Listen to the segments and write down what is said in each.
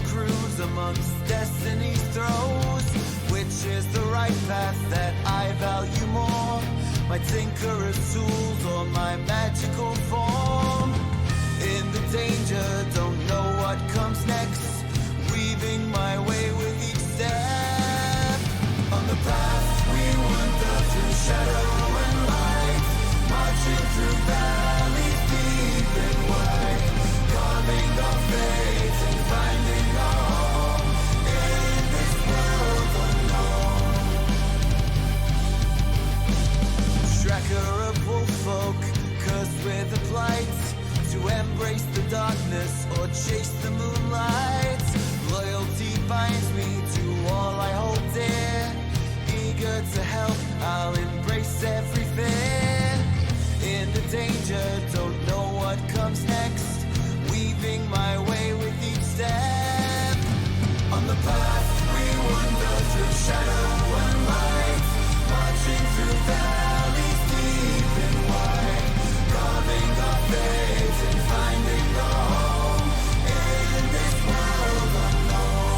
cruise amongst destiny's throes. Which is the right path that I value more? My tinkerer's tools or my magical form? In the danger, don't know what comes next. Weaving my way with each step. On the path we wander through shadow and light, marching through valleys deep and wide, carving our fate and finding our home in this world unknown. Tracker of wolf folk, cursed with a plight, to embrace the darkness or chase the moonlight. Loyalty binds me to all I hold dear. Eager to help, I'll embrace every fear. In the danger, don't know what comes next. Weaving my way with each step. On the path we wander through shadow and light, marching through valleys deep and wide, carving our fate and finding our home in this world unknown.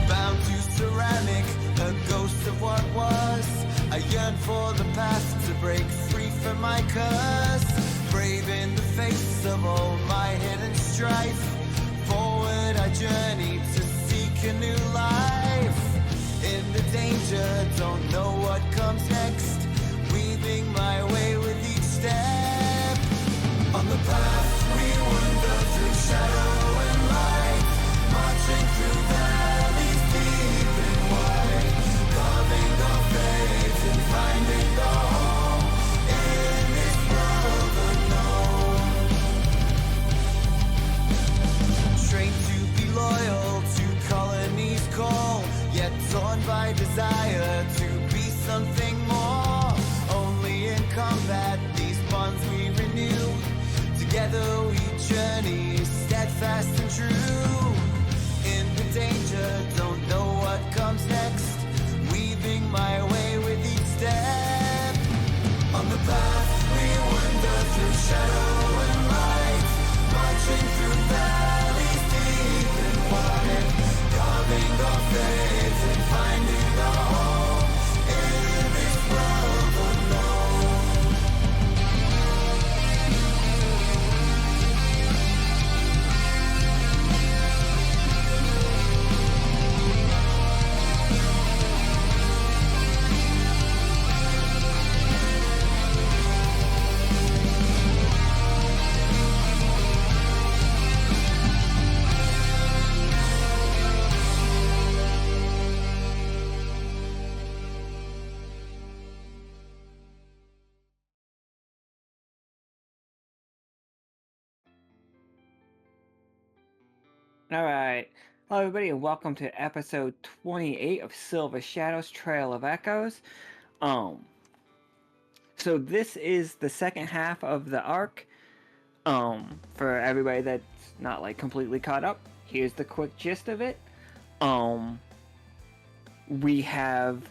Bound to ceramic, a ghost of what was. I yearn for the path to break free from my curse. Brave in the face of all my hidden strife. Forward I journey to seek a new life. In the danger, don't know what comes next. Weaving my way with each step. On the path we wander through shadow and light, marching through valleys deep and wide, carving our fate and finding our home in this world unknown. Trained to be loyal to colonies call, yet torn by desire to be something more. Only in combat these bonds we renew. Together we journey steadfast and true. In the danger, don't know what comes next. Weaving my way with each step. On the path we wander through shadow and light, marching through valleys deep and wide, carving our fate and finding our home in this world unknown. Alright, hello everybody and welcome to episode 28 of Silver Shadows Trail of Echoes. So this is the second half of the arc. For everybody that's not like completely caught up, here's the quick gist of it. We have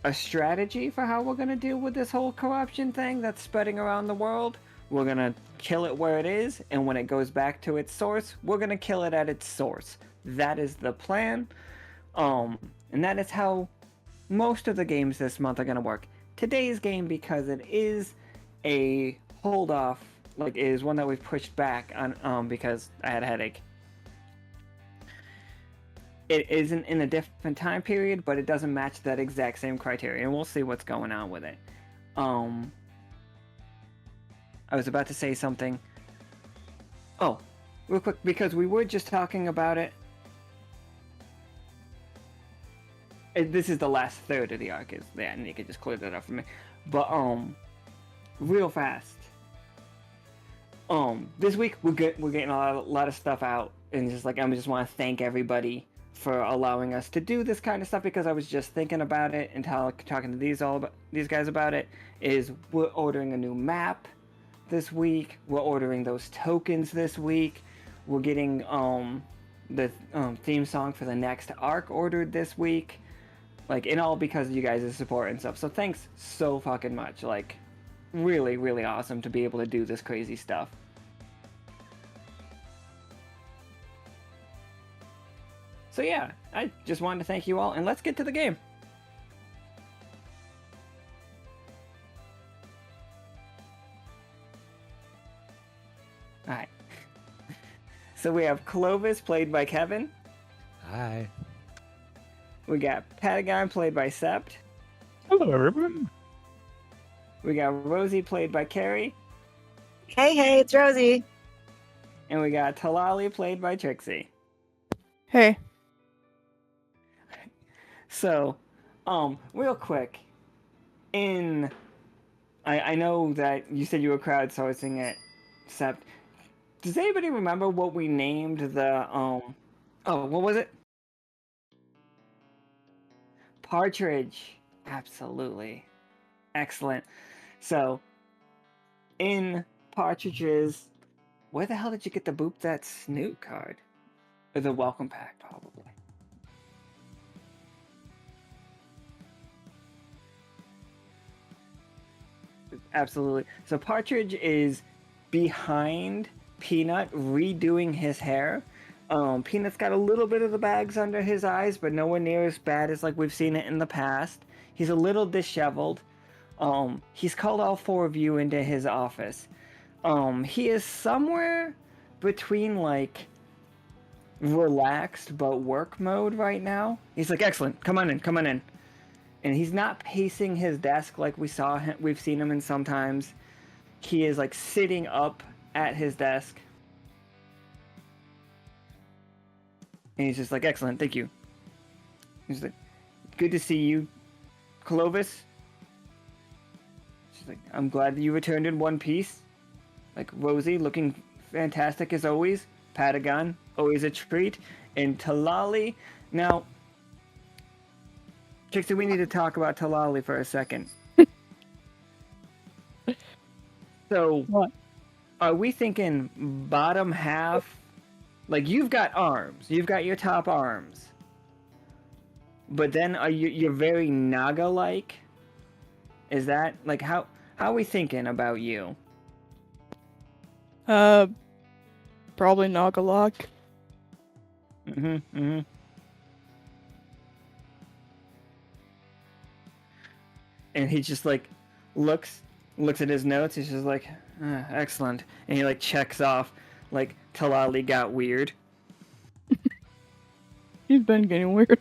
a strategy for how we're gonna deal with this whole corruption thing that's spreading around the world. We're gonna kill it where it is, and when it goes back to its source, we're gonna kill it at its source. That is the plan. And that is how most of the games this month are gonna work. Today's game, because it is a hold off, like it is one that we've pushed back on because I had a headache. It isn't in a different time period, but it doesn't match that exact same criteria, and we'll see what's going on with it. I was about to say something. Oh, real quick, because we were just talking about it. This is the last third of the arc, and you can just clear that up for me. But real fast. This week we're getting a lot of stuff out, and just like I just want to thank everybody for allowing us to do this kind of stuff, because I was just thinking about it and talking to these guys about it. Is we're ordering a new map this week. We're ordering those tokens this week. We're getting the theme song for the next arc ordered this week. Like, and all because of you guys' support and stuff. So thanks so fucking much. Like, really, really awesome to be able to do this crazy stuff. So yeah, I just wanted to thank you all, and let's get to the game. Alright. So we have Clovis, played by Kevin. Hi. We got Patagon, played by Sept. Hello, everyone. We got Rosie, played by Carrie. Hey, it's Rosie. And we got Tlalli, played by Trixie. Hey. So, real quick, I know that you said you were crowdsourcing it, Sept. Does anybody remember what we named the, oh, what was it? Partridge. Absolutely. Excellent. So, in Partridge's, where the hell did you get the Boop That Snoot card? Or the welcome pack, probably. Absolutely. So Partridge is behind Peanut redoing his hair. Peanut's got a little bit of the bags under his eyes, but nowhere near as bad as like we've seen it in the past. He's a little disheveled. He's called all four of you into his office. He is somewhere between like relaxed but work mode right now. He's like, excellent, come on in. And he's not pacing his desk like we've seen him in sometimes. He is like sitting up at his desk. And he's just like, excellent, thank you. He's like, good to see you, Clovis. She's like, I'm glad that you returned in one piece. Like, Rosie, looking fantastic as always. Patagon, always a treat. And Tlalli. Now, Trixie, we need to talk about Tlalli for a second. So, What? are we thinking bottom half? Like, you've got arms. You've got your top arms. But then you're very Naga-like? Is that, like, how are we thinking about you? Probably Nagalok. Mm-hmm. And he just like looks at his notes. He's just like, excellent. And he like checks off like Tlalli got weird. He's been getting weird.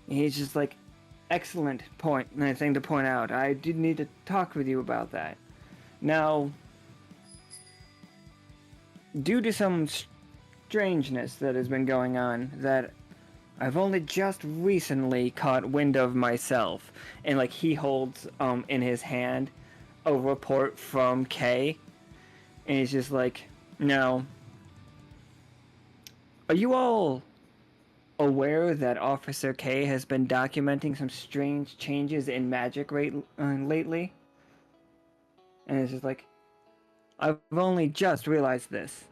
And he's just like, excellent point. Nice thing to point out. I did need to talk with you about that. Now, due to some strangeness that has been going on, that I've only just recently caught wind of myself. And like he holds in his hand a report from Kay. And he's just like, now, are you all aware that Officer K has been documenting some strange changes in magic lately? And it's just like, I've only just realized this.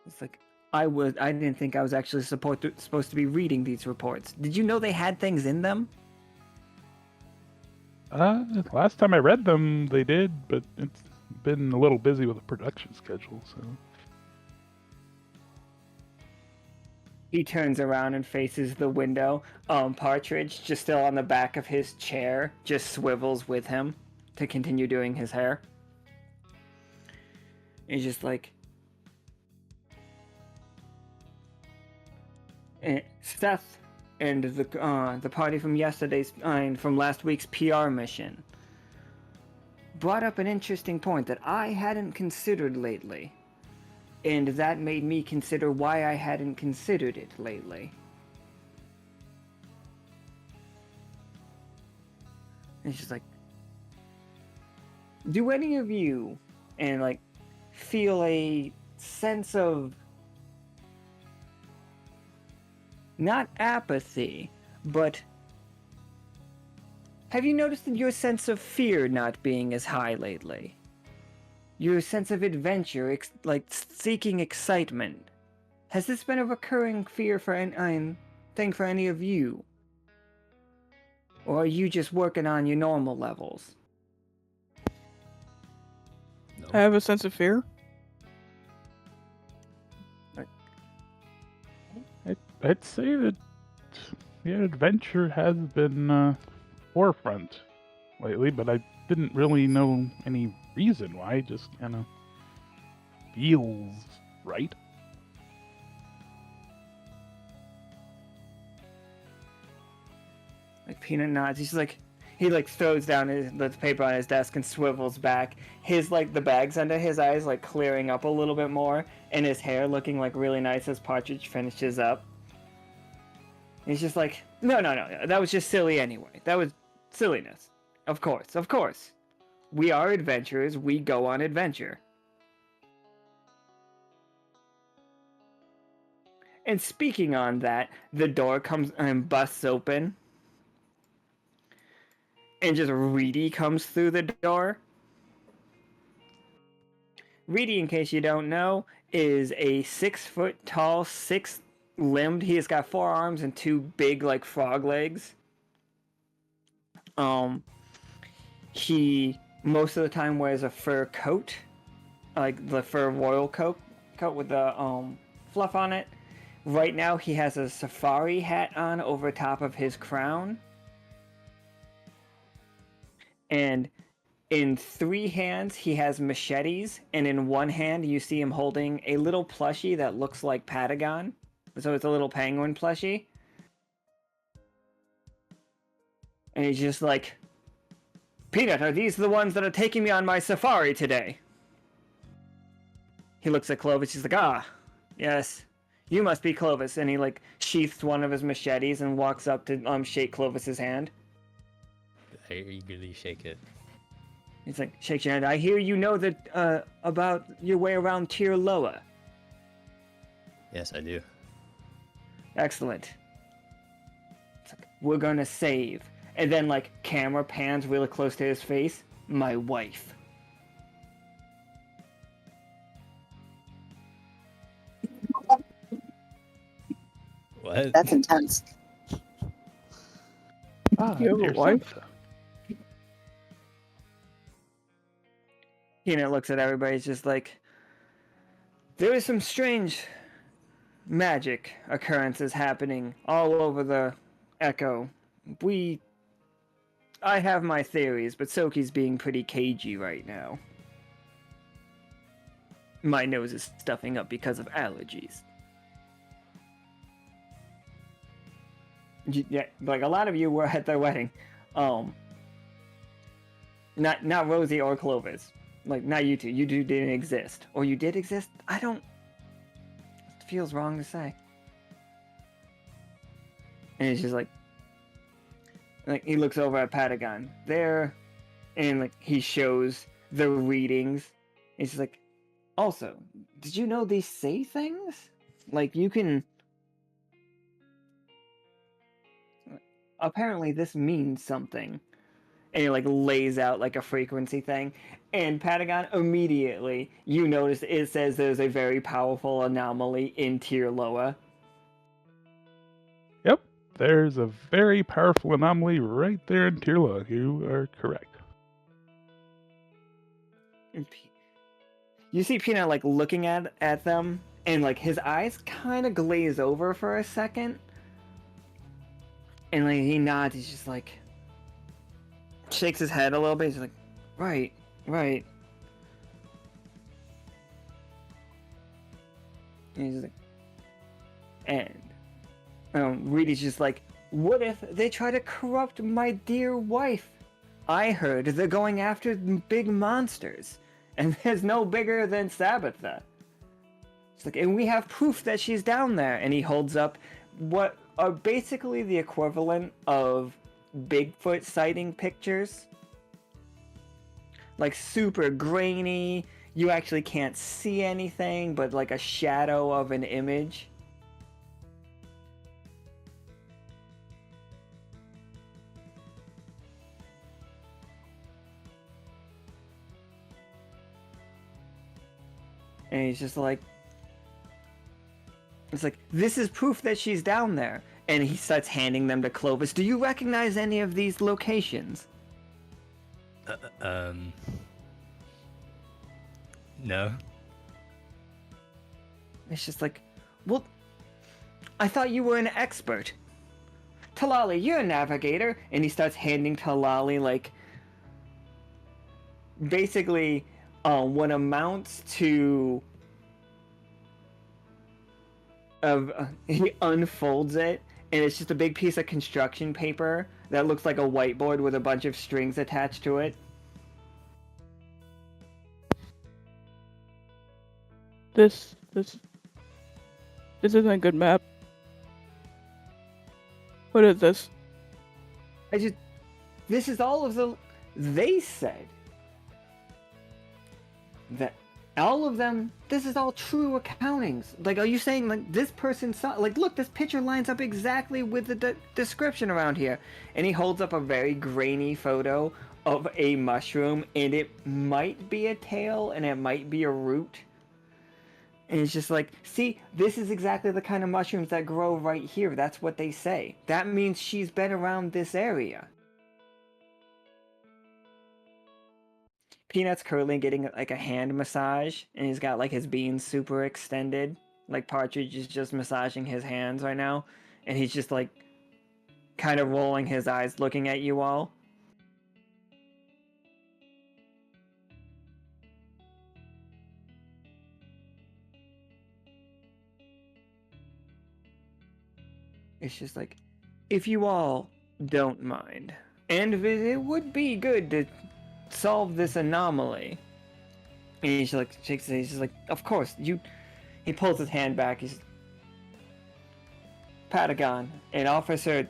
It's like, I didn't think I was actually supposed to be reading these reports. Did you know they had things in them? Last time I read them, they did, but it's been a little busy with the production schedule, so. He turns around and faces the window. Partridge, just still on the back of his chair, just swivels with him to continue doing his hair. He's just like, Seth and the party from from last week's PR mission brought up an interesting point that I hadn't considered lately. And that made me consider why I hadn't considered it lately. And it's just like, do any of you, and like, feel a sense of, not apathy, but have you noticed that your sense of fear not being as high lately? Your sense of adventure, like seeking excitement. Has this been a recurring fear for thing for any of you? Or are you just working on your normal levels? No. I have a sense of fear. I'd say that adventure has been forefront lately, but I didn't really know any reason why. It just kind of feels right. Like Peanut nods. He's like, he like throws down the paper on his desk and swivels back. His like the bags under his eyes like clearing up a little bit more, and his hair looking like really nice as Partridge finishes up. He's just like, no, that was just silly anyway. That was silliness. Of course. We are adventurers. We go on adventure. And speaking on that, the door comes and busts open. And just Reedy comes through the door. Reedy, in case you don't know, is a 6-foot tall, 6-limbed. He has got 4 arms and 2 big, like, frog legs. He most of the time wears a fur coat, like the fur royal coat with the fluff on it. Right now, he has a safari hat on over top of his crown. And in 3 hands, he has machetes, and in 1 hand, you see him holding a little plushie that looks like Patagon. So it's a little penguin plushie. And he's just like, Peanut, are these the ones that are taking me on my safari today? He looks at Clovis, he's like, ah, yes, you must be Clovis. And he like sheaths one of his machetes and walks up to shake Clovis's hand. I eagerly shake it. He's like, shake your hand. I hear you know that about your way around Tier Loa. Yes, I do. Excellent. It's like, we're gonna save. And then like camera pans really close to his face. My wife. What? That's intense. Ah, You have a dear wife? Santa. Peanut looks at everybody. He's just like, there is some strange magic occurrences happening all over the Echo. I have my theories, but Soki's being pretty cagey right now. My nose is stuffing up because of allergies. Yeah, like a lot of you were at their wedding. Not Rosie or Clovis. Like, not you two. You two didn't exist. Or you did exist? I don't... It feels wrong to say. And it's just like he looks over at Patagon. There, and like he shows the readings. It's just like, also, did you know these say things? Like, you can... Apparently this means something. And he like lays out like a frequency thing. And Patagon, immediately, you notice it says there's a very powerful anomaly in Tier Loa. Yep, there's a very powerful anomaly right there in Tirla. You are correct. You see Peanut like looking at them, and like his eyes kind of glaze over for a second. And like he nods, he's just like, shakes his head a little bit. He's like, right. And he's like, and Reedy's just like, what if they try to corrupt my dear wife? I heard they're going after big monsters, and there's no bigger than Sabbatha. It's like, and we have proof that she's down there. And he holds up what are basically the equivalent of Bigfoot sighting pictures. Like super grainy, you actually can't see anything but like a shadow of an image. And he's just like, It's like, this is proof that she's down there. And he starts handing them to Clovis. Do you recognize any of these locations? No. It's just like, well, I thought you were an expert. Tlalli, you're a navigator. And he starts handing Tlalli, like, basically, what amounts to... he unfolds it, and it's just a big piece of construction paper that looks like a whiteboard with a bunch of strings attached to it. This isn't a good map. What is this? This is all of the... They said that all of them, this is all true accountings. Like, are you saying, like, this person saw... Like, look, this picture lines up exactly with the description around here. And he holds up a very grainy photo of a mushroom, and it might be a tail, and it might be a root. And it's just like, see, this is exactly the kind of mushrooms that grow right here. That's what they say. That means she's been around this area. Peanut's currently getting like a hand massage, and he's got like his beans super extended. Like Partridge is just massaging his hands right now, and he's just like kind of rolling his eyes looking at you all. It's just like, if you all don't mind, and it would be good to solve this anomaly. And he's like, shakes his head, he's just like, of course, you... He pulls his hand back, he's... Patagon, and Officer...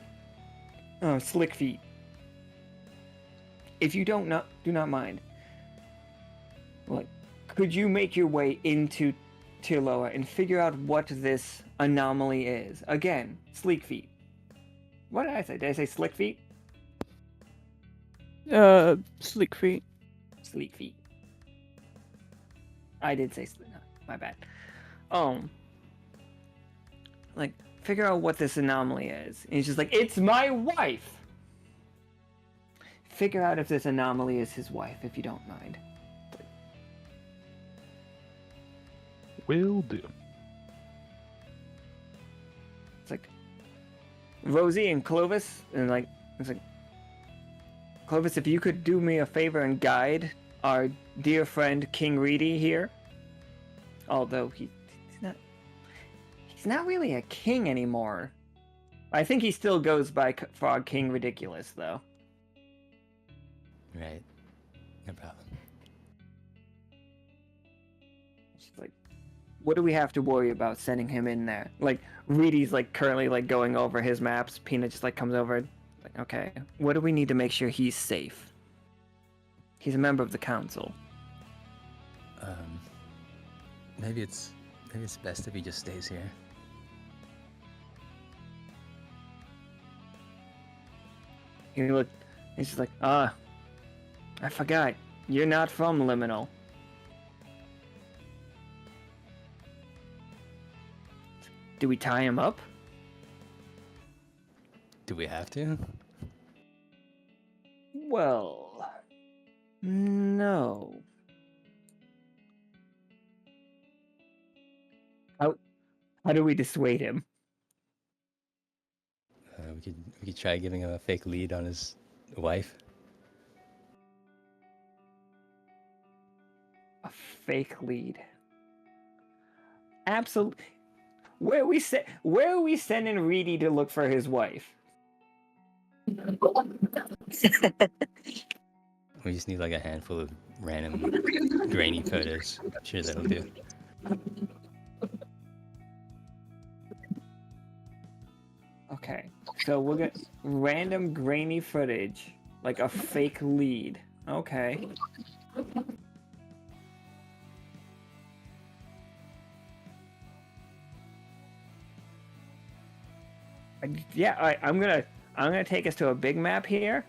Slick Feet. If you do not mind, like, could you make your way into Tirloa and figure out what this anomaly is? Again, Sleek Feet. What did I say? Did I say Slick Feet? Sleek feet. Sleek Feet. I did say no, my bad. Like, figure out what this anomaly is. And he's just like, it's my wife! Figure out if this anomaly is his wife, if you don't mind. Will do. It's like, Rosie and Clovis, and like, it's like, Clovis, if you could do me a favor and guide our dear friend King Reedy here. Although he's not really a king anymore. I think he still goes by Frog King Ridiculous, though. Right. No problem. It's like, what do we have to worry about sending him in there? Like, Reedy's like currently like going over his maps. Peanut just like comes over. Like, okay, what do we need to make sure he's safe? He's a member of the council. Maybe it's best if he just stays here. He's just like, I forgot. You're not from Liminal. Do we tie him up? Do we have to? Well, no. How do we dissuade him? We could try giving him a fake lead on his wife. A fake lead. Absolutely. Where are we sending Reedy to look for his wife? We just need like a handful of random grainy photos. I'm sure that'll do. Okay, so we'll get random grainy footage, like a fake lead. Okay. Yeah, all right, I'm gonna take us to a big map here.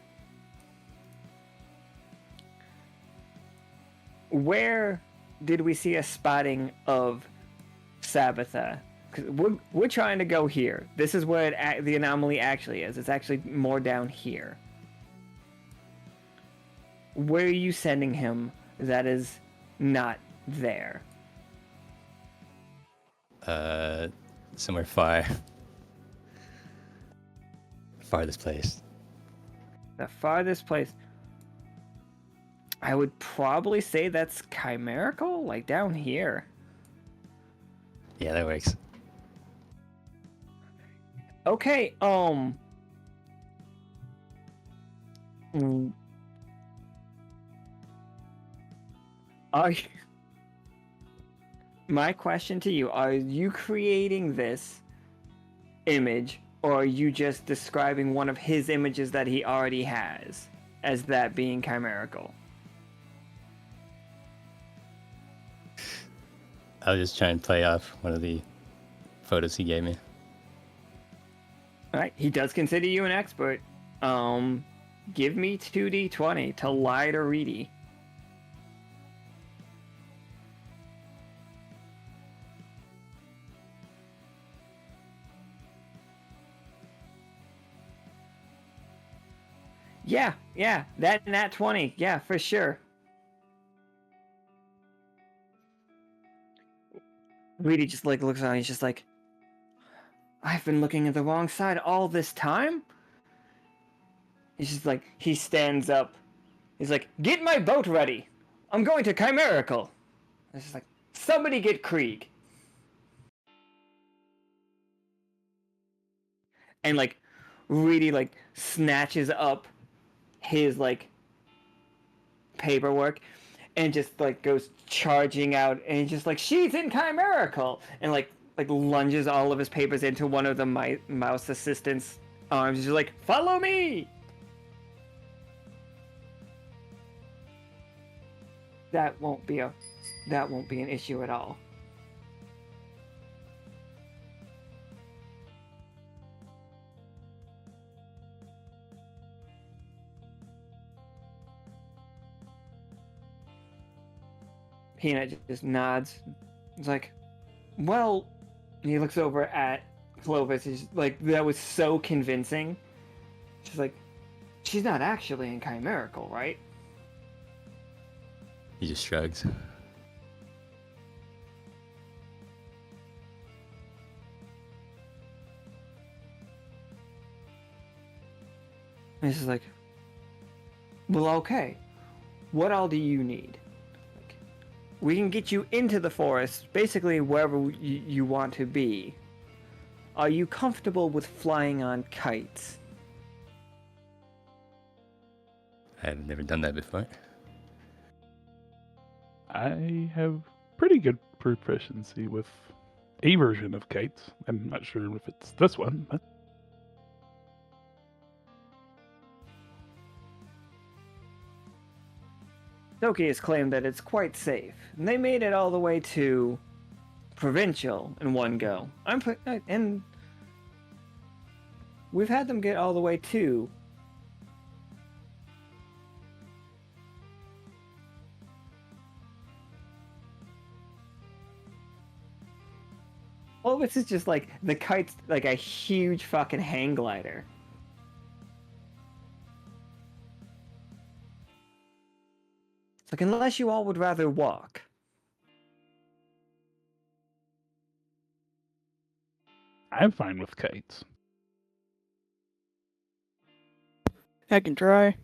Where did we see a spotting of Sabbatha 'Cause we're trying to go here. This is where the anomaly actually is. It's actually more down here. Where are you sending him that is not there? Somewhere far. Farthest place. The farthest place. I would probably say that's chimerical, like down here. Yeah, that works. Okay, are you... My question to you, are you creating this image, or are you just describing one of his images that he already has as that being chimerical? I was just trying to play off one of the photos he gave me. Alright, he does consider you an expert. Give me 2d20 to lie to Reedy. Yeah, that nat 20, yeah, for sure. Reedy just like looks around, he's just like, I've been looking at the wrong side all this time? He's just like, he stands up. He's like, get my boat ready. I'm going to Chimerical. It's just like, somebody get Krieg. And like, Reedy like snatches up his like paperwork and just like goes charging out and he's just like, she's in Chimerical, and like lunges all of his papers into one of the mouse assistant's arms. He's just like, follow me. That won't be an issue at all. Peanut just nods. He's like, well, and he looks over at Clovis. He's like, that was so convincing. She's like, she's not actually in Chimerical, right? He just shrugs. And he's like, well, okay. What all do you need? Like, we can get you into the forest, basically wherever you want to be. Are you comfortable with flying on kites? I've never done that before. I have pretty good proficiency with a version of kites. I'm not sure if it's this one, but Doki has claimed that it's quite safe, and they made it all the way to Provincial in one go. And we've had them get all the way to this is just like the kite's like a huge fucking hang glider. It's like, unless you all would rather walk. I'm fine with kites. I can try.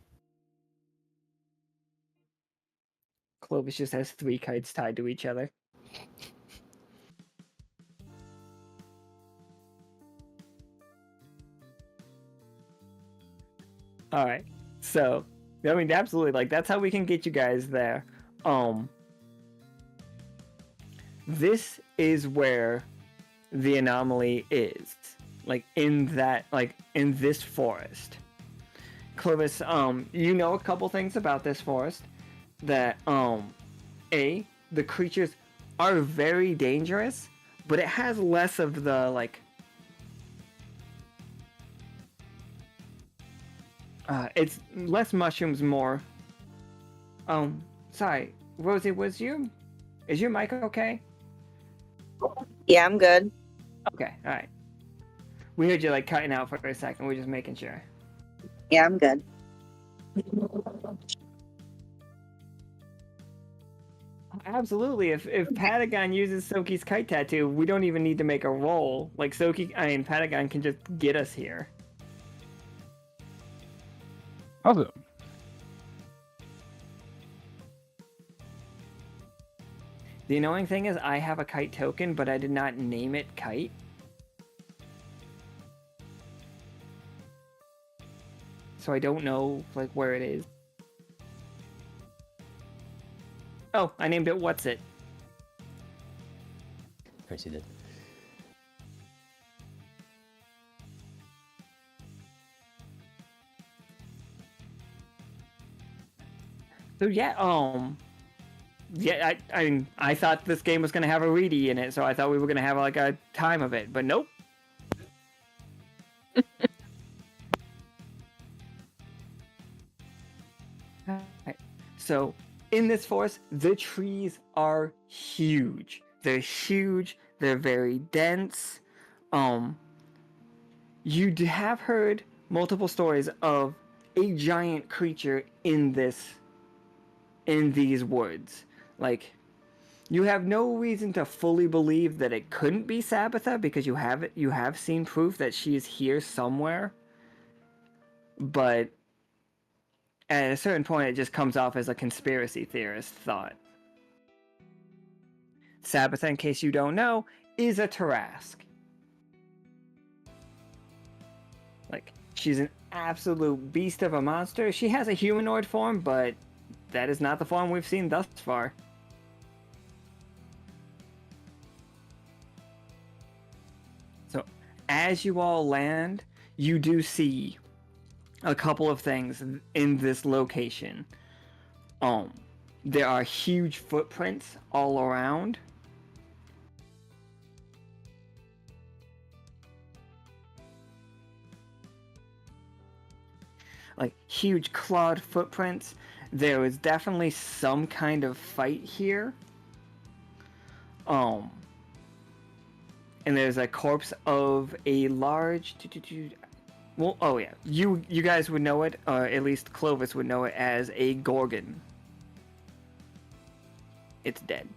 Clovis just has 3 kites tied to each other. Alright, so, I mean, absolutely, like, that's how we can get you guys there. This is where the anomaly is. Like, in this forest. Clovis, you know a couple things about this forest. That, the creatures are very dangerous, but it has less of the, like, it's less mushrooms, more. Sorry, Rosie, is your mic okay? Yeah, I'm good. Okay, all right. We heard you like cutting out for a second. We're just making sure. Yeah, I'm good. Absolutely. If Patagon uses Soki's kite tattoo, we don't even need to make a roll. Like Patagon can just get us here. Awesome. The annoying thing is I have a kite token, but I did not name it kite. So I don't know like where it is. Oh, I named it What's It. Of course you did. So yeah, I thought this game was gonna have a reedy in it, so I thought we were gonna have like a time of it, but nope. Alright, so in this forest, the trees are huge. They're huge. They're very dense. You have heard multiple stories of a giant creature in these woods. Like, you have no reason to fully believe that it couldn't be Sabbatha because you have seen proof that she is here somewhere. But at a certain point, it just comes off as a conspiracy theorist thought. Sabbatha, in case you don't know, is a Tarask. Like, she's an absolute beast of a monster. She has a humanoid form, but that is not the form we've seen thus far. So, as you all land, you do see a couple of things in this location. There are huge footprints all around. Like huge clawed footprints. There was definitely some kind of fight here. And there's a corpse of a large. Well, oh yeah, you guys would know it, or at least Clovis would know it as a Gorgon. It's dead.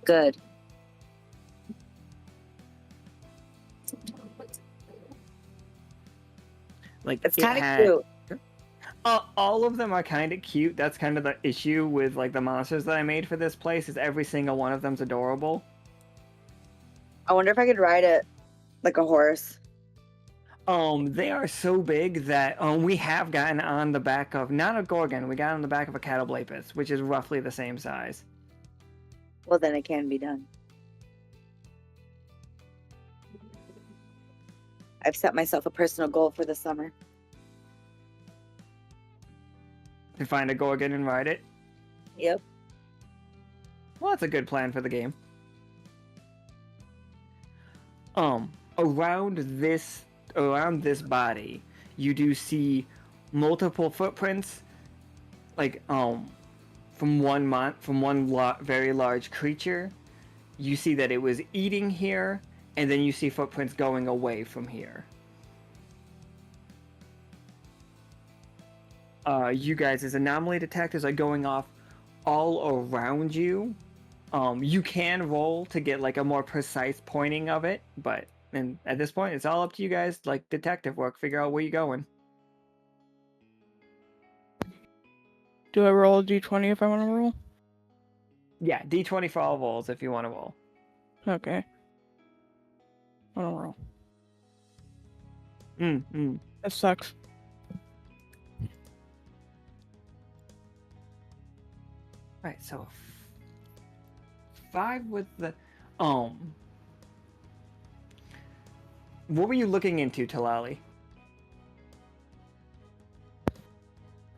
Good. Like It's it kind of had- cute. all of them are kind of cute. That's kind of the issue with like the monsters that I made for this place. Is every single one of them's adorable. I wonder if I could ride it like a horse. They are so big that we have gotten on the back of not a Gorgon. We got on the back of a Catoblepis, which is roughly the same size. Well, then it can be done. I've set myself a personal goal for the summer. To find a Gorgon and ride it. Yep. Well, that's a good plan for the game. Around this body, you do see multiple footprints, like from one very large creature. You see that it was eating here, and then you see footprints going away from here. You guys, as anomaly detectors, are going off all around you. You can roll to get like a more precise pointing of it, but at this point, it's all up to you guys. Like detective work, figure out where you're going. Do I roll a d20 if I want to roll? Yeah, D20 for all rolls if you want to roll. Okay. I don't roll. That sucks. Right, so 5 with the What were you looking into, Tlalli?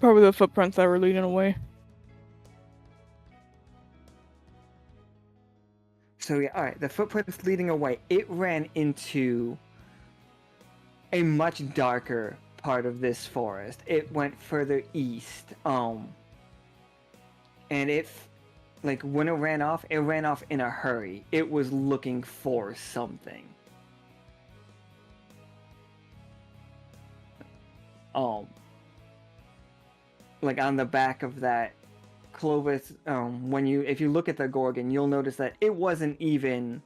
Probably the footprints that were leading away. So yeah, all right. The footprints leading away. It ran into a much darker part of this forest. It went further east. And like when it ran off in a hurry. It was looking for something. Like on the back of that Clovis, if you look at the Gorgon, you'll notice that it wasn't even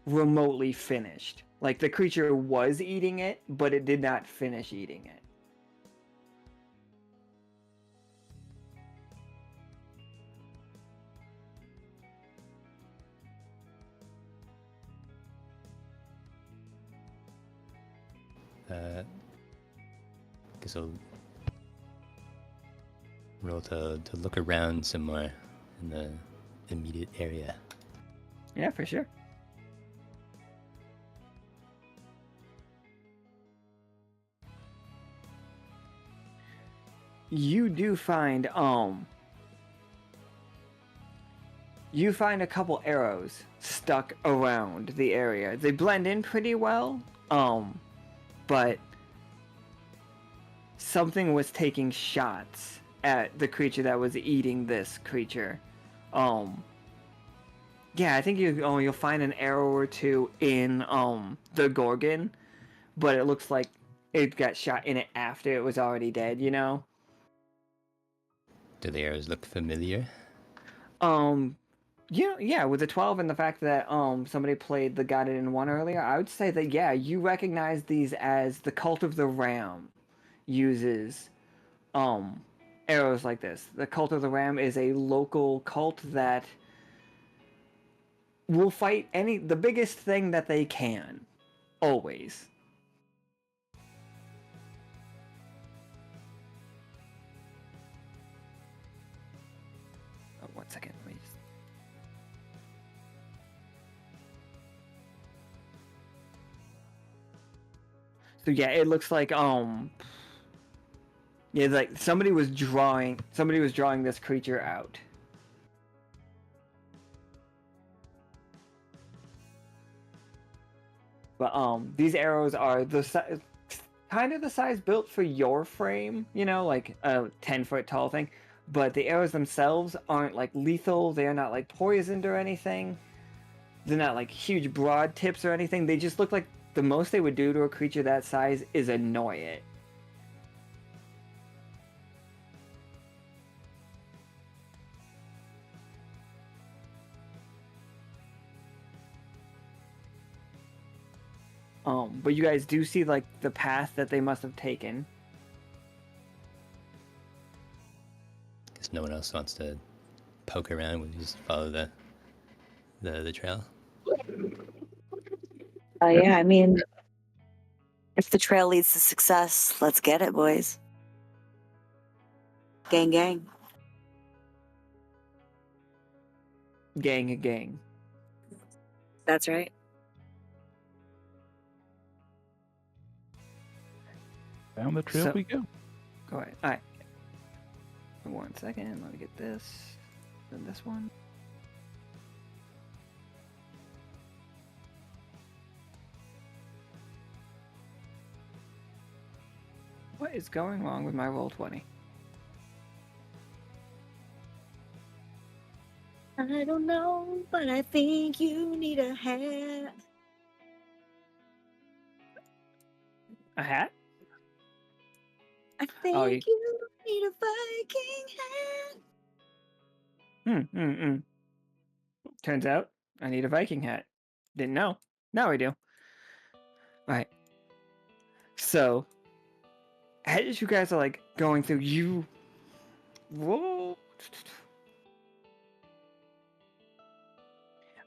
remotely finished. Like the creature was eating it, but it did not finish eating it. Guess I'll roll to look around somewhere in the immediate area. Yeah, for sure. You do find you find a couple arrows stuck around the area. They blend in pretty well, but something was taking shots at the creature that was eating this creature. Yeah, I think you'll find an arrow or two in the Gorgon, but it looks like it got shot in it after it was already dead, you know? Do the arrows look familiar? Yeah, with the 12 and the fact that somebody played the Got It in One earlier, I would say that yeah, you recognize these as the Cult of the Ram uses arrows like this. The Cult of the Ram is a local cult that will fight the biggest thing that they can. Always. Oh, 1 second, let me just... So yeah, it looks like yeah, like somebody was drawing this creature out. But these arrows are kind of the size built for your frame, you know, like a 10-foot tall thing. But the arrows themselves aren't like lethal. They are not like poisoned or anything. They're not like huge broad tips or anything. They just look like the most they would do to a creature that size is annoy it. But you guys do see like the path that they must have taken. Guess no one else wants to poke around. We just follow the trail. Yeah, I mean, if the trail leads to success, let's get it, boys. Gang, gang. Gang. That's right. Down the trail we go. Go ahead. All right. 1 second. Let me get this. Then this one. What is going wrong with my Roll20? I don't know, but I think you need a hat. A hat? I think Oh, you need a Viking hat. Turns out I need a Viking hat. Didn't know. Now I do. Alright. So, as you guys are like going through, whoa.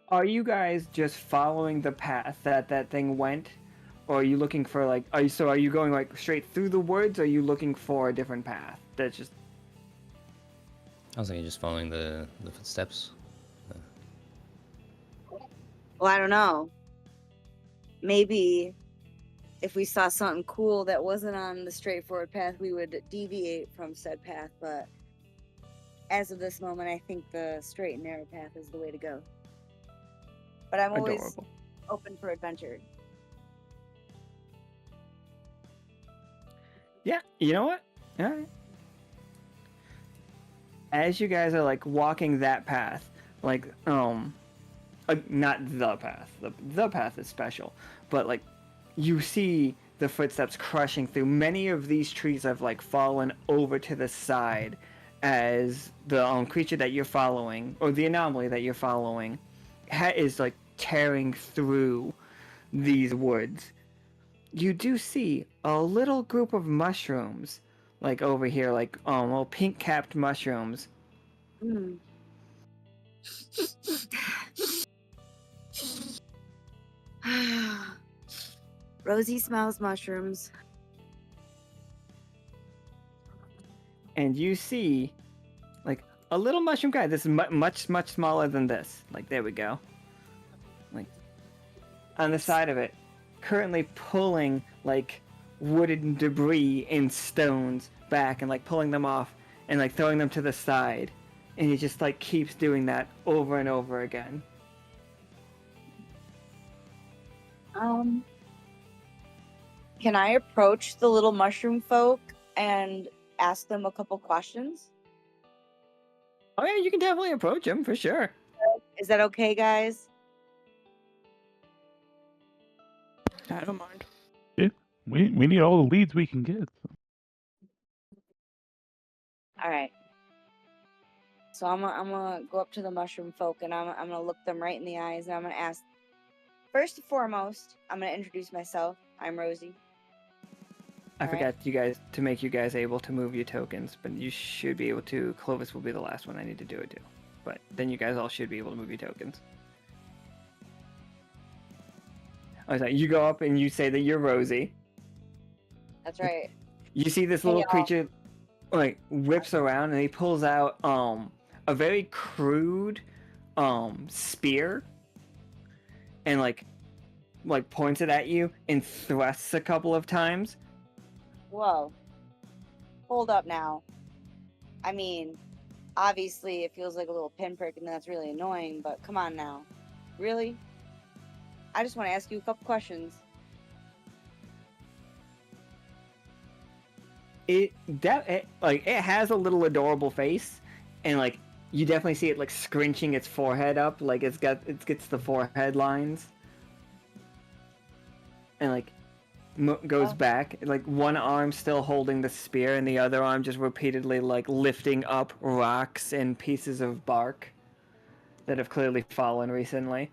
Are you guys just following the path that thing went? Or are you looking for like, are you going like straight through the woods, or are you looking for a different path? That's just... I was thinking just following the footsteps. Well, I don't know. Maybe if we saw something cool that wasn't on the straightforward path, we would deviate from said path. But as of this moment, I think the straight and narrow path is the way to go. But I'm always Adorable. open for adventure. Yeah, you know what? Alright. As you guys are like walking that path, like not the path. The path is special, but like you see the footsteps crushing through. Many of these trees have like fallen over to the side as the creature that you're following, or the anomaly that you're following, is like tearing through these woods. You do see a little group of mushrooms, like over here, like little pink-capped mushrooms. Mm. Rosie smells mushrooms. And you see like a little mushroom guy. This is much smaller than this. Like, there we go. Like, on the side of it, currently pulling like wooden debris and stones back and like pulling them off and like throwing them to the side. And he just like keeps doing that over and over again. Can I approach the little mushroom folk and ask them a couple questions? Oh yeah, you can definitely approach him for sure. Is that okay, guys? I don't mind. We need all the leads we can get. All right. So I'm gonna go up to the mushroom folk and I'm gonna look them right in the eyes and I'm gonna ask. First and foremost, I'm gonna introduce myself. I'm Rosie. I All forgot to make you guys able to move your tokens, but you should be able to. Clovis will be the last one I need to do it to. But then you guys all should be able to move your tokens. I was like, you go up and you say that you're Rosie. That's right. You see this Hey, little y'all. creature like whips around and he pulls out a very crude spear and like points it at you and thrusts a couple of times. Whoa. Hold up now. I mean, obviously it feels like a little pinprick and that's really annoying, but come on now. Really? I just want to ask you a couple questions. It has a little adorable face, and like you definitely see it like scrunching its forehead up, like it gets the forehead lines, and like goes back, like one arm still holding the spear, and the other arm just repeatedly like lifting up rocks and pieces of bark that have clearly fallen recently.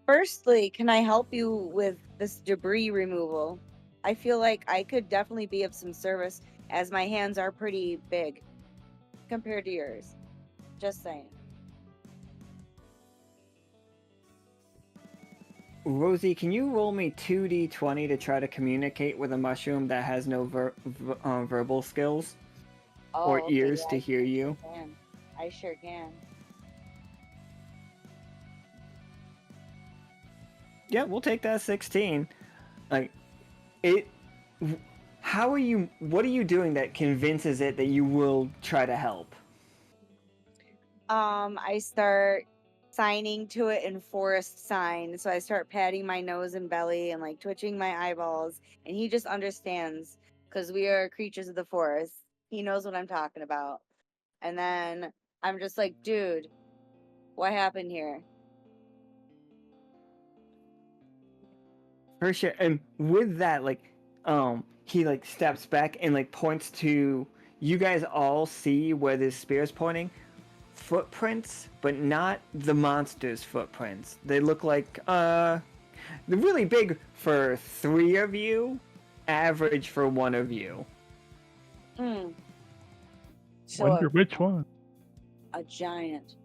Firstly, can I help you with this debris removal? I feel like I could definitely be of some service as my hands are pretty big compared to yours. Just saying. Rosie, can you roll me 2d20 to try to communicate with a mushroom that has no verbal skills or okay, ears yeah, to hear you? I sure can. Yeah, we'll take that 16. Like, it. How are you? What are you doing that convinces it that you will try to help? I start signing to it in forest sign. So I start patting my nose and belly and like twitching my eyeballs. And he just understands because we are creatures of the forest. He knows what I'm talking about. And then I'm just like, dude, what happened here? For sure. And with that, like, he like steps back and like points to. You guys all see where this spear is pointing. Footprints, but not the monster's footprints. They look like they're really big for 3 of you, average for 1 of you. So Wonder which one. a giant.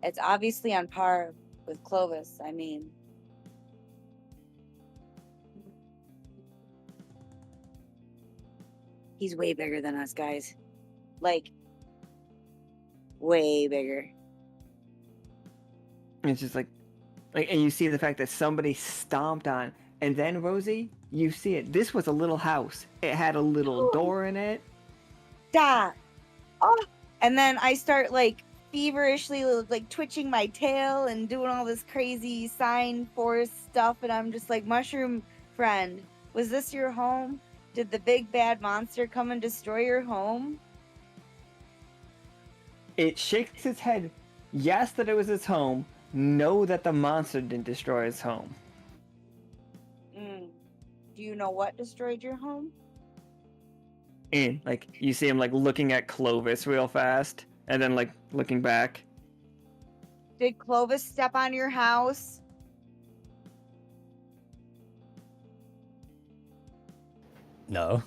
It's obviously on par with Clovis. I mean, he's way bigger than us, guys. Like, way bigger. And it's just like, and you see the fact that somebody stomped on. And then, Rosie, you see it. This was a little house. It had a little door in it. Stop. Oh. And then I start like feverishly like twitching my tail and doing all this crazy sign forest stuff. And I'm just like, mushroom friend, was this your home? Did the big bad monster come and destroy your home? It shakes its head. Yes, that it was its home. No, that the monster didn't destroy its home. Do you know what destroyed your home? And like you see him like looking at Clovis real fast, and then like looking back. Did Clovis step on your house? No.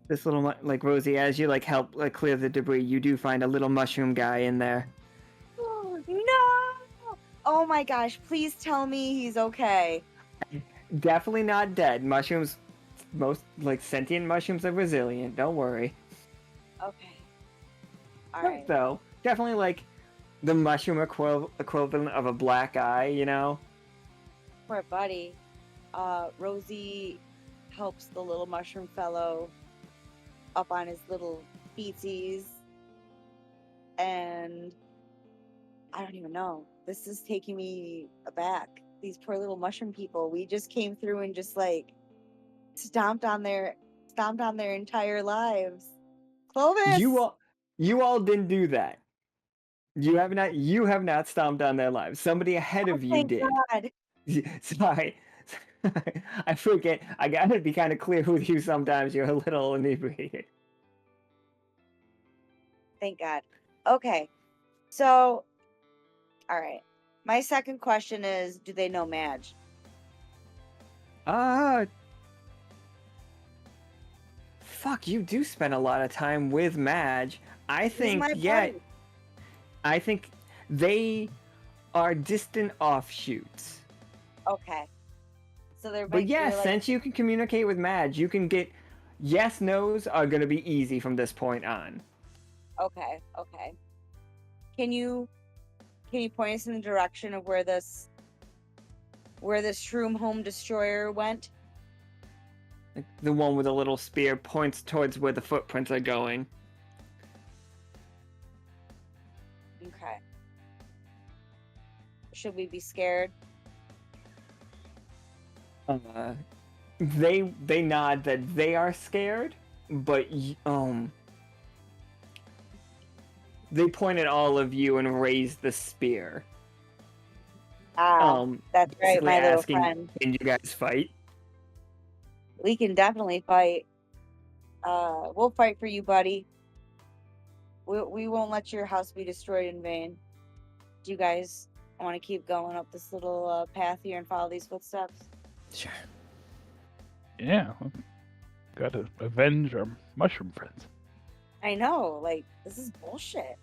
This little like Rosie, as you like help like clear the debris, you do find a little mushroom guy in there. Oh, no! Oh my gosh, please tell me he's okay. Definitely not dead. Mushrooms, most like sentient mushrooms are resilient. Don't worry. Okay. Alright. Though, definitely like the mushroom equivalent of a black eye, you know? Poor buddy. Rosie helps the little mushroom fellow up on his little feetsies. And I don't even know. This is taking me aback. These poor little mushroom people. We just came through and just like stomped on their entire lives. Clovis! You all didn't do that. You have not stomped on their lives. Somebody ahead of you Thank did. God. Sorry. I forget. I gotta be kind of clear with you sometimes. You're a little inebriated. Thank God. Okay. So, all right. My second question is, do they know Madge? Fuck, you do spend a lot of time with Madge. I think, my yeah. buddy. I think they are distant offshoots. Okay. So they're But yeah, they're like, since you can communicate with Madge, you can get yes, nos are gonna be easy from this point on. okay. Can you point us in the direction of where this shroom home destroyer went? Like, the one with a little spear points towards where the footprints are going. Okay. Should we be scared? They nod that they are scared, but they point at all of you and raise the spear. That's right, my little asking, friend. can you guys fight? We can definitely fight. We'll fight for you, buddy. We won't let your house be destroyed in vain. Do you guys want to keep going up this little path here and follow these footsteps? Sure. Yeah. Gotta avenge our mushroom friends. I know, like, this is bullshit.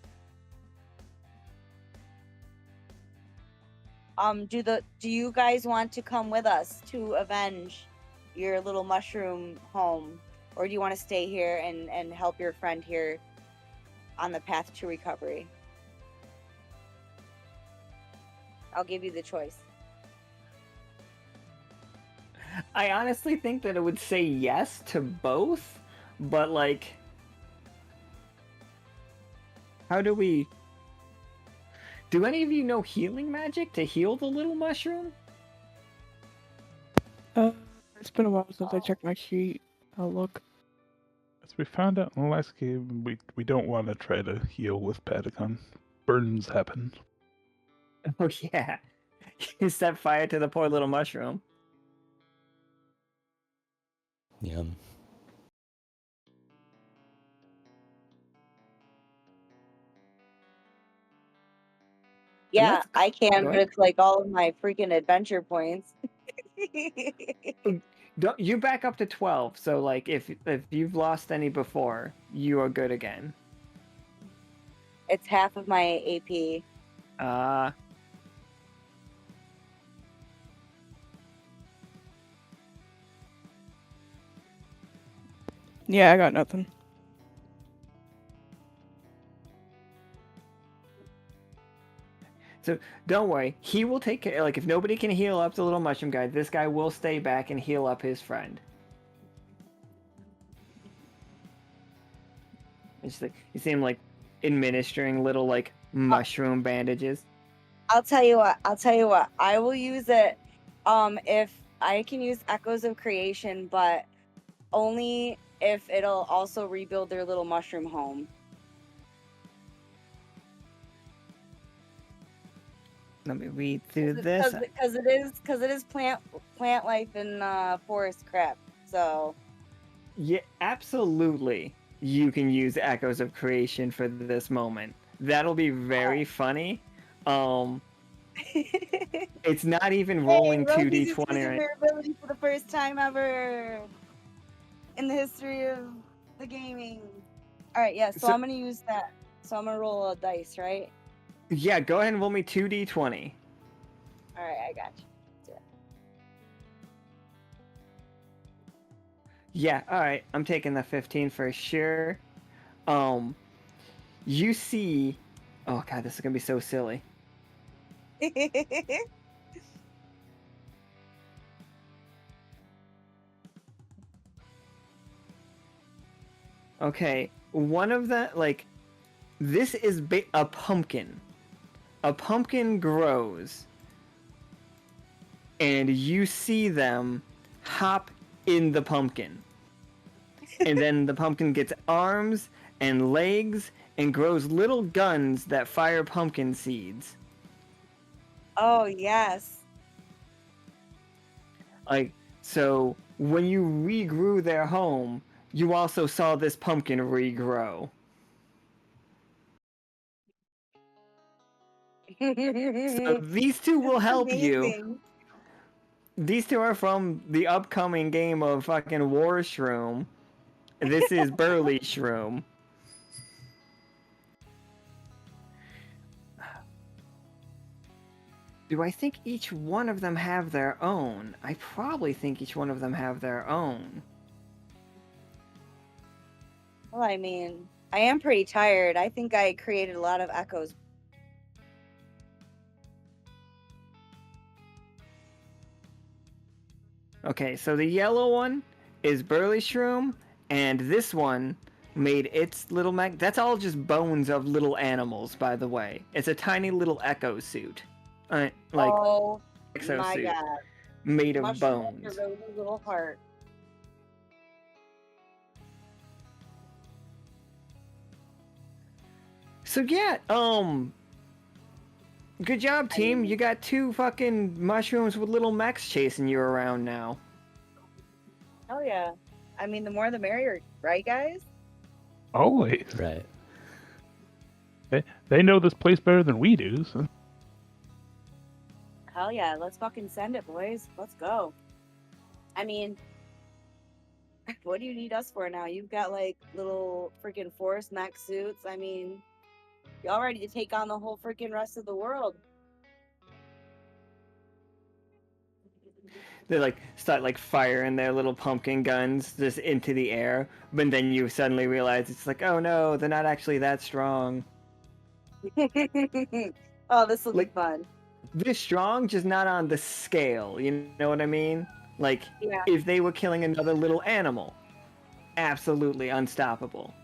Do you guys want to come with us to avenge your little mushroom home? Or do you want to stay here and help your friend here on the path to recovery? I'll give you the choice. I honestly think that it would say yes to both, but like, how do we... Do any of you know healing magic to heal the little mushroom? It's been a while since I checked my sheet. I'll look. As we found out in the last game, we don't want to try to heal with Patagon. Burns happen. Oh yeah, you set fire to the poor little mushroom. Yum. Yeah, Let's- I can, Go but ahead. it's like all of my freaking adventure points. Don't, you back up to 12, so like if you've lost any before, you are good again. It's half of my AP. Yeah, I got nothing. So don't worry, he will take care. Like if nobody can heal up the little mushroom guy, this guy will stay back and heal up his friend. It's like you see him like administering little like mushroom bandages. I'll tell you what. I will use it if I can use Echoes of Creation, but only if it'll also rebuild their little mushroom home. Let me read through this. Because it is plant life and forest crap. So Yeah, absolutely. You can use Echoes of Creation for this moment. That'll be very funny. It's not even rolling Rosie's 2d20 using right. her ability for the first time ever in the history of the gaming. All right, yeah. So I'm gonna use that. So I'm gonna roll a dice, right? Yeah, go ahead and roll me 2d20. All right, I got you. Yeah, all right. I'm taking the 15 for sure. You see, oh god, this is gonna be so silly. Okay, one of the like, this is a pumpkin. A pumpkin grows, and you see them hop in the pumpkin. And then the pumpkin gets arms and legs and grows little guns that fire pumpkin seeds. Oh yes. Like, so when you regrew their home, you also saw this pumpkin regrow. So these two will help you. Amazing. These two are from the upcoming game of fucking War Shroom. This is Burly Shroom. Do I think each one of them have their own? I probably think each one of them have their own. Well, I mean, I am pretty tired. I think I created a lot of echoes. Okay, so the yellow one is Burly Shroom, and this one made its little mech. That's all just bones of little animals, by the way. It's a tiny little echo suit. Like, oh exo my suit god. made of Mushroom bones. with a Rosie's little heart. So yeah, good job, team. You got 2 fucking mushrooms with little mechs chasing you around now. Oh yeah. I mean, the more the merrier, right, guys? Always. Right. They know this place better than we do. So. Hell yeah, let's fucking send it, boys. Let's go. I mean, what do you need us for now? You've got like little freaking forest mech suits. I mean, y'all ready to take on the whole freaking rest of the world. They like start like firing their little pumpkin guns just into the air, but then you suddenly realize it's like, oh no, they're not actually that strong. Oh, this will be Like- fun. They're strong, just not on the scale. You know what I mean? Like, Yeah. if they were killing another little animal, absolutely unstoppable.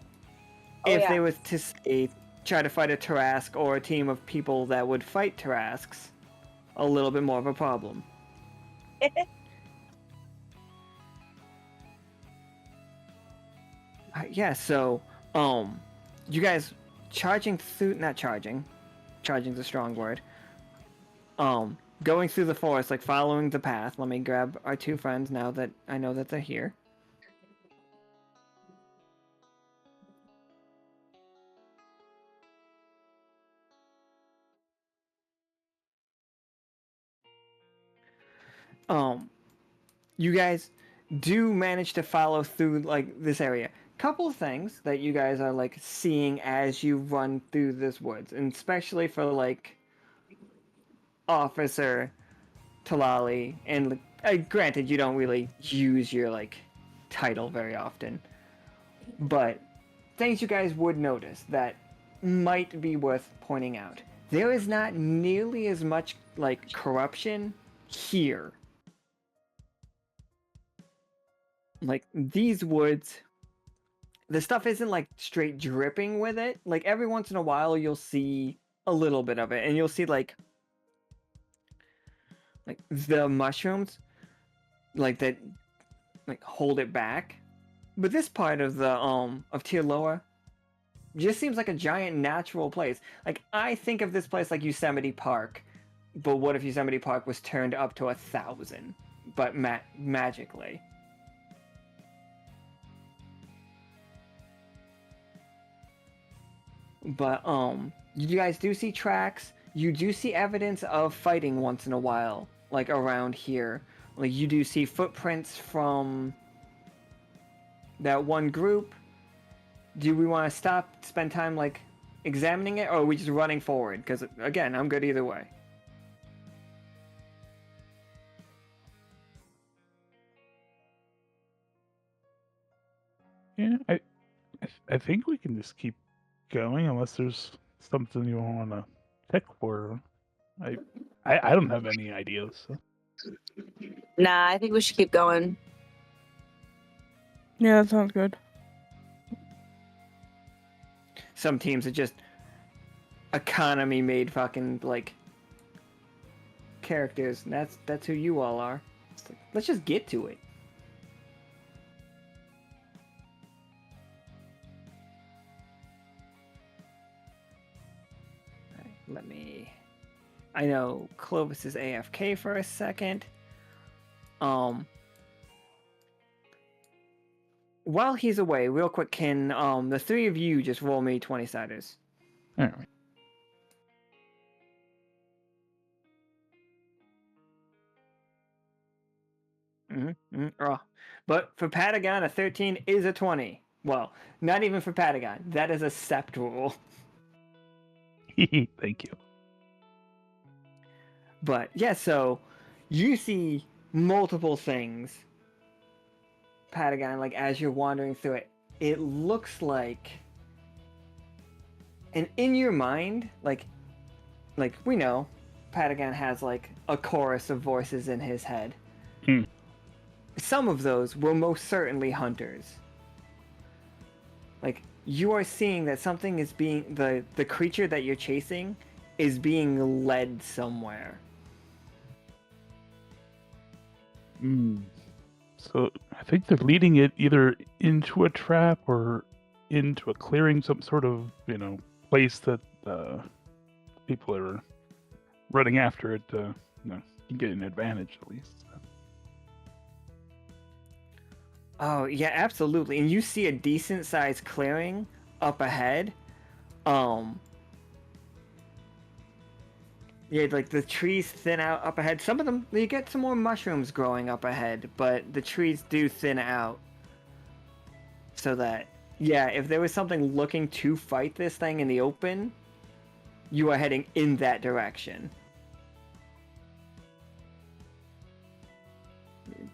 Oh, If yeah. they were to say, try to fight a Tarask or a team of people that would fight Tarasks, a little bit more of a problem. Yeah, so, you guys charging through, not charging, charging's a strong word. Going through the forest, like following the path. Let me grab our 2 friends now that I know that they're here. You guys do manage to follow through like this area. Couple things that you guys are like seeing as you run through this woods, and especially for like Officer Tlalli, and granted you don't really use your like title very often, but things you guys would notice that might be worth pointing out. There is not nearly as much like corruption here. Like these woods, the stuff isn't like straight dripping with it. Like every once in a while you'll see a little bit of it, and you'll see like the mushrooms like that like hold it back, But this part of the of Tier just seems like a giant natural place. Like, I think of this place like Yosemite Park, but what if Yosemite Park was turned up to 1,000, but magically? But you guys do see tracks. You do see evidence of fighting once in a while, like around here. Like, you do see footprints from that one group. Do we want to stop, spend time like examining it, or are we just running forward? Because again, I'm good either way. Yeah, I think we can just keep going unless there's something you want to check for. I don't have any ideas. So. Nah, I think we should keep going. Yeah, that sounds good. Some teams are just economy made fucking like characters, and that's who you all are. It's like, let's just get to it. Alright, let me. I know Clovis is AFK for a second. While he's away, real quick, can the three of you just roll me 20-siders? All right. But for Patagon, a 13 is a 20. Well, not even for Patagon. That is a sept rule. Thank you. But yeah, so you see multiple things, Patagon, like as you're wandering through it. It looks like, and in your mind, like we know, Patagon has like a chorus of voices in his head. Some of those were most certainly hunters. Like, you are seeing that something is being, the creature that you're chasing is being led somewhere. So I think they're leading it either into a trap or into a clearing, some sort of, place that people are running after it to, get an advantage at least. Oh, yeah, absolutely. And you see a decent sized clearing up ahead. Yeah, like the trees thin out up ahead. Some of them, you get some more mushrooms growing up ahead, but the trees do thin out. So that, yeah, if there was something looking to fight this thing in the open, you are heading in that direction.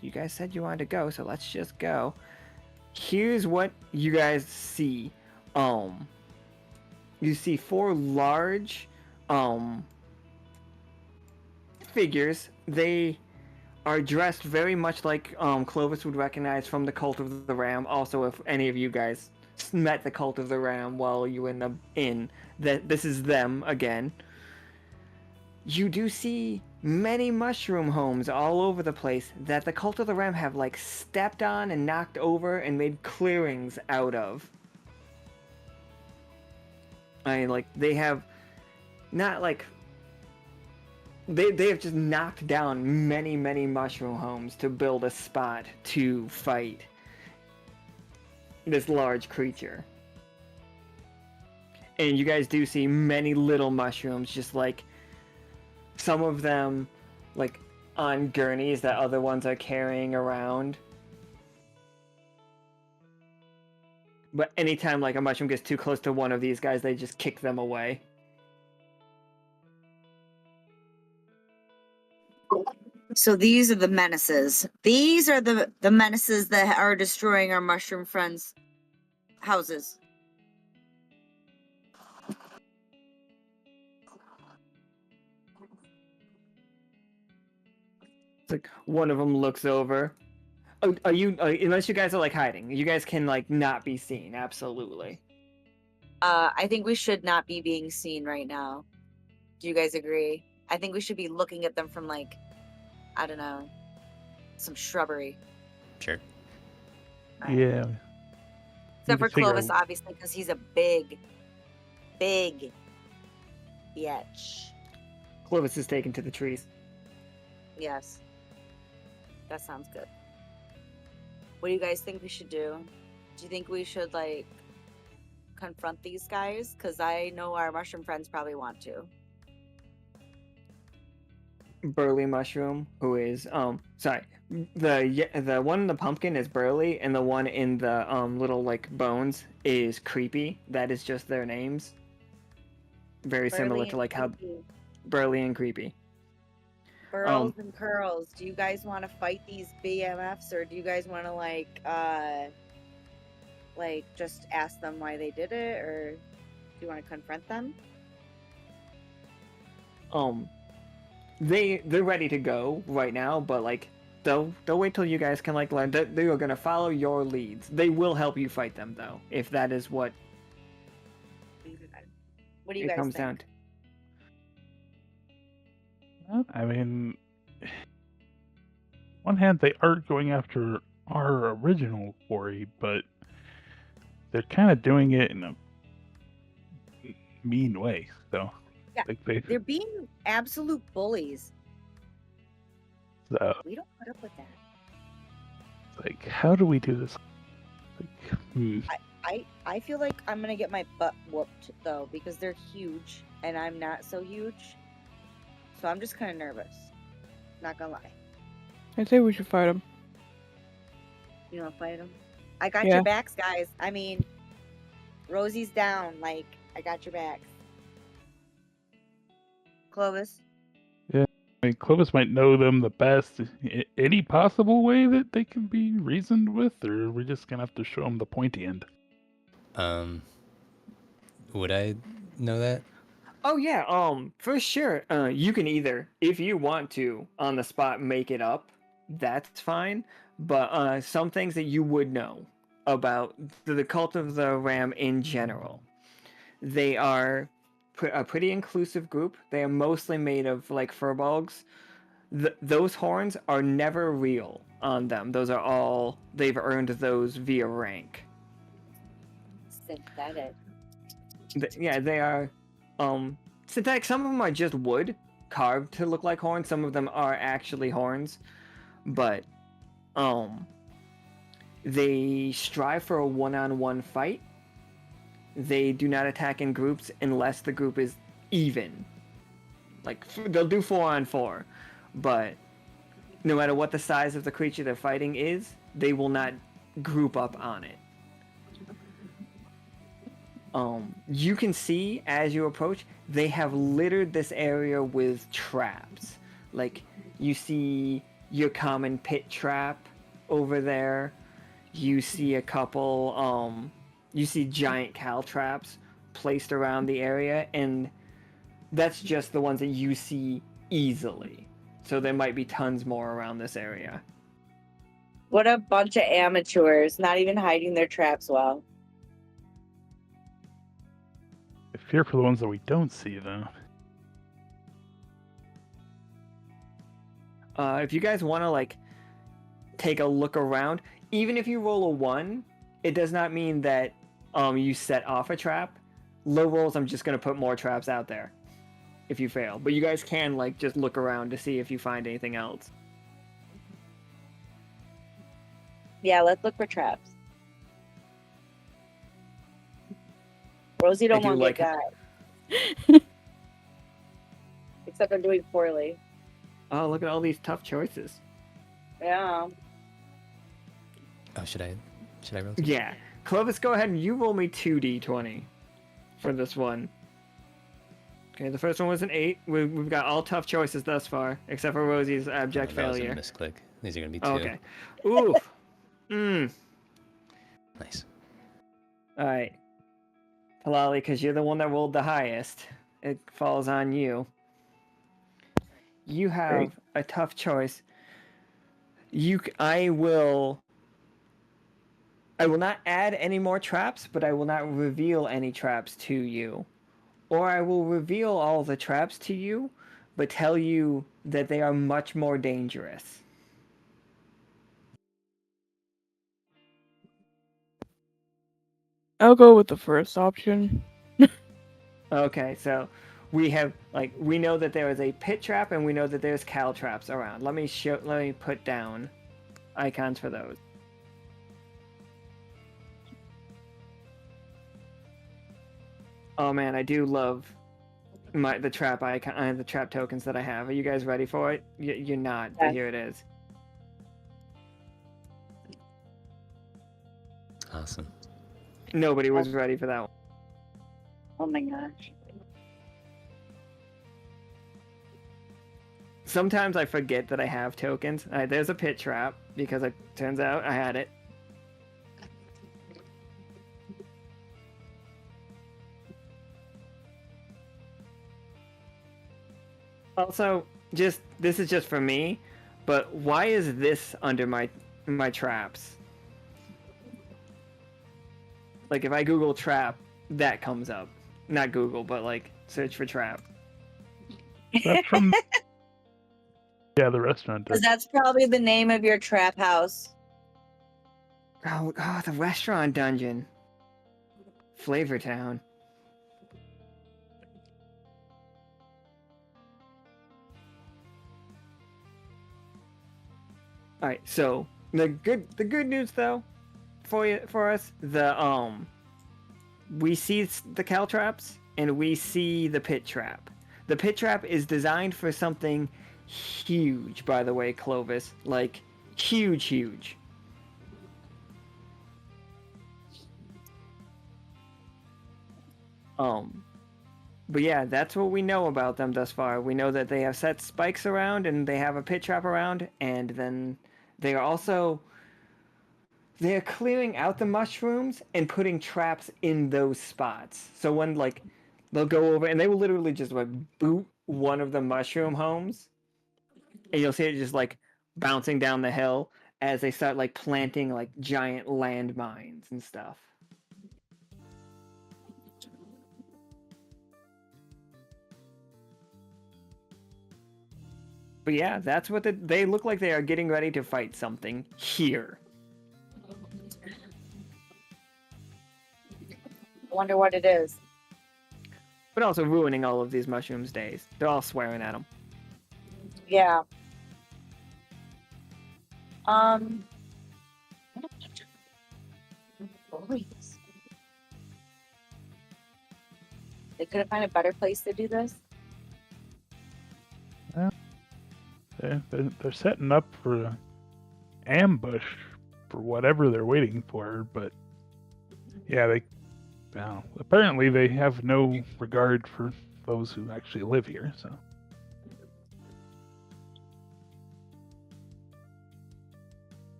You guys said you wanted to go, so let's just go. Here's what you guys see. You see 4 large figures. They are dressed very much like Clovis would recognize from the Cult of the Ram. Also, if any of you guys met the Cult of the Ram while you were in the inn, that this is them again. You do see many mushroom homes all over the place that the Cult of the Ram have like stepped on and knocked over and made clearings out of. I mean, like, they have not like they have just knocked down many mushroom homes to build a spot to fight this large creature. And you guys do see many little mushrooms, just like some of them like on gurneys that other ones are carrying around. But anytime like a mushroom gets too close to one of these guys, they just kick them away. So these are the menaces. These are the menaces that are destroying our mushroom friends' houses. It's like one of them looks over. Oh, are you? Unless you guys are like hiding, you guys can like not be seen. Absolutely. I think we should not be being seen right now. Do you guys agree? I think we should be looking at them from like, I don't know, some shrubbery. Sure. Yeah, Except to for figure Clovis, out- obviously, because he's a big bitch. Clovis is taken to the trees. Yes. That sounds good. What do you guys think we should do? Do you think we should, like, confront these guys? Because I know our mushroom friends probably want to. Burly Mushroom, who is sorry, the one in the pumpkin is Burly, and the one in the little like bones is Creepy. That is just their names. Very similar Burly to and like how Creepy. Burly and Creepy. Burls and curls. Do you guys want to fight these BMFs, or do you guys want to like just ask them why they did it, or do you want to confront them? They're ready to go right now, but like they'll wait till you guys can like learn. They are gonna follow your leads. They will help you fight them though, if that is what What do you it guys comes think? down to. I mean, one hand, they are going after our original quarry, but they're kind of doing it in a mean way. So, Yeah, like They're being absolute bullies. so We don't put up with that. like, how do we do this? Like, I feel like I'm gonna get my butt whooped though, because they're huge and I'm not so huge. So I'm just kind of nervous. Not gonna lie. I say we should fight him. You wanna fight them? I got Yeah. your backs, guys. I mean, Rosie's down. Like, I got your backs. Clovis. I mean, Clovis might know them the best. Any possible way that they can be reasoned with, or are we just gonna have to show them the pointy end? Would I know that? Oh yeah, for sure. You can either, if you want to, on the spot make it up. That's fine. But some things that you would know about the cult of the Ram in general. They are a pretty inclusive group. They are mostly made of like furbolgs. Those horns are never real on them. Those are all they've earned those via rank. Synthetic. Yeah, they are synthetic. Some of them are just wood carved to look like horns. Some of them are actually horns, but they strive for a one-on-one fight. They do not attack in groups unless the group is even. Like they'll do 4-on-4, but no matter what the size of the creature they're fighting is, they will not group up on it. You can see as you approach, they have littered this area with traps. Like you see your common pit trap over there. You see a couple, you see giant cow traps placed around the area, and that's just the ones that you see easily. So there might be tons more around this area. What a bunch of amateurs, not even hiding their traps well. I fear for the ones that we don't see, though. If you guys want to like take a look around, even if you roll a 1, it does not mean that you set off a trap. Low rolls, I'm just gonna put more traps out there if you fail. But you guys can like just look around to see if you find anything else. Yeah, let's look for traps. Rosie don't I do want to like get it. got. Except I'm doing poorly. Oh, look at all these tough choices. Yeah. Oh, should I roll? Yeah, Clovis, go ahead and you roll me 2d20 for this one. Okay, the first one was an 8. We've got all tough choices thus far, except for Rosie's abject That was a failure. misclick. These are gonna be 2. Okay. Oof. Nice. All right. Tlalli, because you're the one that rolled the highest, it falls on you. You have Great. a tough choice. I will not add any more traps, but I will not reveal any traps to you. Or I will reveal all the traps to you, but tell you that they are much more dangerous. I'll go with the first option. Okay, so we have we know that there is a pit trap and we know that there's cal traps around. Let me put down icons for those. Oh man, I do love the trap icon, the trap tokens that I have. Are you guys ready for it? You're not, but here it is. Awesome. Nobody was ready for that one. Oh my gosh. Sometimes I forget that I have tokens. There's a pit trap because it turns out I had it. Also, this is just for me, but why is this under my traps? Like if I Google trap, that comes up. Not Google, but like search for trap. That's from yeah, the restaurant. Because that's probably the name of your trap house. Oh, the restaurant dungeon. Flavor Town. All right, so the good news though, for us, we see the cal traps and we see the pit trap. The pit trap is designed for something huge, by the way, Clovis, like huge. But yeah, that's what we know about them thus far. We know that they have set spikes around and they have a pit trap around, and then they are clearing out the mushrooms and putting traps in those spots. So when they'll go over and they will literally just boot one of the mushroom homes, and you'll see it just bouncing down the hill as they start planting giant landmines and stuff. But yeah, that's what they look like. They are getting ready to fight something here. I wonder what it is. But also ruining all of these mushrooms' days. They're all swearing at them. Yeah. Boys. They couldn't find a better place to do this? They're setting up for an ambush for whatever they're waiting for, but yeah, apparently they have no regard for those who actually live here, so.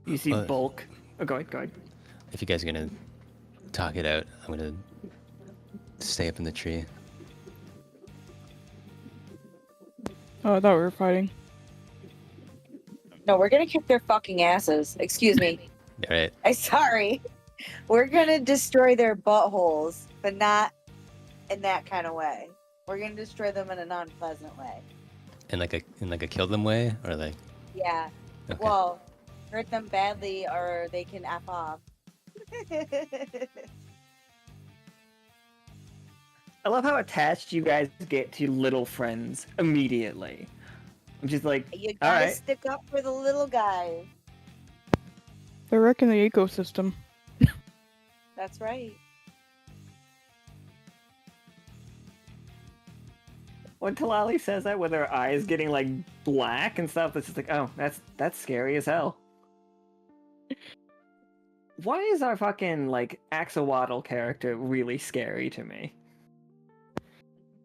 You see bulk. Oh, go ahead. If you guys are gonna talk it out, I'm gonna stay up in the tree. Oh, I thought we were fighting. No, we're gonna kick their fucking asses. Excuse me. All right. I'm sorry. We're gonna destroy their buttholes, but not in that kind of way. We're gonna destroy them in a non-pleasant way. In like a kill them way, or like. Yeah. Okay. Well, hurt them badly, or they can F off. I love how attached you guys get to little friends immediately. I'm just like, You all gotta right. stick up for the little guys. They're wrecking the ecosystem. That's right. When Tlalli says that with her eyes getting black and stuff, it's just like, oh, that's scary as hell. Why is our fucking Axolotl character really scary to me?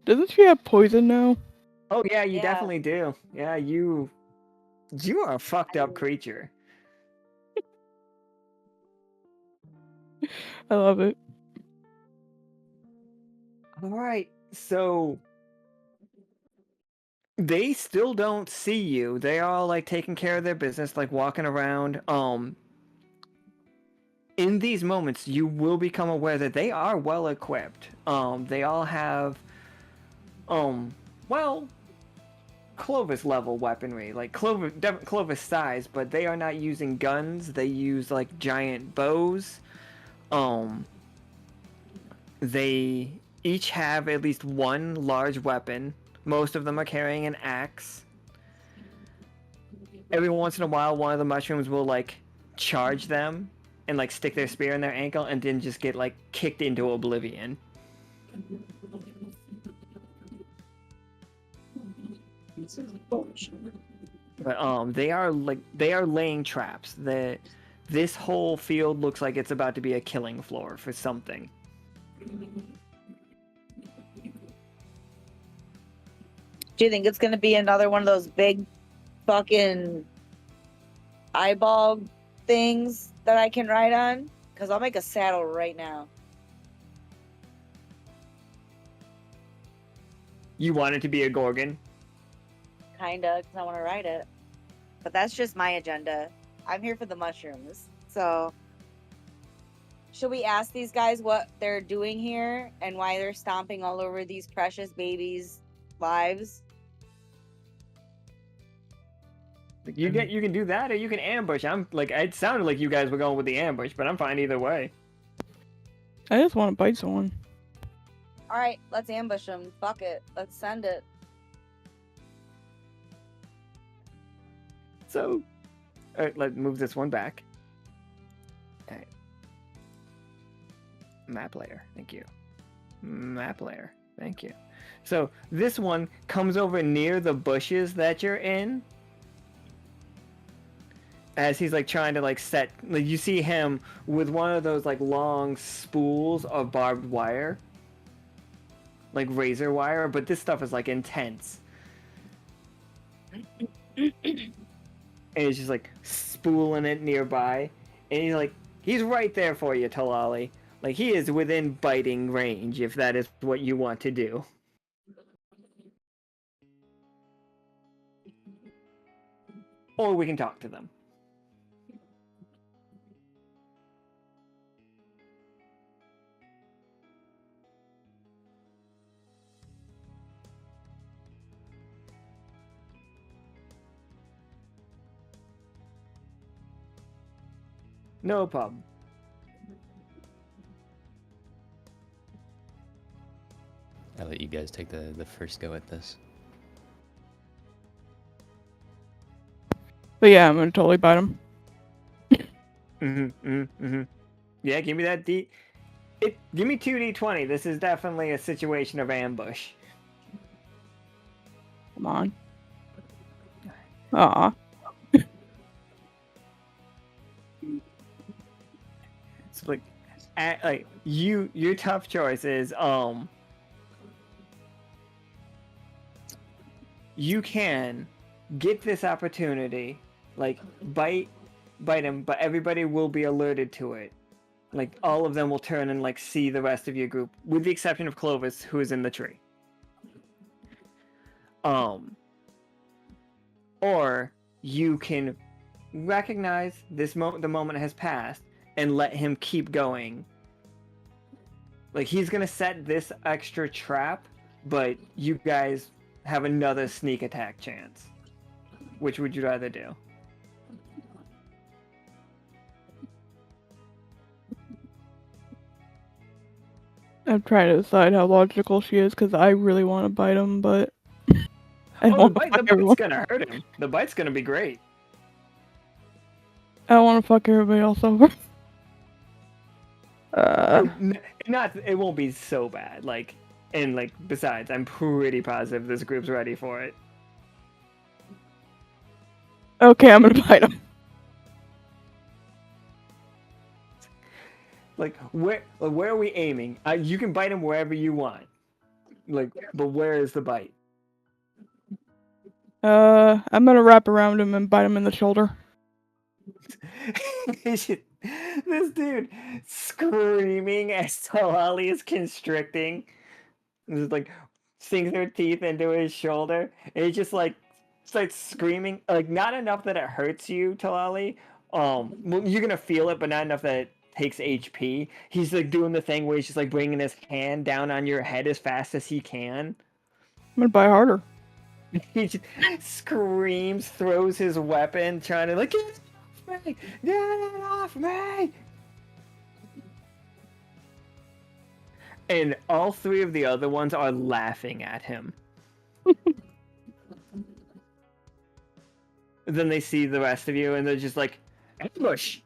Doesn't she have poison now? Oh yeah, you Yeah. definitely do. Yeah, you are a fucked up creature. I love it. All right, so they still don't see you. They are all taking care of their business, walking around. In these moments, you will become aware that they are well equipped. They all have, well, Clovis level weaponry, Clovis size, but they are not using guns. They use giant bows. They each have at least one large weapon. Most of them are carrying an axe. Every once in a while, one of the mushrooms will like charge them and like stick their spear in their ankle and then just get like kicked into oblivion. But they are laying traps. This whole field looks like it's about to be a killing floor for something. Do you think it's gonna be another one of those big fucking eyeball things that I can ride on? Because I'll make a saddle right now. You want it to be a gorgon? Kinda, because I want to ride it. But that's just my agenda. I'm here for the mushrooms. So, should we ask these guys what they're doing here and why they're stomping all over these precious babies' lives? You can do that, or you can ambush. I'm like, it sounded like you guys were going with the ambush, but I'm fine either way. I just want to bite someone. All right, let's ambush them. Fuck it. Let's send it. So, let's move this one back. Okay. Map layer, thank you. Map layer, thank you. So this one comes over near the bushes that you're in. As he's like trying to like set, like you see him with one of those like long spools of barbed wire, like razor wire, but this stuff is like intense. And he's just like spooling it nearby, and he's right there for you, Tlalli. Like he is within biting range if that is what you want to do. Or we can talk to them. No problem. I'll let you guys take the first go at this. But yeah, I'm gonna totally bite him. Yeah, give me that give me 2d20. This is definitely a situation of ambush. Come on. Aw. It's like your tough choice is you can get this opportunity, like bite him, but everybody will be alerted to it. Like all of them will turn and like see the rest of your group, with the exception of Clovis, who is in the tree. Or you can recognize the moment has passed and let him keep going. Like he's gonna set this extra trap, but you guys have another sneak attack chance. Which would you rather do? I'm trying to decide how logical she is because I really want to bite him, but I don't the want to bite's fuck everyone. gonna hurt him. The bite's gonna be great. I don't want to fuck everybody else over. It won't be so bad. Like, and like besides, I'm pretty positive this group's ready for it. Okay, I'm gonna bite him. Like where are we aiming? You can bite him wherever you want. Like, but where is the bite? I'm gonna wrap around him and bite him in the shoulder. This dude screaming as Tlalli is constricting. Just like sinks their teeth into his shoulder. And he just like starts screaming. Like not enough that it hurts you, Tlalli. Well, you're gonna feel it, but not enough that it takes HP. He's like doing the thing where he's just like bringing his hand down on your head as fast as he can. I'm gonna bite harder. He just screams, throws his weapon, trying to like, get it off me! Get it off me! And all three of the other ones are laughing at him. Then they see the rest of you, and they're just like, ambush!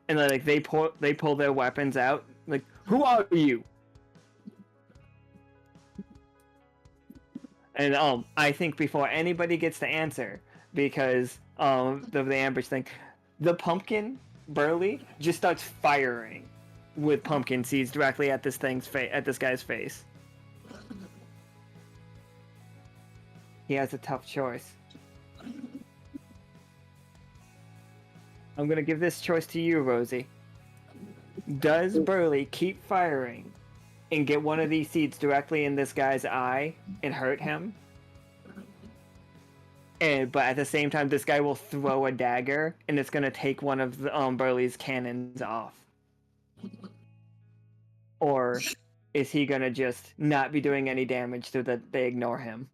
And then, like they pull their weapons out. Like, who are you? And I think before anybody gets to answer, because the ambush thing, the pumpkin Burley just starts firing with pumpkin seeds directly at this guy's face. He has a tough choice. I'm gonna give this choice to you, Rosie. Does Burley keep firing and get one of these seeds directly in this guy's eye and hurt him? But at the same time, this guy will throw a dagger, and it's gonna take one of the, Burley's cannons off. Or is he gonna just not be doing any damage so that they ignore him?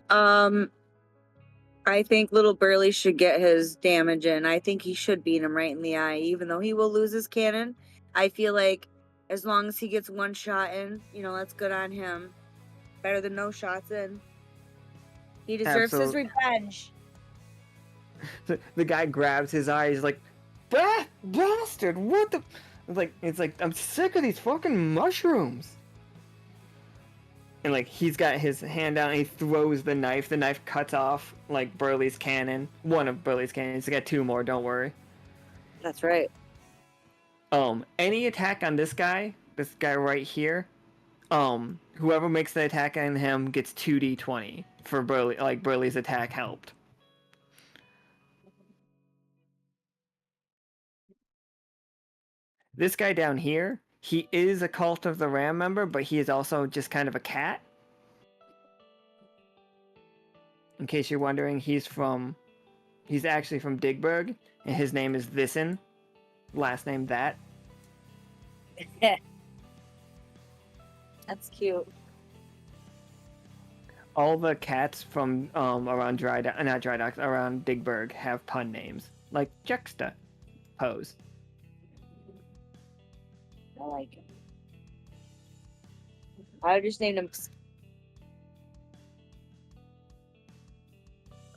I think little Burley should get his damage in. I think he should beat him right in the eye, even though he will lose his cannon. I feel like as long as he gets one shot in, that's good on him. Better than no shots in. He deserves his revenge. The guy grabs his eye. He's like, bastard! What the? It's like I'm sick of these fucking mushrooms. And like he's got his hand out and he throws the knife. The knife cuts off like Burley's cannon. One of Burley's cannons. He's got two more. Don't worry. That's right. Any attack on this guy right here, whoever makes the attack on him gets 2d20 for Burley. Like Burley's attack helped. This guy down here, he is a Cult of the Ram member, but he is also just kind of a cat. In case you're wondering, he's actually from Digburg, and his name is Thisson. Last name that. That's cute. All the cats from around around Digburg have pun names, like Juxtapose. I like it. I just named him.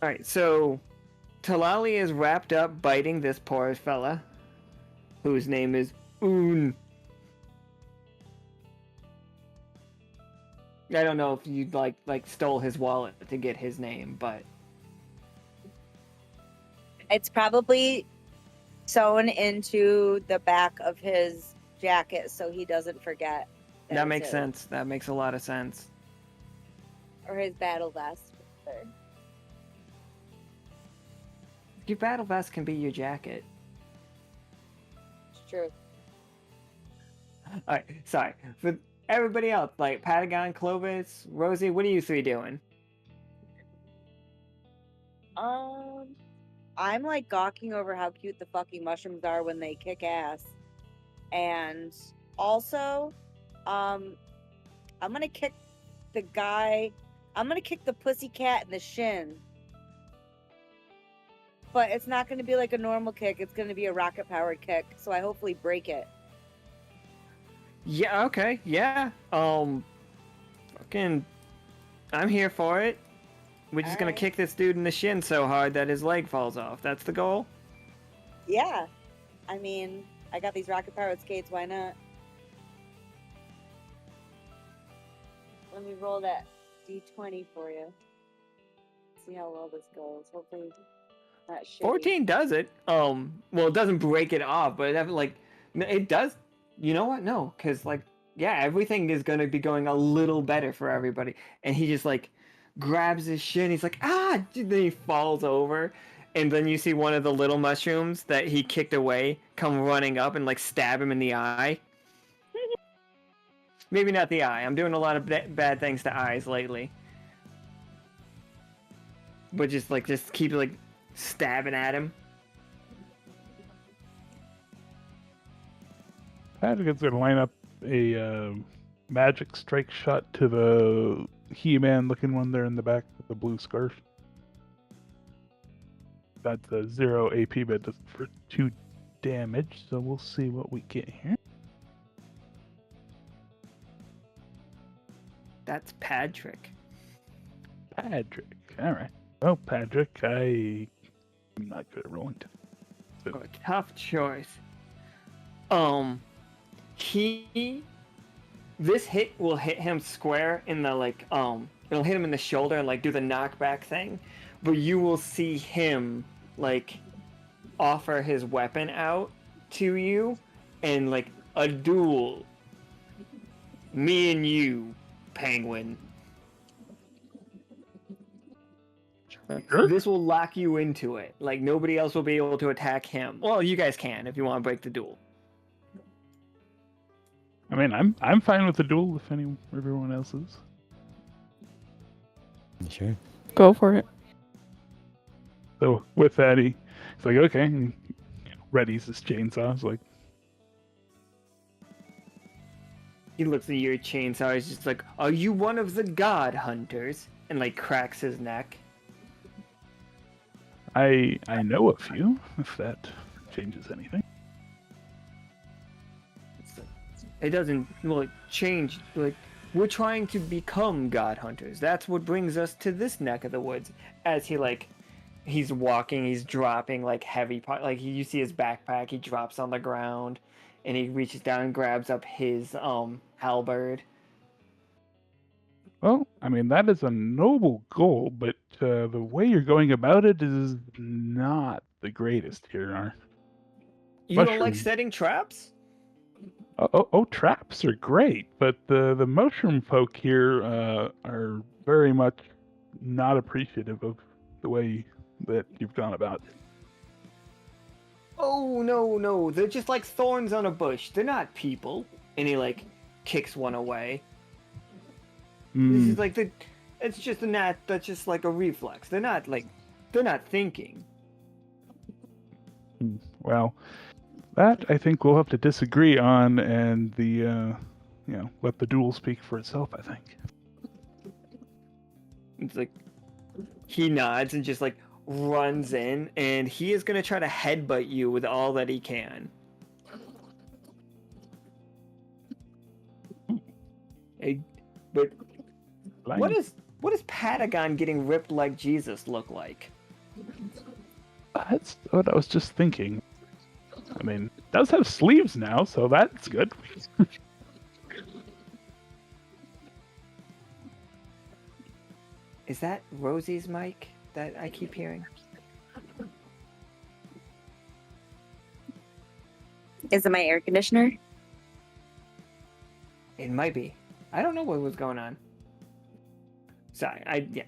Alright, so Tlalli is wrapped up biting this poor fella, whose name is Oon. I don't know if you like stole his wallet to get his name, but It's probably sewn into the back of his jacket so he doesn't forget. that makes sense. That makes a lot of sense. Or his battle vest. Your battle vest can be your jacket. It's true. Alright, sorry. For everybody else, like Patagon, Clovis, Rosie, what are you three doing? I'm like gawking over how cute the fucking mushrooms are when they kick ass. And also, I'm gonna kick the pussycat in the shin. But it's not gonna be like a normal kick, it's gonna be a rocket powered kick, so I hopefully break it. Yeah, okay, yeah. Fucking, I'm here for it. We're just gonna kick this dude in the shin so hard that his leg falls off. That's the goal? Yeah. I mean, I got these rocket powered skates, why not? Let me roll that d20 for you. See how well this goes. Hopefully not shitty. 14 does it. Well, it doesn't break it off, but it does. You know what? No, because everything is gonna be going a little better for everybody. And he just grabs his shin. He's like, ah! Then he falls over, and then you see one of the little mushrooms that he kicked away come running up and stab him in the eye. Maybe not the eye. I'm doing a lot of bad things to eyes lately. But just keep stabbing at him. Patagon's gonna line up a magic strike shot to the He-Man looking one there in the back with the blue scarf. That's a 0 AP, but does for 2 damage, so we'll see what we get here. That's Patrick. Patrick. All right. Well, Patrick, I'm not good at rolling. Oh, tough choice. He this hit will hit him square in the it'll hit him in the shoulder and like do the knockback thing, but you will see him like offer his weapon out to you and like a duel. Me and you, Penguin. Sure. This will lock you into it. Like nobody else will be able to attack him. Well, you guys can if you want to break the duel. I mean, I'm fine with the duel if everyone else is. Sure. Go for it. So with that, he's like, okay, and readies his chainsaw. He's like, He looks at your chainsaw. He's just like, "Are you one of the god hunters?" And like cracks his neck. I know a few, if that changes anything. It doesn't change. Like we're trying to become god hunters. That's what brings us to this neck of the woods. As he's walking, he's dropping like heavy you see his backpack. He drops on the ground, and he reaches down and grabs up his halberd. Well, I mean, that is a noble goal, but the way you're going about it is not the greatest here. You don't like Mushroom. setting traps? Oh, traps are great, but the mushroom folk here are very much not appreciative of the way that you've gone about it. Oh no, they're just like thorns on a bush. They're not people. And he like kicks one away. This is like it's just a gnat. That's just like a reflex. They're not thinking. Well, that I think we'll have to disagree on, and let the duel speak for itself. I think. It's like he nods and just like runs in, and he is gonna try to headbutt you with all that he can. But what does Patagon getting ripped like Jesus look like? That's what I was just thinking. I mean, it does have sleeves now, so that's good. Is that Rosie's mic that I keep hearing? Is it my air conditioner? It might be. I don't know what was going on. Sorry, yeah.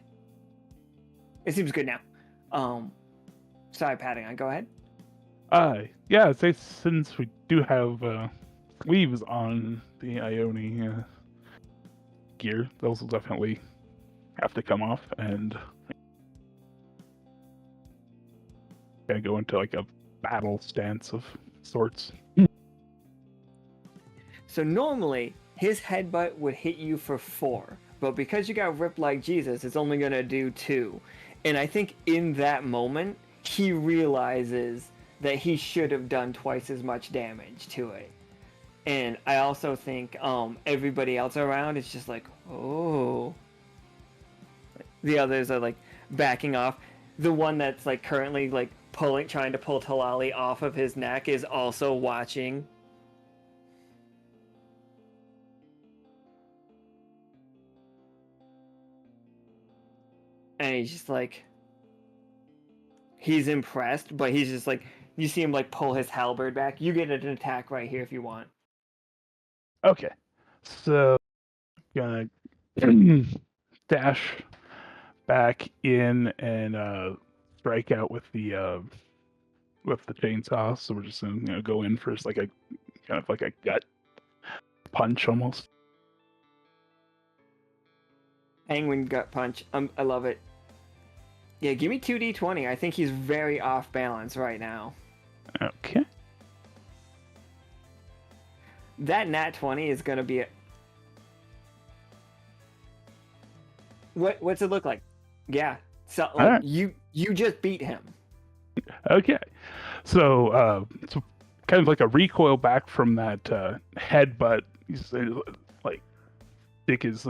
It seems good now. Sorry, Patagon, go ahead. Yeah, I'd say since we do have sleeves on the Ione gear, those will definitely have to come off and go into like a battle stance of sorts. So normally, his headbutt would hit you for 4, but because you got ripped like Jesus, it's only gonna do 2. And I think in that moment, he realizes that he should have done twice as much damage to it. And I also think everybody else around is just like, oh. The others are like backing off. The one that's like currently like trying to pull Tlalli off of his neck is also watching. And he's just like, he's impressed, but he's just like, you see him like pull his halberd back. You get an attack right here if you want. Okay, so gonna dash back in and strike out with the chainsaw. So we're just gonna go in for like a kind of like a gut punch almost. Penguin gut punch. I love it. Yeah, give me 2d20. I think he's very off balance right now. Okay. That nat 20 is gonna be What's it look like? Yeah. So like, right. you just beat him. Okay. So so kind of like a recoil back from that headbutt. He's like stick his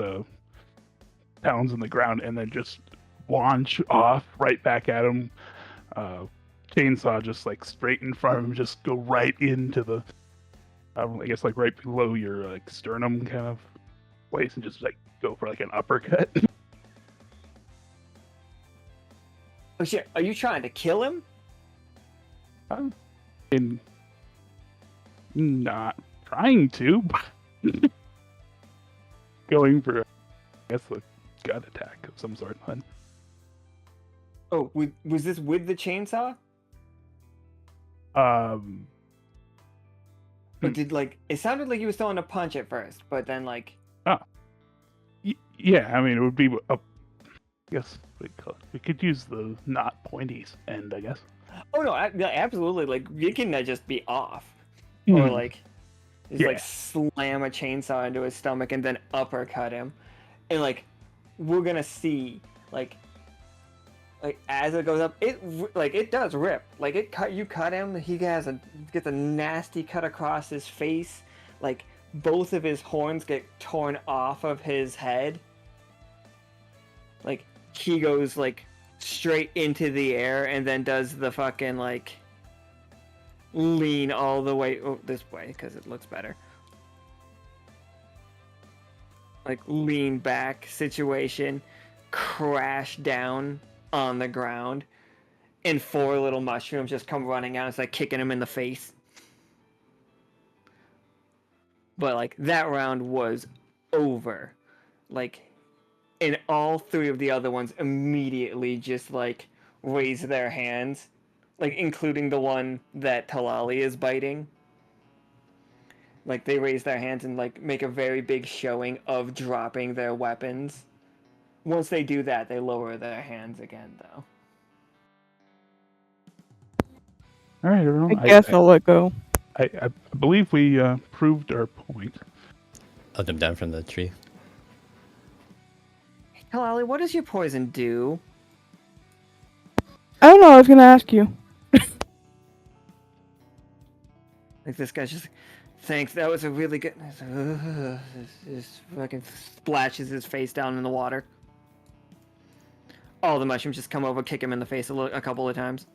talons in the ground and then just launch off right back at him. Chainsaw just like straight in front of him, just go right into the, I guess like right below your like sternum kind of place, and just like go for like an uppercut. Oh shit! Are you trying to kill him? I'm not trying to, but going for, I guess, a gut attack of some sort. Oh, was this with the chainsaw? Um, But did like it sounded like he was throwing a punch at first, but then like yeah, I mean, it would be I guess we could use the not pointy end, I guess. oh no, yeah, absolutely, like you can just be off, or like just like slam a chainsaw into his stomach and then uppercut him, and like we're gonna see like as it goes up, it does rip. Like you cut him. He gets a nasty cut across his face. Like both of his horns get torn off of his head. Like he goes like straight into the air and then does the fucking like lean all the way this way because it looks better. Like lean back situation, crash down on the ground, and 4 little mushrooms just come running out. It's like kicking him in the face. But like that round was over. Like, and all 3 of the other ones immediately just like raise their hands, like including the one that Tlalli is biting. Like they raise their hands and like make a very big showing of dropping their weapons. Once they do that, they lower their hands again, though. All right, everyone. I guess I'll let go. I believe we proved our point. I'll jump down from the tree. Hey, Tlalli, what does your poison do? I don't know. I was gonna ask you. Like this guy's just, thanks. That was a really good. Just fucking splashes his face down in the water. All the mushrooms just come over, kick him in the face a couple of times.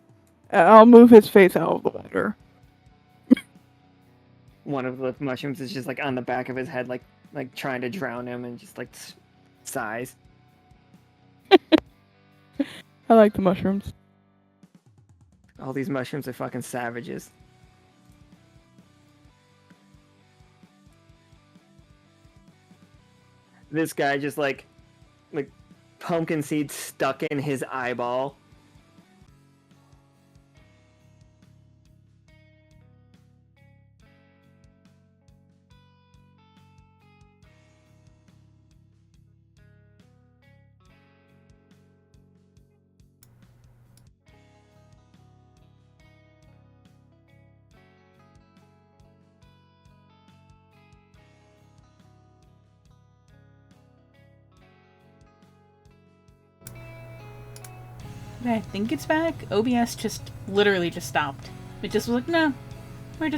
I'll move his face out of the water. One of the mushrooms is just like on the back of his head, like trying to drown him, and just like sighs. I like the mushrooms. All these mushrooms are fucking savages. This guy just like pumpkin seed stuck in his eyeball. I think it's back. OBS just literally just stopped. It just was like, no, we're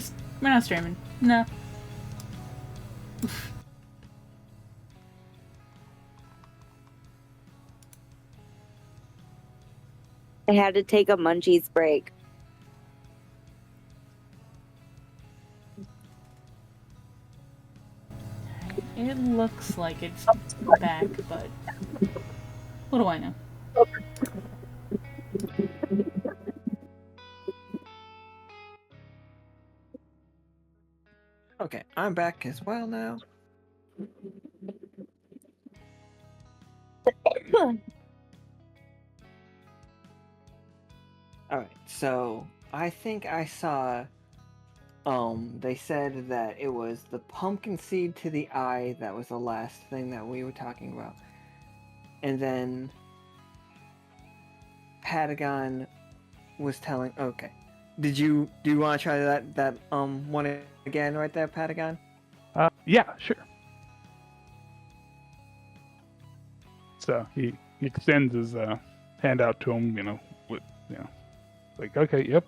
not streaming. No. I had to take a munchies break. It looks like it's back, but what do I know? Okay, I'm back as well now. Alright, so I think I saw they said that it was the pumpkin seed to the eye that was the last thing that we were talking about. And then Patagon was telling okay. Do you want to try that one again right there, Patagon? Yeah, sure. So he extends his hand out to him, like, okay, yep,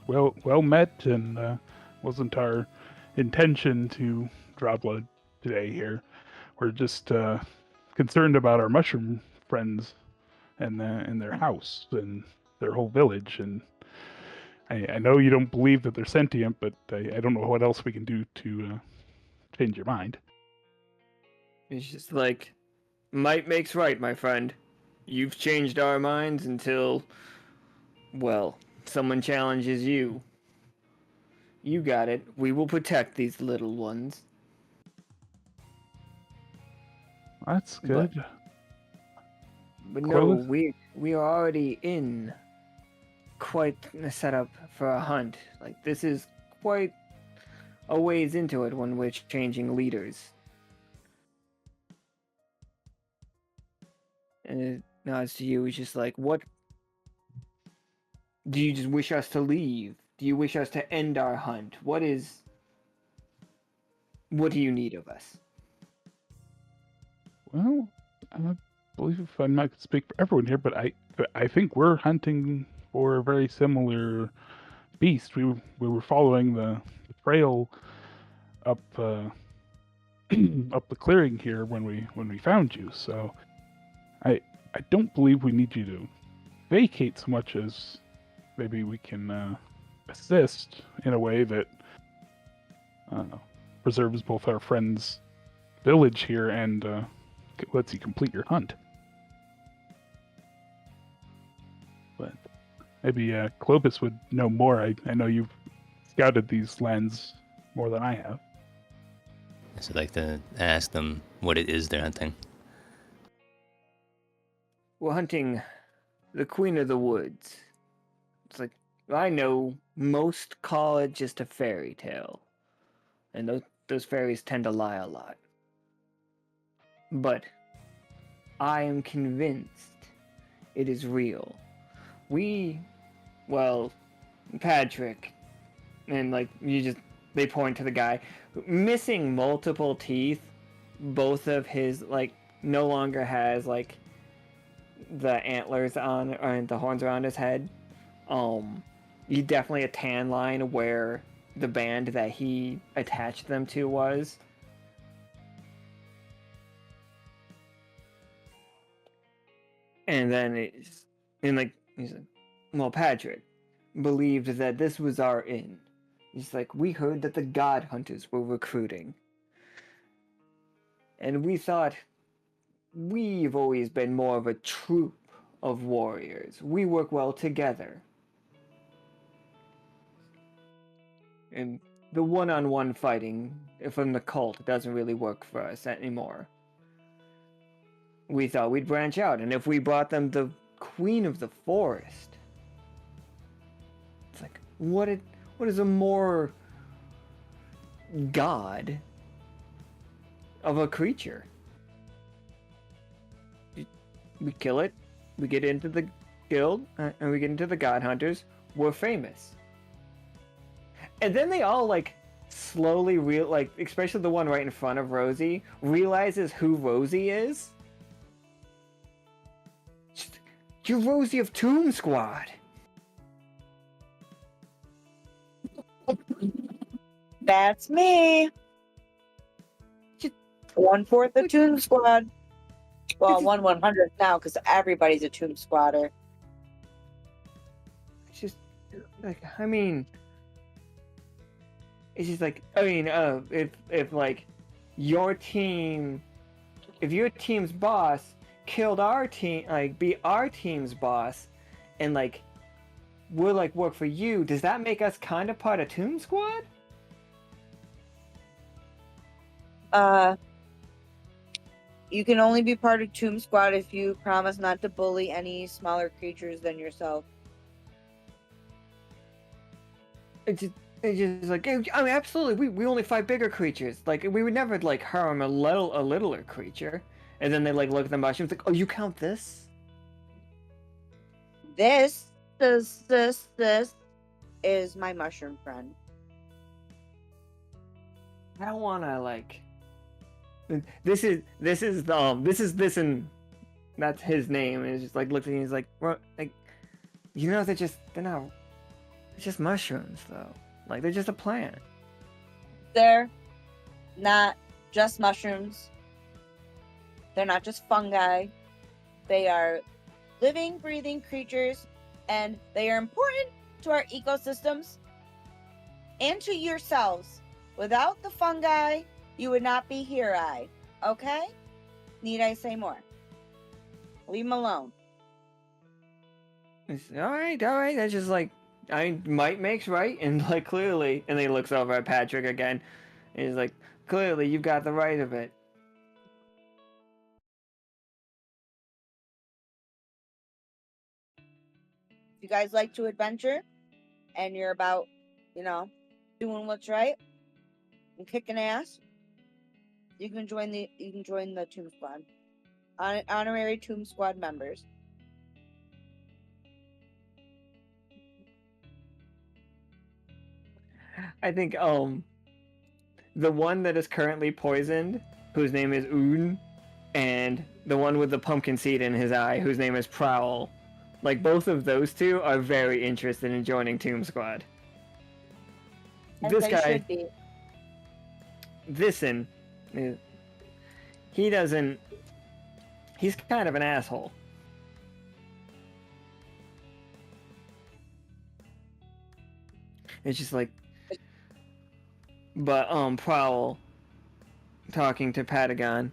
well met, and wasn't our intention to draw blood today here. We're just concerned about our mushroom friends and their house and their whole village. And I know you don't believe that they're sentient, but I don't know what else we can do to change your mind. It's just like, might makes right, my friend. You've changed our minds until, well, someone challenges you. You got it. We will protect these little ones. That's good. But no, Clovis? we are already in quite a setup for a hunt. Like, this is quite a ways into it when we're changing leaders. And it nods to you. It's just like, what? Do you just wish us to leave? Do you wish us to end our hunt? What do you need of us? Well, I believe if I'm not going to speak for everyone here, but I think we're hunting for a very similar beast. We were following the trail up up the clearing here when we found you. So I don't believe we need you to vacate so much as maybe we can assist in a way that preserves both our friends' village here and lets you complete your hunt. But maybe Clovis would know more. I know you've scouted these lands more than I have. So I'd like to ask them what it is they're hunting. We're hunting the Queen of the Woods. It's like, I know most call it just a fairy tale. And those fairies tend to lie a lot. But I am convinced it is real. Patrick, and they point to the guy, missing multiple teeth, both of his, no longer has, the antlers on, or the horns around his head. You definitely a tan line where the band that he attached them to was. And then he's like, well, Patrick believed that this was our inn. He's like, we heard that the God Hunters were recruiting. And we thought, we've always been more of a troop of warriors. We work well together. And the one-on-one fighting from the cult doesn't really work for us anymore. We thought we'd branch out, and if we brought them the Queen of the Forest, it's like, what is a more god of a creature? We kill it, we get into the guild, and we get into the God Hunters, we're famous. And then they all, slowly especially the one right in front of Rosie, realizes who Rosie is. You're Rosie of Tomb Squad. That's me. 1/4 the Tomb Squad. Well, 1/100 now because everybody's a Tomb Squatter. It's just it's just if your team's boss killed our team, be our team's boss, and we're work for you, does that make us kind of part of Tomb Squad? You can only be part of Tomb Squad if you promise not to bully any smaller creatures than yourself. It's just absolutely. We only fight bigger creatures. We would never harm a littler creature. And then they look at the mushrooms oh, you count this? This is my mushroom friend. I don't wanna this is and that's his name, and it's just looks at me, he's they're just mushrooms though. They're just a plant. They're not just mushrooms. They're not just fungi. They are living, breathing creatures, and they are important to our ecosystems and to yourselves. Without the fungi, you would not be here, okay? Need I say more? Leave them alone. It's, all right. That's just like, I mean, might makes right, and like clearly, and then he looks over at Patrick again, and he's like, clearly you've got the right of it. If you guys like to adventure, and you're about, doing what's right and kicking ass, you can join the Tomb Squad. Honorary Tomb Squad members. I think the one that is currently poisoned, whose name is Un, and the one with the pumpkin seed in his eye, whose name is Prowl, like both of those two are very interested in joining Tomb Squad. As This they guy, should be. Vissen, he doesn't. He's kind of an asshole. It's just like, but Prowl talking to Patagon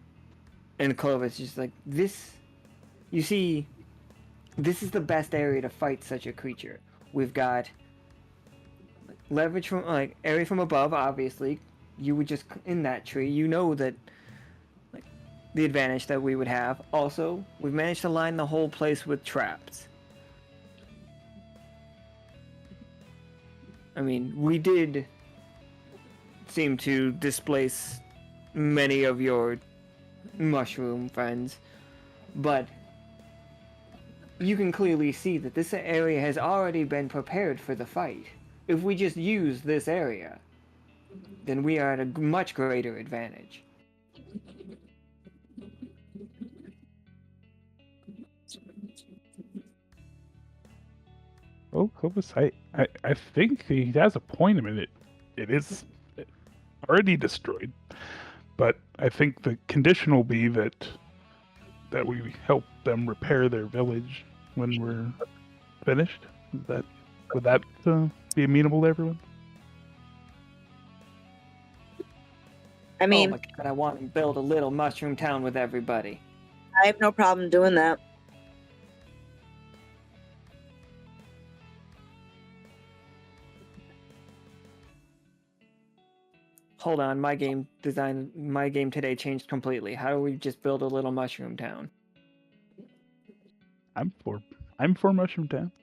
and Clovis just like, this, you see, this is the best area to fight such a creature. We've got leverage from like area from above, obviously. You would just in that tree, you know that like the advantage that we would have. Also, we've managed to line the whole place with traps. I mean, we did seem to displace many of your mushroom friends, but you can clearly see that this area has already been prepared for the fight. If we just use this area, then we are at a much greater advantage. Well, Clovis, I think he has a point. I mean, it is already destroyed, but I think the condition will be that we help them repair their village when we're finished. Would that be amenable to everyone? I mean, oh my god, I want to build a little mushroom town with everybody. I have no problem doing that. Hold on, my game today changed completely. How do we just build a little mushroom town? I'm for Mushroom Town.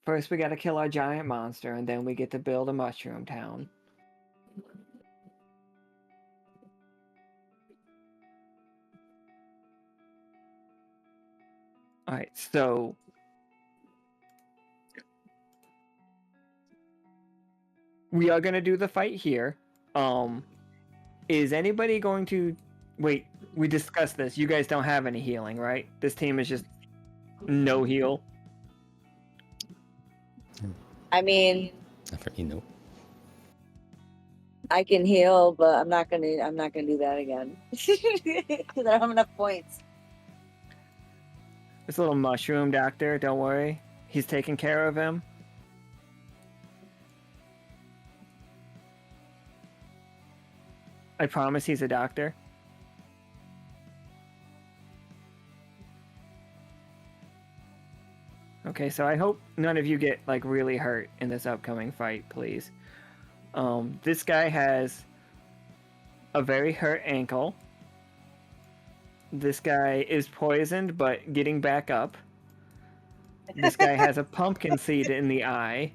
First, we gotta kill our giant monster, and then we get to build a mushroom town. Alright, so we are gonna do the fight here. Is anybody going to wait? We discussed this. You guys don't have any healing, right? This team is just no heal. I mean, Not for you, no. I can heal, but I'm not gonna do that again because I don't have enough points. This little mushroom doctor, don't worry. He's taking care of him. I promise he's a doctor. Okay, so I hope none of you get like really hurt in this upcoming fight, please. This guy has a very hurt ankle. This guy is poisoned but getting back up. This guy has a pumpkin seed in the eye.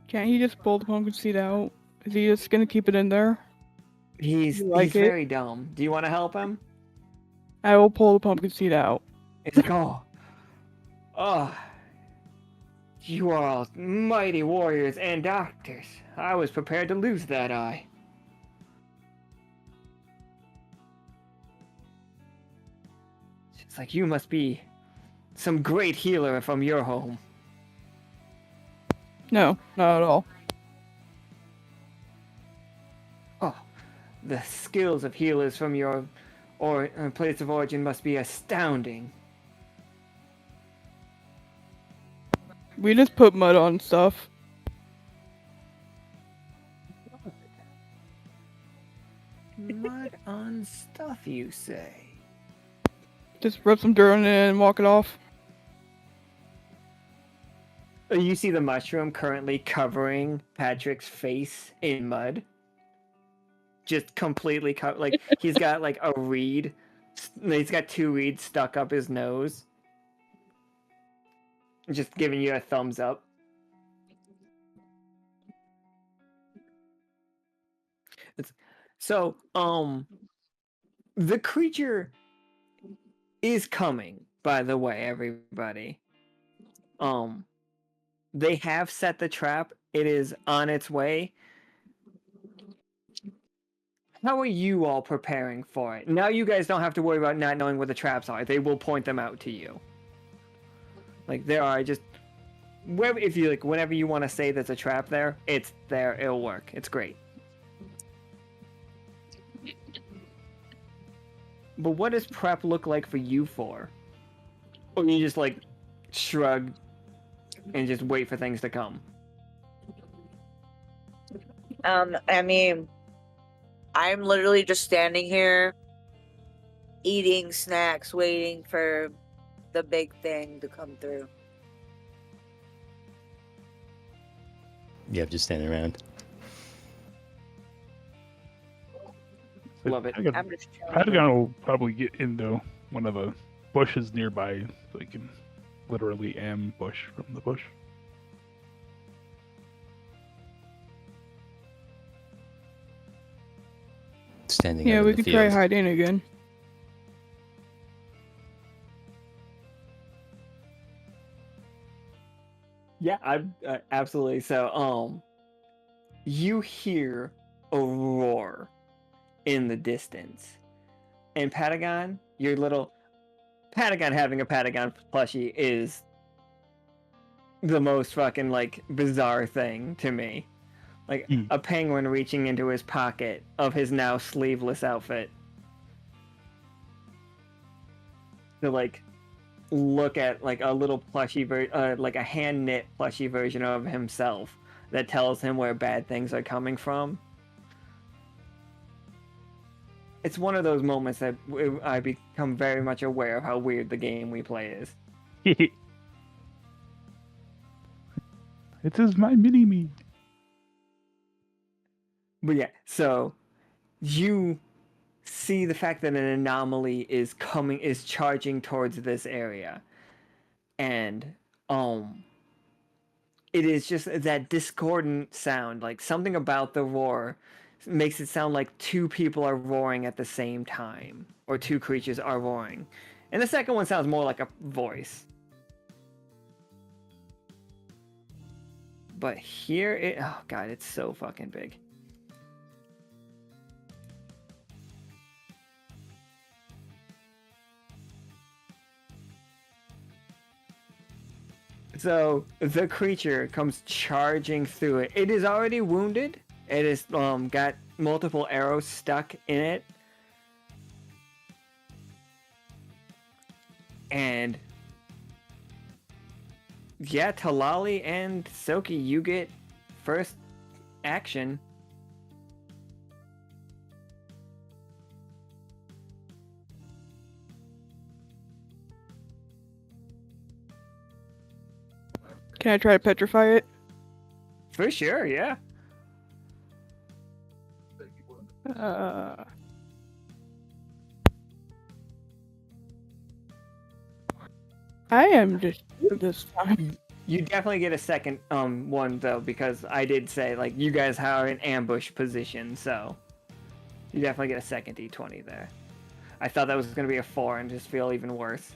Can't he just pull the pumpkin seed out? Is he just gonna keep it in there? He's like it? very dumb. Do you want to help him? I will pull the pumpkin seed out. He's like, oh, you are all mighty warriors and doctors. I was prepared to lose that eye. It's like, you must be some great healer from your home. No, not at all. The skills of healers from your place of origin must be astounding. We just put mud on stuff. Mud on stuff, you say? Just rub some dirt on it and walk it off. You see the mushroom currently covering Patrick's face in mud. Just completely covered. Like, he's got like a reed. He's got 2 reeds stuck up his nose. Just giving you a thumbs up. So, the creature is coming, by the way, everybody. They have set the trap. It is on its way. How are you all preparing for it? Now you guys don't have to worry about not knowing where the traps are. They will point them out to you. Like, there are just... if you like, whenever you want to say there's a trap there, it's there. It'll work. It's great. But what does prep look like for you four? Or you just, like, shrug and just wait for things to come? I mean, I'm literally just standing here, eating snacks, waiting for the big thing to come through. Yeah, just standing around. Love it. I'm just chilling. Patagon will probably get into one of the bushes nearby so he can literally ambush from the bush. Standing Yeah, out we in the could try field. hiding again. Yeah, absolutely. So, you hear a roar in the distance, and Patagon, your little Patagon having a Patagon plushie is the most fucking like bizarre thing to me. Like a penguin reaching into his pocket of his now sleeveless outfit to like look at like a little plushie like a hand knit plushie version of himself that tells him where bad things are coming from. It's one of those moments that I become very much aware of how weird the game we play is. It is my mini-me. But yeah, so you see the fact that an anomaly is charging towards this area. And it is just that discordant sound, like something about the roar makes it sound like 2 people are roaring at the same time, or 2 creatures are roaring. And the second one sounds more like a voice. But here oh god, it's so fucking big. So the creature comes charging through it. It is already wounded. It has got multiple arrows stuck in it. And yeah, Tlalli and Soki, you get first action. Can I try to petrify it? For sure, yeah. I am just this time. You definitely get a second one though, because I did say like you guys are in ambush position, so you definitely get a second D20 there. I thought that was gonna be a 4 and just feel even worse.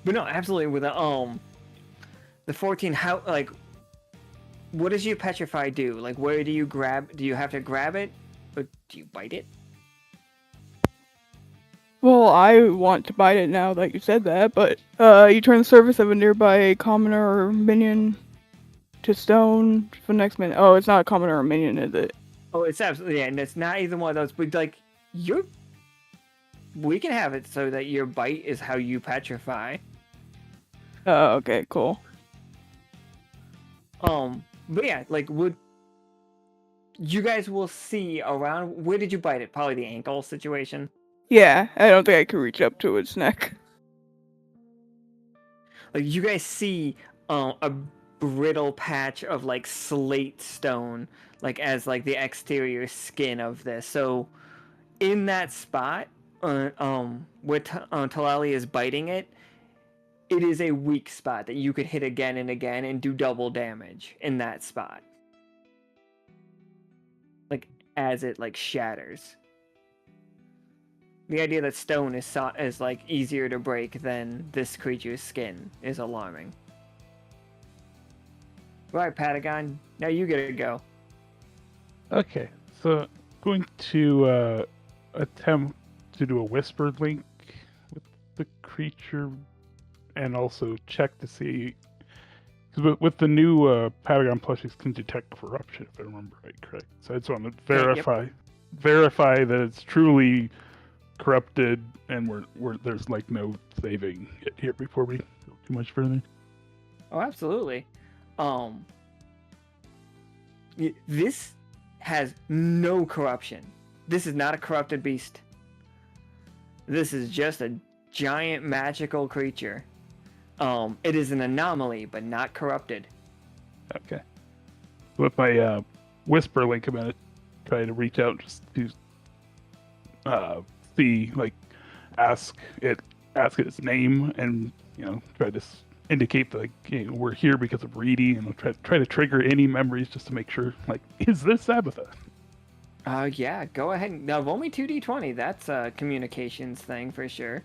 But no, absolutely with the 14, how like what does your petrify do? Like where do you grab? Do you have to grab it, or do you bite it? Well, I want to bite it now that you said that, but you turn the surface of a nearby commoner or minion to stone for next minute. Oh, it's not a common or a minion, is it? Oh, it's absolutely, yeah, and it's not either one of those, but like, we can have it so that your bite is how you petrify. Oh, okay, cool. But yeah, like, you guys will see around, where did you bite it? Probably the ankle situation. Yeah, I don't think I can reach up to its neck. Like, you guys see a brittle patch of like slate stone, like as like the exterior skin of this. So in that spot, where Tlalli is biting it, it is a weak spot that you could hit again and again and do double damage in that spot. Like as it like shatters. The idea that stone is like easier to break than this creature's skin is alarming. Right, Patagon. Now you get to go. Okay, so going to attempt to do a whisper link with the creature, and also check to see, because with the new Patagon plushies can detect corruption, if I remember right, correct. So I just want to verify that it's truly corrupted, and we're there's like no saving it here before we go too much further. Oh, absolutely. This has no corruption. This is not a corrupted beast. This is just a giant magical creature. It is an anomaly, but not corrupted. Okay. With my whisper link, I'm gonna try to reach out just to see, like, ask it its name, and try to indicate that, like, we're here because of Reedy, and try to trigger any memories just to make sure, like, is this Sabbatha? Yeah, go ahead. Now, roll me 2d20. That's a communications thing for sure.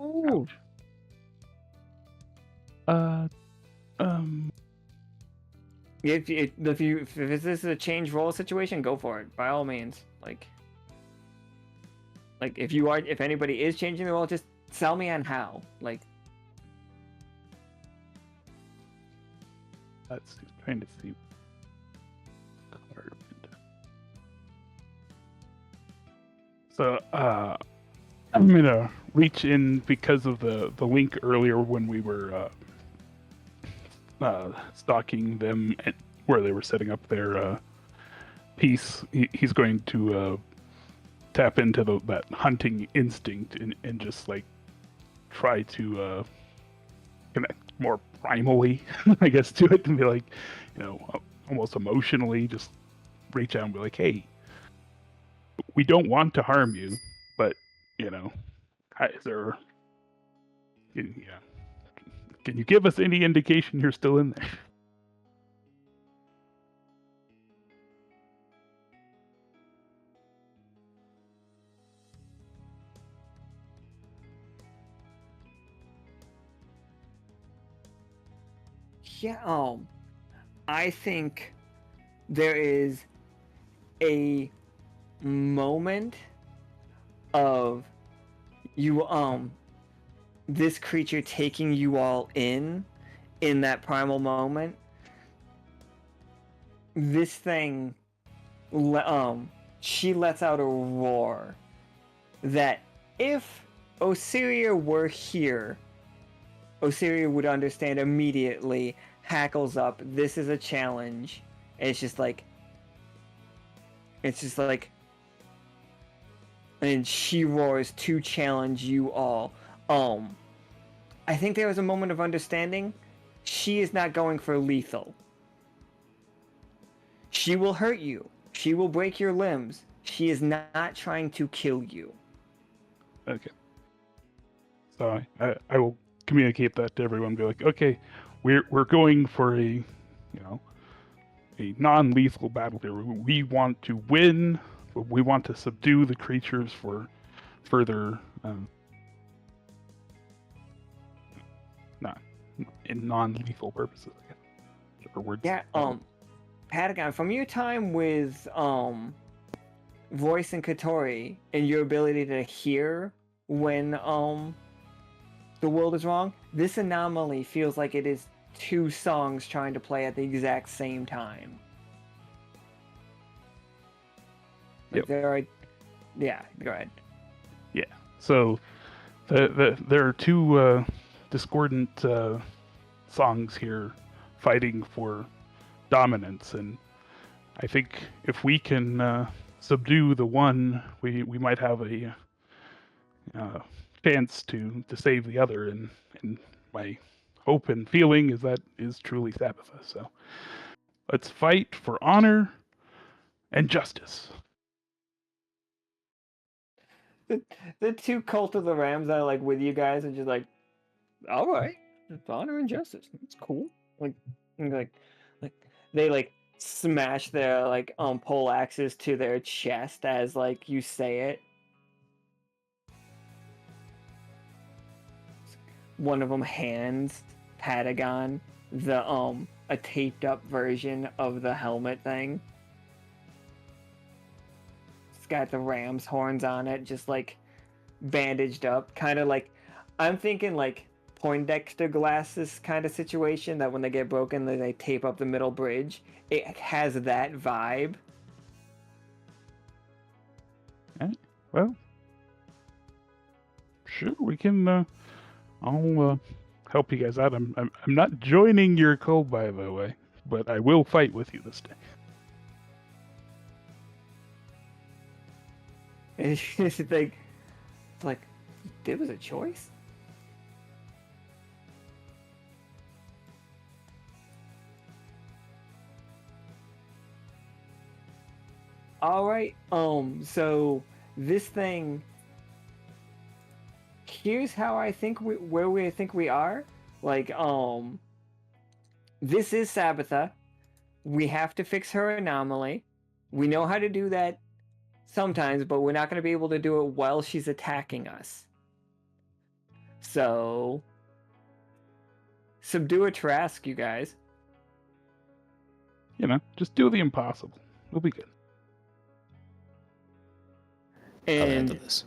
Ooh. If this is a change roll situation, go for it by all means. Like if anybody is changing the roll, just tell me on how. Like, That's trying to see. So I'm gonna reach in because of the link earlier when we were stalking them at where they were setting up their piece. He's going to tap into that hunting instinct and just like try to connect more primally, I guess, to it, and be like, almost emotionally, just reach out and be like, hey, we don't want to harm you, but is there? Yeah. Can you give us any indication you're still in there? yeah, I think there is a moment of you this creature taking you all in that primal moment. This thing she lets out a roar that if Osiria were here, Osiria would understand immediately. Hackles up, this is a challenge. And it's just like and she roars to challenge you all. I think there was a moment of understanding. She is not going for lethal. She will hurt you. She will break your limbs. She is not trying to kill you. Okay. So I will communicate that to everyone. Be like, okay, we're going for a non-lethal battle here. We want to win. But we want to subdue the creatures for further, not in non-lethal purposes, I guess. Yeah. Patagon, from your time with Voice and Katori and your ability to hear when the world is wrong. This anomaly feels like it is two songs trying to play at the exact same time. Like Yep. Yeah, go ahead. Yeah. So there are two discordant songs here fighting for dominance, and I think if we can subdue the one, we might have a chance to save the other. And my hope and feeling is that is truly Sabbatha. So let's fight for honor and justice. The two Cult of the Rams that are like with you guys and just like, all right, it's honor and justice. It's cool. Like they like smash their like pole axes to their chest as like you say it. One of them hands Patagon the a taped up version of the helmet thing. It's got the ram's horns on it, just like bandaged up, kind of like I'm thinking like Poindexter glasses kind of situation that when they get broken they tape up the middle bridge. It has that vibe. Well, sure, we can. I'll help you guys out. I'm not joining your cult, by the way, but I will fight with you this day. It's like there was a choice. All right. So this thing. Here's how I think where we think we are. Like, this is Sabbatha. We have to fix her anomaly. We know how to do that sometimes, but we're not going to be able to do it while she's attacking us. So, subdue a Trask, you guys. You know, just do the impossible. We'll be good. I'll handle And this.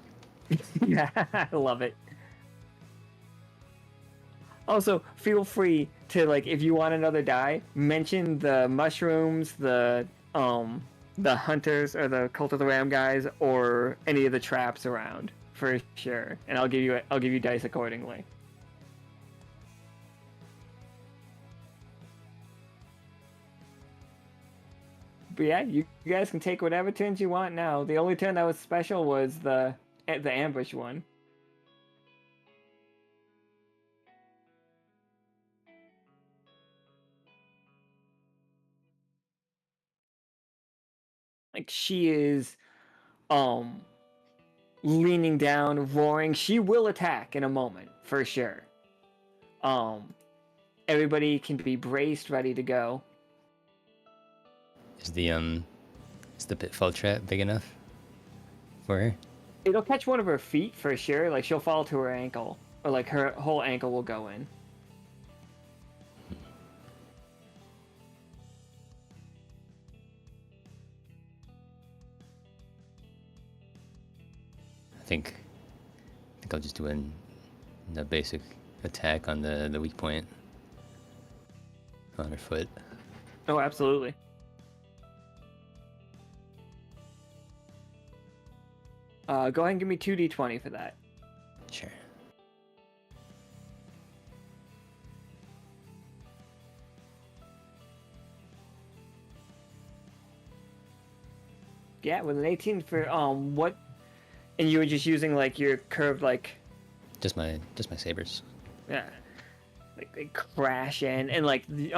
yeah, I love it. Also, feel free to like if you want another die, mention the mushrooms, the hunters or the Cult of the Ram guys, or any of the traps around for sure, and I'll give you dice accordingly. But yeah, you guys can take whatever turns you want now. The only turn that was special was the ambush one. Like she is leaning down, roaring. She will attack in a moment, for sure. Everybody can be braced, ready to go. Is the pitfall trap big enough for her? It'll catch one of her feet for sure. Like she'll fall to her ankle, or like her whole ankle will go in. I think I'll just do a basic attack on the weak point on her foot. Oh, absolutely. Go ahead and give me 2d20 for that. Sure. Yeah, with an 18 for what? And you were just using like your curved like. Just my sabers. Yeah. Like they crash in and like the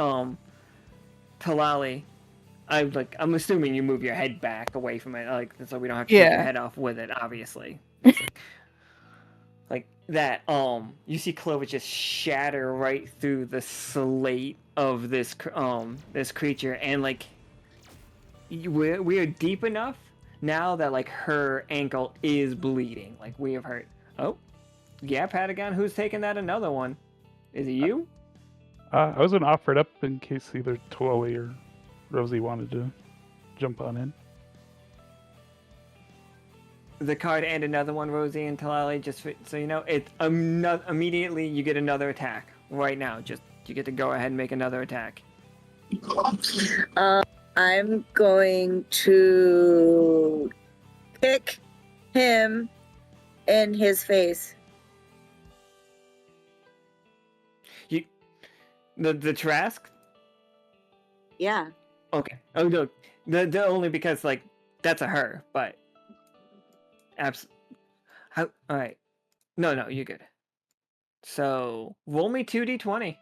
Tlalli. I'm assuming you move your head back away from it, like so we don't have to take your head off with it, obviously. Like that, you see Clovis just shatter right through the slate of this creature, and like we are deep enough now that like her ankle is bleeding. Like we have hurt. Oh, yeah, Patagon. Who's taking that? Another one? Is it you? I was gonna offer it up in case either Tlalli or Rosie wanted to jump on in. the card and another one, Rosie and Tlalli, just so you know. It's immediately you get another attack right now. Just you get to go ahead and make another attack. I'm going to kick him in his face. The Trask? Yeah. Okay. Oh no, the only because like that's a her, but all right. No, you're good. So roll me 2d20.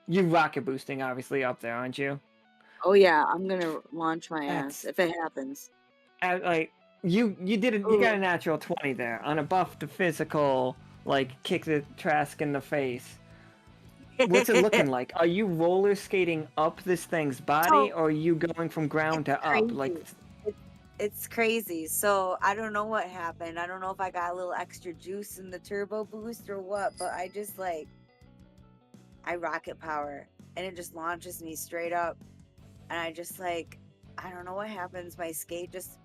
You rocket boosting obviously up there, aren't you? Oh yeah, I'm gonna launch my That's- ass if it happens. Like you got a natural 20 there on a buff to physical, like kick the Trask in the face. What's it looking like? Are you roller skating up this thing's body, or are you going from ground to up? Like, It's crazy. So I don't know what happened. I don't know if I got a little extra juice in the turbo boost or what, but I just like I rocket power and it just launches me straight up. And I just like I don't know what happens. My skate just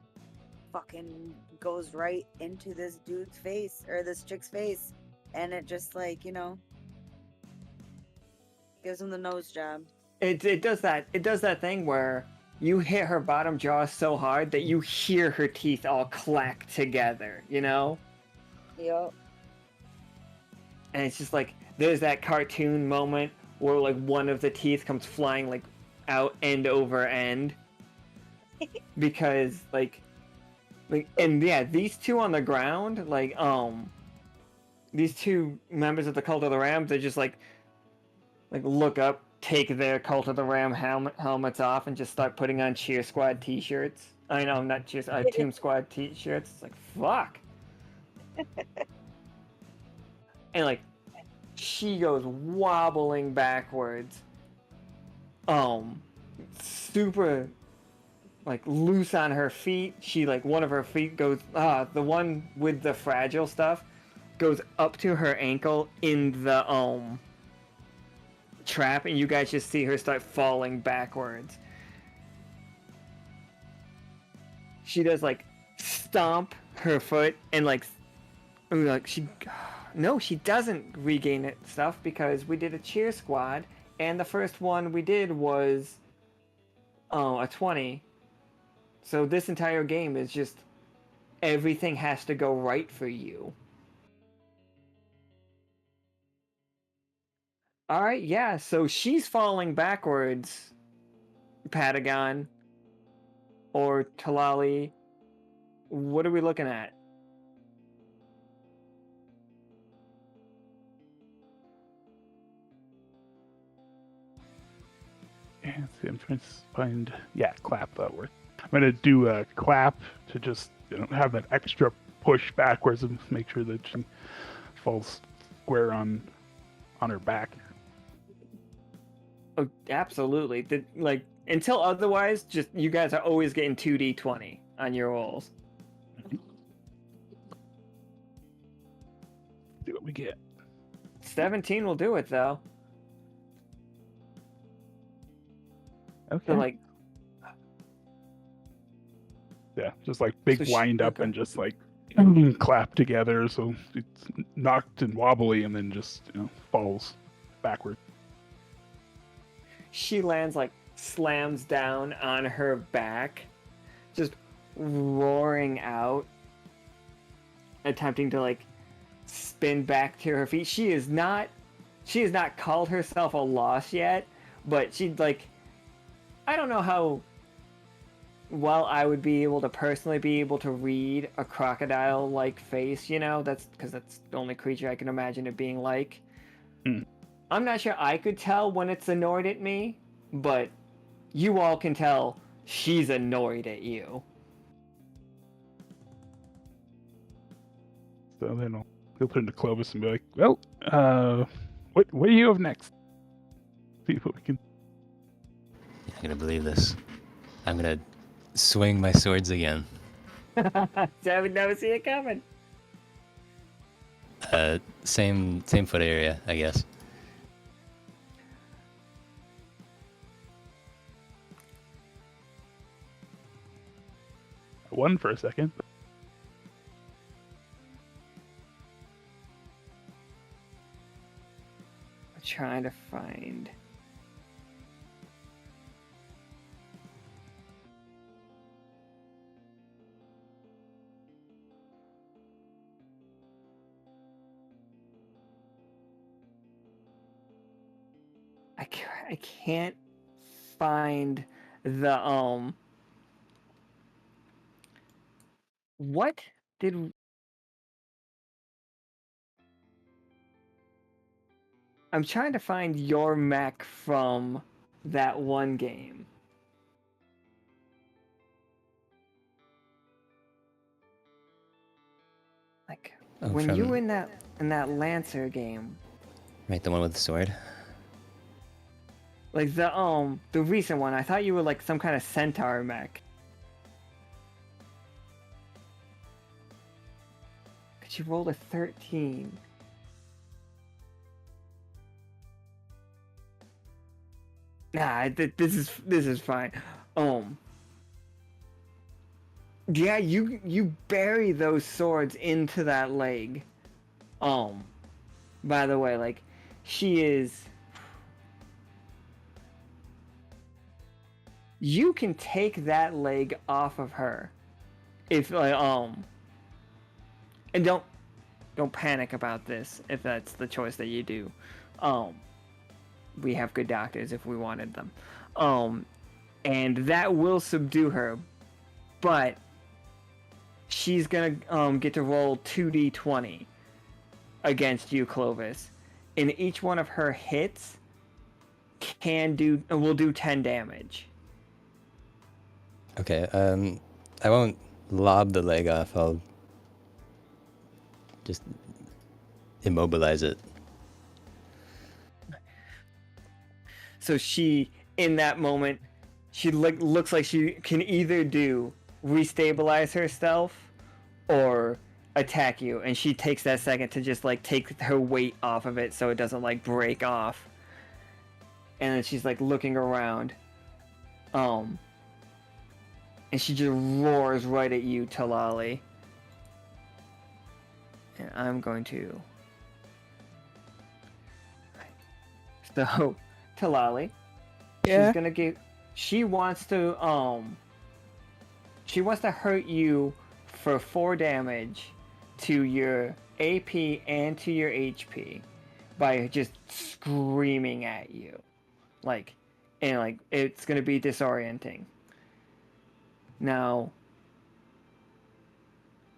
fucking goes right into this dude's face or this chick's face. And it just like, gives him the nose job. it does that thing where you hit her bottom jaw so hard that you hear her teeth all clack together, Yep. And it's just like there's that cartoon moment where like one of the teeth comes flying like out end over end because like and yeah, these two on the ground, like these two members of the Cult of the Ram, they just like look up, take their Cult of the Ram helmets off, and just start putting on Cheer Squad t-shirts. I know, not Cheer Tomb Squad t-shirts. It's like, fuck. And like, she goes wobbling backwards. Super, like, loose on her feet. She, like, one of her feet goes, the one with the fragile stuff goes up to her ankle in the, trap, and you guys just see her start falling backwards. She does like stomp her foot and like she doesn't regain it stuff because we did a cheer squad and the first one we did was a 20. So this entire game is just everything has to go right for you. All right, yeah, so she's falling backwards, Patagon, or Tlalli. What are we looking at? Yeah, see, I'm trying to find... Yeah, clap, that works. I'm going to do a clap to just have that extra push backwards and make sure that she falls square on her back. Oh, absolutely. Until otherwise, just you guys are always getting 2d20 on your rolls. See what we get. 17 will do it though. Okay. So like, yeah, just like big So wind up okay. and just like clap together, so it's knocked and wobbly, and then just falls backward. she lands like slams down on her back, just roaring out, attempting to like spin back to her feet. She has not called herself a loss yet, but she'd like, I don't know how well I would be able to personally be able to read a crocodile-like face, that's because that's the only creature I can imagine it being like. I'm not sure I could tell when it's annoyed at me, but you all can tell she's annoyed at you. So then he'll turn to Clovis and be like, "Well, what do you have next? See what we can." You're not gonna believe this. I'm gonna swing my swords again. I would never see it coming. Same foot area, I guess. One for a second. trying to find. I can't find the what did I'm trying to find your mech from that one game. Like Oh, when you were from in that Lancer game, right, the one with the sword. like the recent one, I thought you were like some kind of centaur mech. Cause you rolled a 13. Nah, this is fine. Yeah, you bury those swords into that leg. By the way, like, she is. You can take that leg off of her, if like and don't panic about this if that's the choice that you do. We have good doctors if we wanted them. And that will subdue her, but she's gonna get to roll 2d20 against you, Clovis. And each one of her hits will do 10 damage. Okay, I won't lob the leg off. I'll just immobilize it. So she, in that moment, she looks like she can either do restabilize herself or attack you, and she takes that second to just like take her weight off of it so it doesn't like break off. And then she's like looking around, and she just roars right at you, Tlalli. And I'm going to. So, Tlalli. Yeah. She's gonna give. She wants to hurt you for 4 damage to your AP and to your HP by just screaming at you, and it's gonna be disorienting. Now,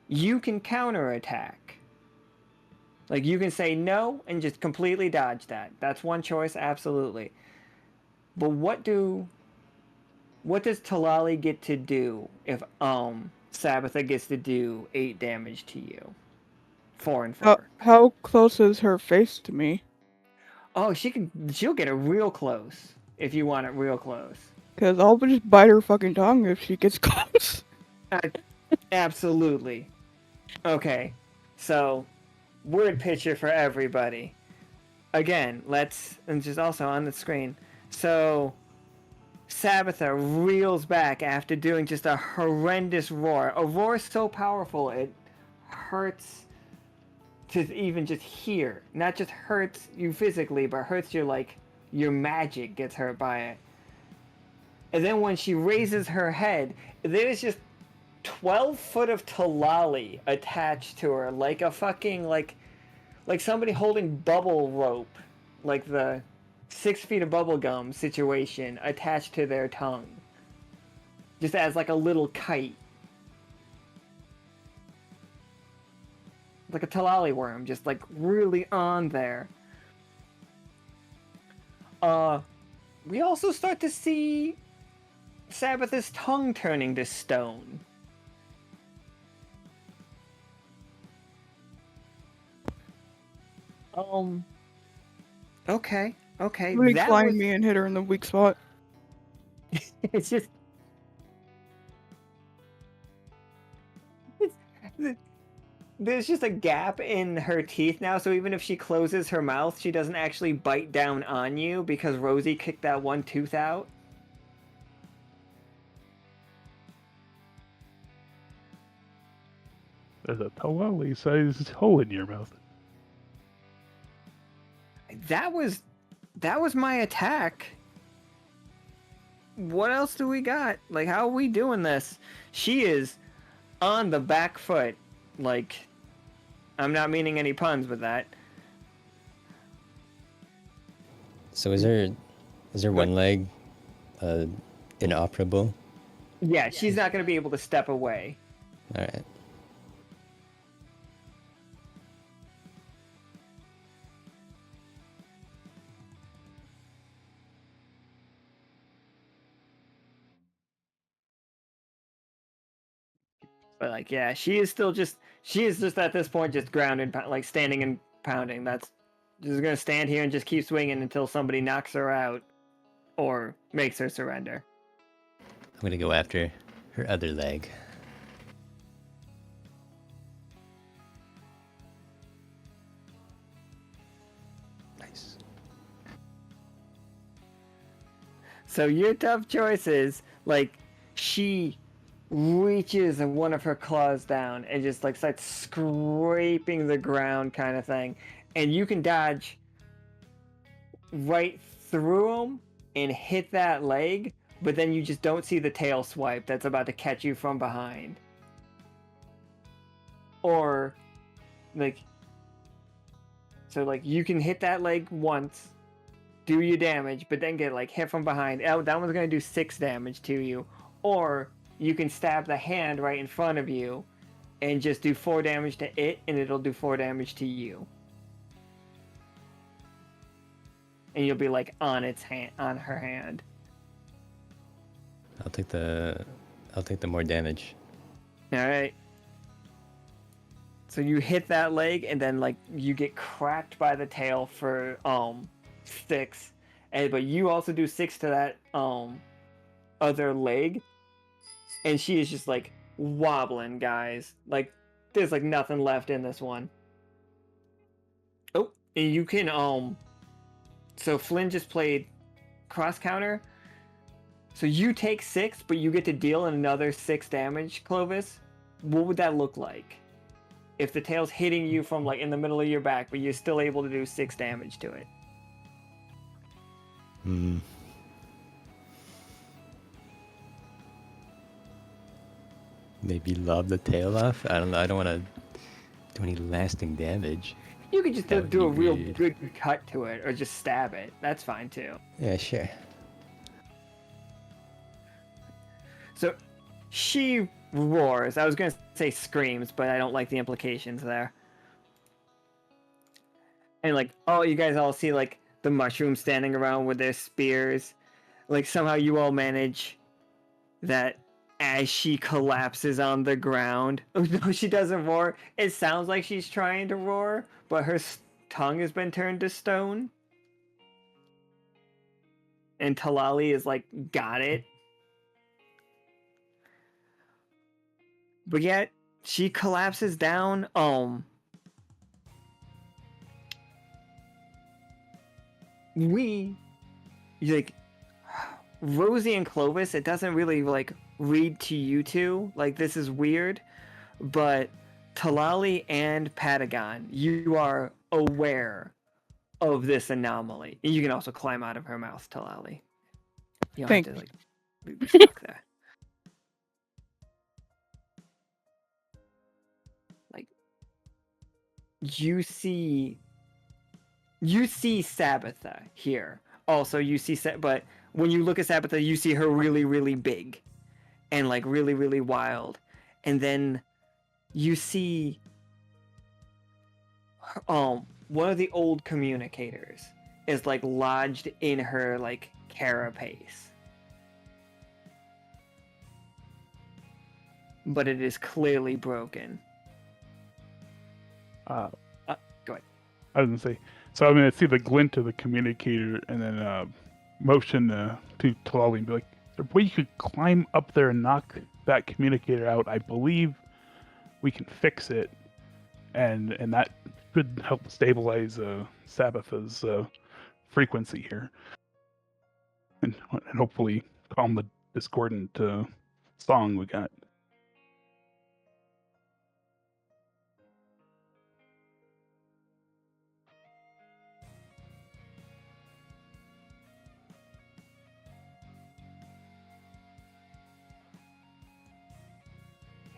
you can counterattack. Like, you can say no and just completely dodge that. That's one choice, absolutely. But what does Tlalli get to do if Sabbatha gets to do 8 damage to you? 4 and 4. How close is her face to me? Oh, she'll get it real close if you want it real close. Cause I'll just bite her fucking tongue if she gets close. Absolutely. Okay, so word picture for everybody. Again, and just also on the screen. So, Sabbatha reels back after doing just a horrendous roar. A roar so powerful it hurts to even just hear. Not just hurts you physically, but hurts your magic gets hurt by it. And then when she raises her head, there's just 12 foot of Tlalli attached to her, like a fucking, like somebody holding bubble rope, like the 6 feet of bubble gum situation attached to their tongue. Just as like a little kite. Like a Tlalli worm, just like really on there. We also start to see Sabbatha's tongue turning to stone. Okay. Recline me and hit her in the weak spot. It's just... There's just a gap in her teeth now, so even if she closes her mouth, she doesn't actually bite down on you because Rosie kicked that one tooth out. There's a Tlalli-sized hole in your mouth. That was that was my attack. What else do we got? Like, how are we doing this? She is on the back foot. Like, I'm not meaning any puns with that. So is there one leg inoperable? Yeah, she's not going to be able to step away. All right. But like, yeah, she is just at this point just grounded, like standing and pounding. That's just gonna stand here and just keep swinging until somebody knocks her out or makes her surrender. I'm gonna go after her other leg. Nice. So your tough choices, like, she reaches one of her claws down and just like starts scraping the ground, kind of thing, and you can dodge right through them and hit that leg, but then you just don't see the tail swipe that's about to catch you from behind. Or, like, so like you can hit that leg once, do your damage, but then get like hit from behind. Oh, that one's gonna do 6 damage to you. Or you can stab the hand right in front of you and just do 4 damage to it, and it'll do 4 damage to you. And you'll be like on her hand. I'll take the more damage. All right. So you hit that leg, and then like you get cracked by the tail for 6, but you also do 6 to that other leg, and she is just like wobbling, guys. Like there's like nothing left in this one. Oh, and you can so Flynn just played cross counter. So you take 6, but you get to deal another 6 damage, Clovis. What would that look like? If the tail's hitting you from like in the middle of your back, but you're still able to do 6 damage to it. Maybe lob the tail off? I don't know. I don't want to do any lasting damage. You could just That would do a be real weird. good cut to it, or just stab it. That's fine too. Yeah, sure. So she roars. I was gonna say screams, but I don't like the implications there. And like, oh, you guys all see like the mushrooms standing around with their spears. Like somehow you all manage that as she collapses on the ground. Oh no, she doesn't roar. It sounds like she's trying to roar, but her tongue has been turned to stone. And Tlalli is like, got it. But yet she collapses down. Like Rosie and Clovis, it doesn't really like read to you two. Like this is weird, but Tlalli and Patagon, you are aware of this anomaly. You can also climb out of her mouth, Tlalli. You don't Thank have to like be stuck there. Like you see Sabbatha here. Also, you see, but when you look at Sabbatha, you see her really, really big, and like really, really wild. And then you see, one of the old communicators is like lodged in her like carapace, but it is clearly broken. Go ahead. I was gonna say. So I'm gonna see the glint of the communicator and then motion to Tlalli and be like, "Is there a way you could climb up there and knock that communicator out? I believe we can fix it, and that should help stabilize Sabbatha's frequency here, and hopefully calm the discordant song we got."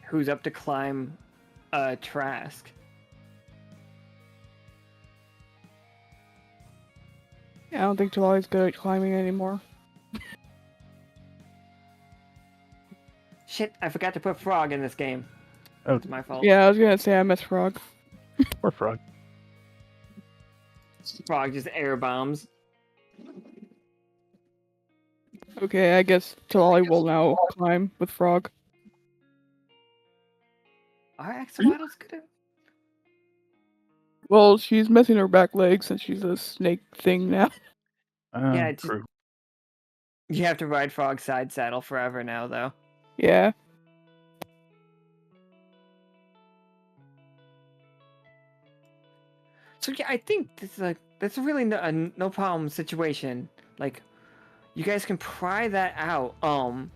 who's up to climb a Trask? I don't think Tlalli's good at climbing anymore. Shit, I forgot to put Frog in this game. Oh, It's my fault. Yeah, I was gonna say I miss Frog. poor Frog. Frog just air bombs. Okay, I guess Tlalli will now climb with Frog. Are axolotls good at... Well, she's missing her back leg since she's a snake thing now. Yeah, it's True. You have to ride Frog side saddle forever now, though. Yeah. So yeah, I think this is that's a really no problem situation. Like, you guys can pry that out. Are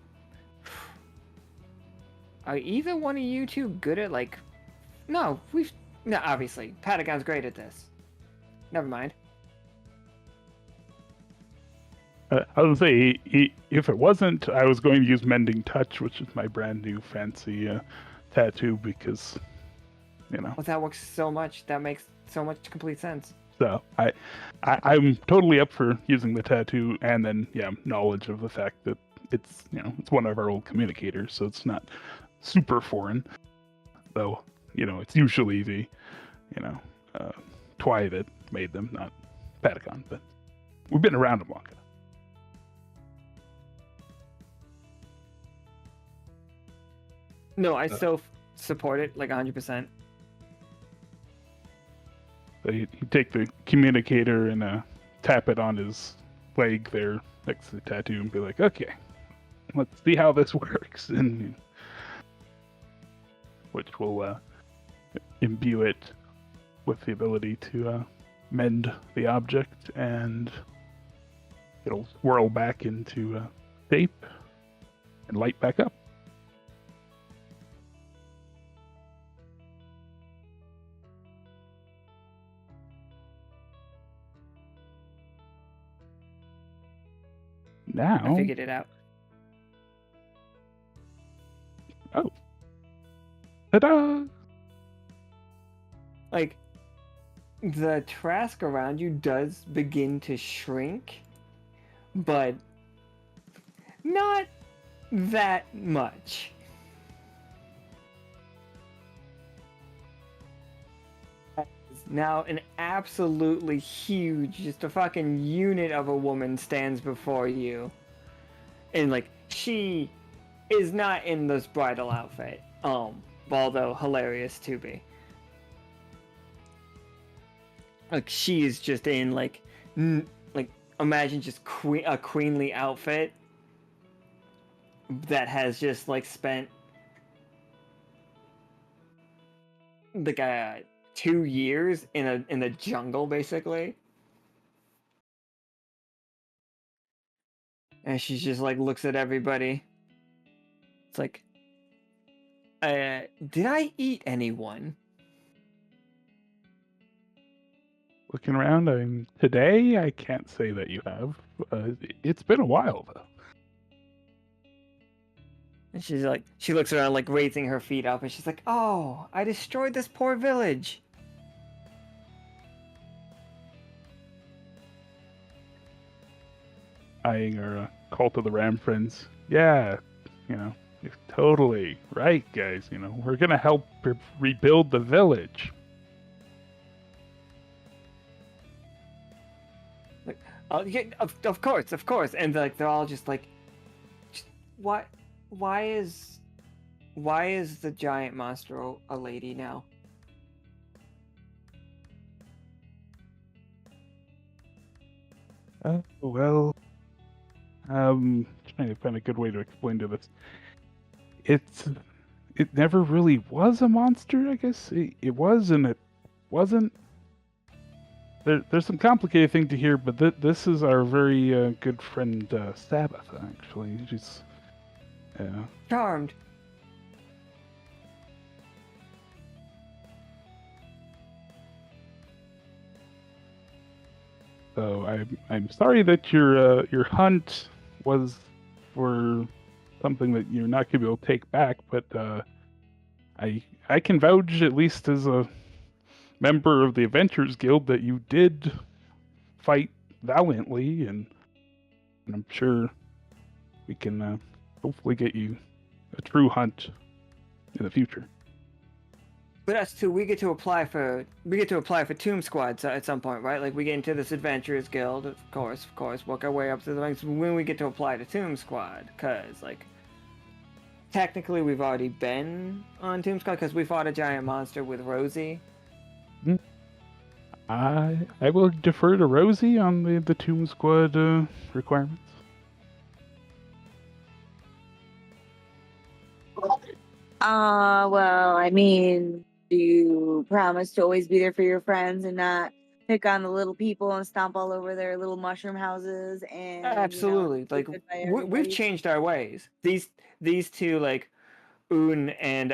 either one of you two good at like? No, obviously Patagon's great at this. Never mind. I was gonna say, if it wasn't, I was going to use Mending Touch, which is my brand new fancy tattoo, because, you know. Well, that works so much. That makes so much complete sense. So I'm totally up for using the tattoo, and then knowledge of the fact that it's it's one of our old communicators, so it's not super foreign. Though it's usually the Twi that made them, not Patagon, but we've been around them long enough. No, I still support it like 100%. So you take the communicator and tap it on his leg there next to the tattoo and be like, okay, let's see how this works, and which will imbue it with the ability to mend the object, and it'll whirl back into shape and light back up. Now, I figured it out. Oh. Ta-da! Like, the Trask around you does begin to shrink, but not that much. Now an absolutely huge, just a fucking unit of a woman stands before you. And like, she is not in this bridal outfit. Although hilarious to be. Like, she is just in like imagine just a queenly outfit that has just like spent like 2 years in the jungle, basically. And she's just like looks at everybody. It's like, did I eat anyone? Looking around, today I can't say that you have. It's been a while though. And she's like, she looks around like raising her feet up, and she's like, oh, I destroyed this poor village. Eyeing our Cult of the Ram friends. Yeah, you're totally right, guys. We're gonna help rebuild the village. Like, yeah, of course, and like they're all just like, why is the giant monster a lady now? Well, trying to find a good way to explain to this. It never really was a monster, I guess. It was and it wasn't. There's some complicated thing to hear, but this is our very good friend Sabbath, actually. She's Charmed. So I'm sorry that your hunt was for something that you're not gonna be able to take back, but I can vouch, at least as a member of the Adventures Guild, that you did fight valiantly, and I'm sure we can hopefully get you a true hunt in the future. But us too, we get to apply for Tomb Squad at some point, right? Like we get into this Adventurers Guild, of course, work our way up to the ranks when we get to apply to Tomb Squad, cause like technically we've already been on Tomb Squad because we fought a giant monster with Rosie. I will defer to Rosie on the Tomb Squad requirements. Well, I mean, do you promise to always be there for your friends and not pick on the little people and stomp all over their little mushroom houses and Absolutely, say like goodbye to we've everybody? changed our ways. These two, like Un and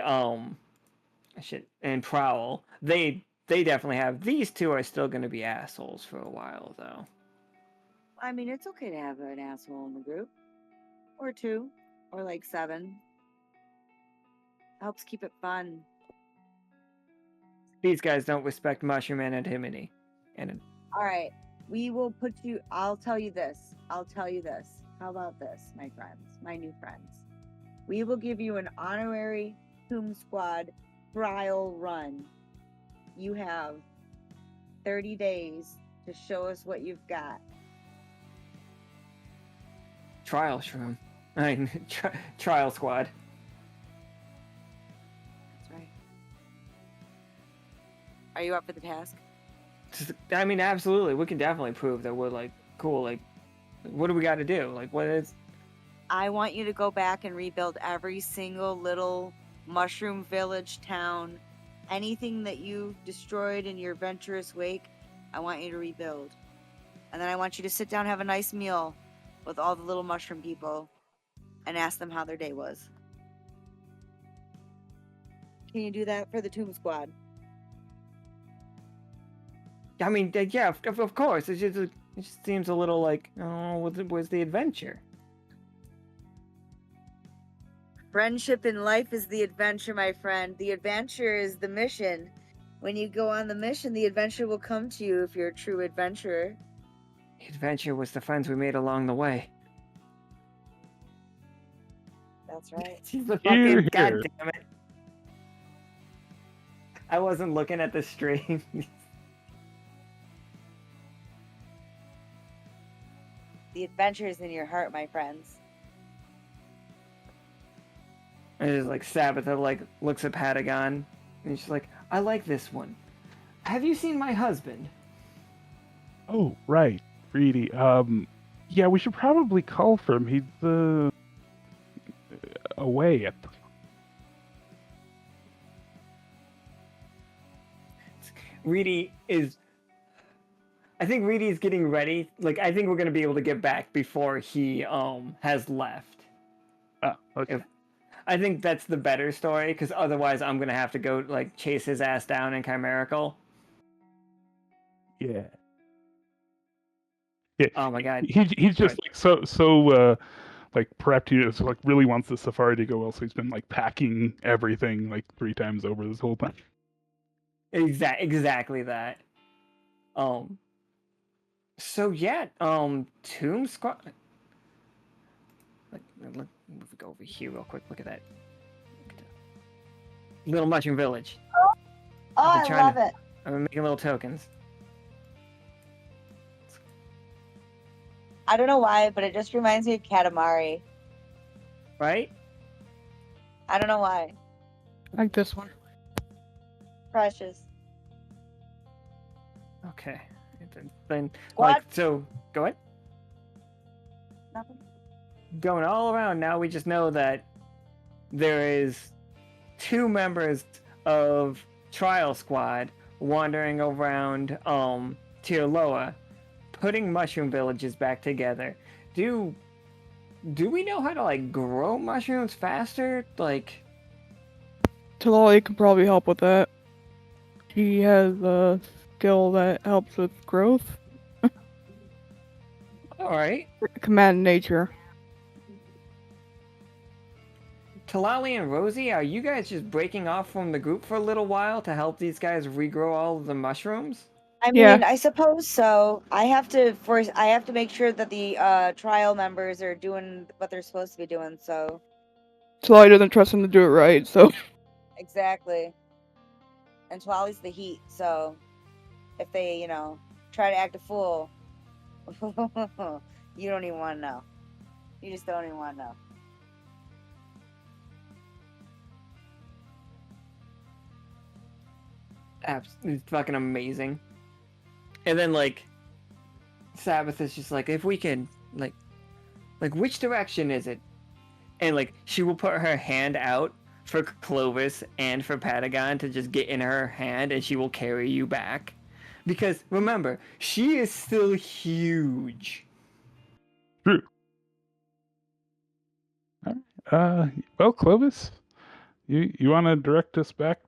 and Prowl, they definitely have. These two are still going to be assholes for a while, though. I mean, it's okay to have an asshole in the group, or two, or like 7. Helps keep it fun. These guys don't respect mushroom anonymity. All right, we will put you. I'll tell you this. How about this, my friends, my new friends? We will give you an honorary Tomb Squad trial run. You have 30 days to show us what you've got. Trial shroom. I mean, trial squad. That's right. Are you up for the task? I mean, absolutely. We can definitely prove that we're like cool. Like, what do we got to do? Like, what is? I want you to go back and rebuild every single little mushroom village, town, anything that you destroyed in your adventurous wake. I want you to rebuild, and then I want you to sit down and have a nice meal with all the little mushroom people and ask them how their day was. Can you do that for the Tomb Squad? I mean, yeah, of course. It just seems a little like, oh, where's the adventure? Friendship in life is the adventure, my friend. The adventure is the mission. When you go on the mission, the adventure will come to you if you're a true adventurer. The adventure was the friends we made along the way. That's right. She's the Hear, fucking. God hear. damn it! I wasn't looking at the stream. The adventure is in your heart, my friends. And just like Sabbatha like looks at Patagon, and she's like, "I like this one. Have you seen my husband?" Oh, right, Reedy. Yeah, we should probably call for him. He's away at the. Reedy is. I think Reedy is getting ready. Like, I think we're gonna be able to get back before he has left. Oh, okay. I think that's the better story, because otherwise I'm gonna have to go like chase his ass down in Chimerical. Yeah. Yeah. Oh my god. He's just like so like prepped. He just like really wants the safari to go well, so he's been like packing everything like 3 times over this whole time. Exactly that. So yeah, Tomb Squad. Look, we go over here real quick. Look at that. Little Mushroom Village. Oh, I've I been trying love to- it. I'm making little tokens. I don't know why, but it just reminds me of Katamari. Right? I don't know why. Like this one. Precious. Okay. Then What? like so go ahead. Nothing. Going all around now, we just know that there is 2 members of Trial Squad wandering around Tirloa, putting mushroom villages back together. Do we know how to like grow mushrooms faster? Like, Tlalli could probably help with that. He has a skill that helps with growth. all right, Command nature. Tlalli and Rosie, are you guys just breaking off from the group for a little while to help these guys regrow all of the mushrooms? I Yeah. mean, I suppose so. I have to make sure that the trial members are doing what they're supposed to be doing. So Tlalli doesn't trust him to do it right, so exactly. And Tlalli's the heat, so if they, try to act a fool, you don't even want to know. You just don't even want to know. It's fucking amazing. And then like Sabbath is just like, if we can like which direction is it? And like she will put her hand out for Clovis and for Patagon to just get in her hand, and she will carry you back. Because remember, she is still huge. True. Well, Clovis, you want to direct us back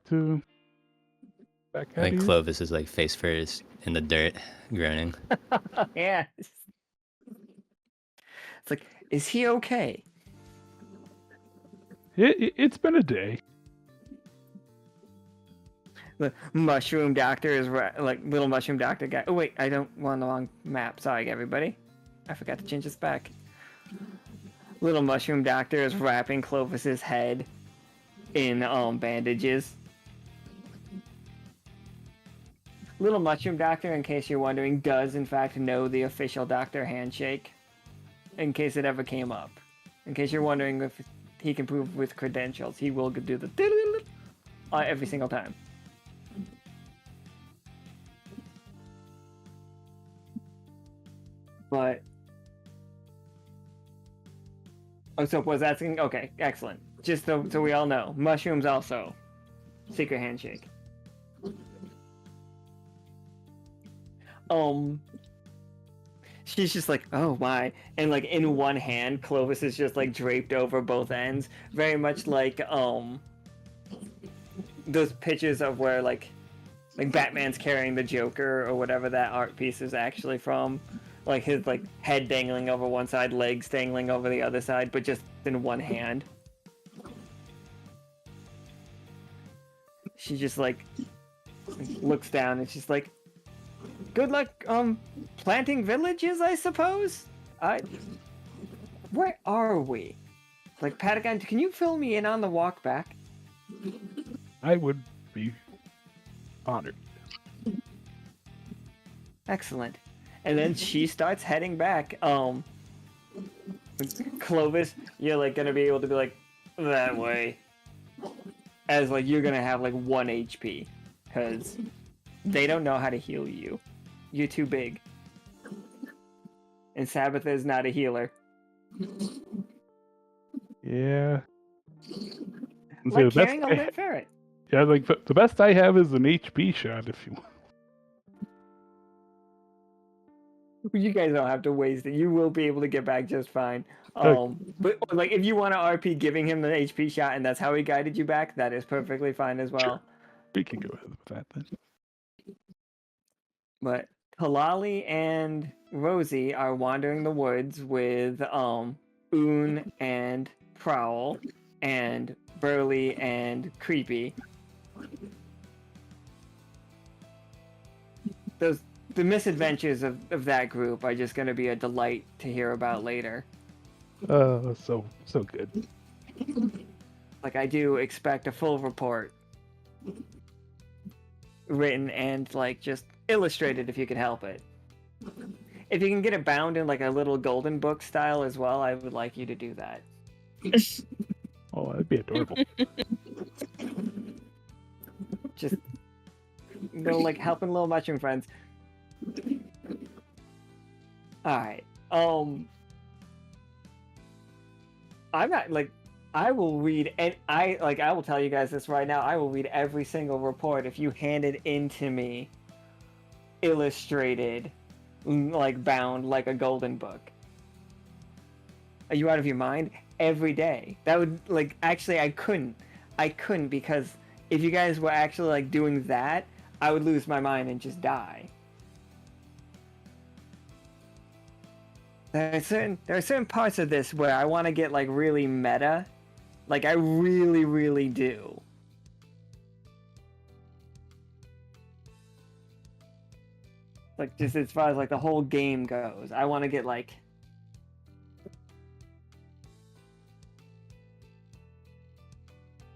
I at think you? Clovis is like face first in the dirt, groaning. Yeah. It's like, is he okay? It's been a day. The mushroom doctor is like little mushroom doctor guy. Oh wait, I don't want the wrong map. Sorry, everybody. I forgot to change this back. Little mushroom doctor is wrapping Clovis's head in bandages. Little mushroom doctor, in case you're wondering, does in fact know the official doctor handshake. In case it ever came up. In case you're wondering if he can prove with credentials, he will do the every single time. But so was asking. Okay, excellent. Just so we all know, mushrooms also secret handshake. She's just like, oh my, and like in one hand, Clovis is just like draped over both ends, very much like those pictures of where like Batman's carrying the Joker or whatever that art piece is actually from. Like his like head dangling over one side, legs dangling over the other side, but just in one hand. She just like looks down and she's like, good luck planting villages, I suppose? Where are we? Like, Patagon, can you fill me in on the walk back? I would be honored. Excellent. And then she starts heading back. Clovis, you're like gonna be able to be like that way, as like you're gonna have like 1 HP, because they don't know how to heal you. You're too big. And Sabbatha is not a healer. Yeah. Like carrying a lit ferret. Yeah, like the best I have is an HP shot. If you want. You guys don't have to waste it. You will be able to get back just fine. Okay. But like if you want to RP giving him the HP shot and that's how he guided you back, that is perfectly fine as well. We can go ahead with that then. But Tlalli and Rosie are wandering the woods with Oon and Prowl and Burly and Creepy. The misadventures of that group are just going to be a delight to hear about later. So good. Like, I do expect a full report written and like just illustrated if you could help it. If you can get it bound in like a little golden book style as well, I would like you to do that. Oh, that'd be adorable. Just little like helping little mushroom friends. Alright. I'm not like I will read and I will tell you guys this right now, I will read every single report if you hand it in to me illustrated, like bound like a golden book. Are you out of your mind? Every day. That would like actually I couldn't because if you guys were actually like doing that, I would lose my mind and just die. There are certain parts of this where I want to get like really meta Like, I really, really do. Like, just as far as, like, the whole game goes. I want to get, like...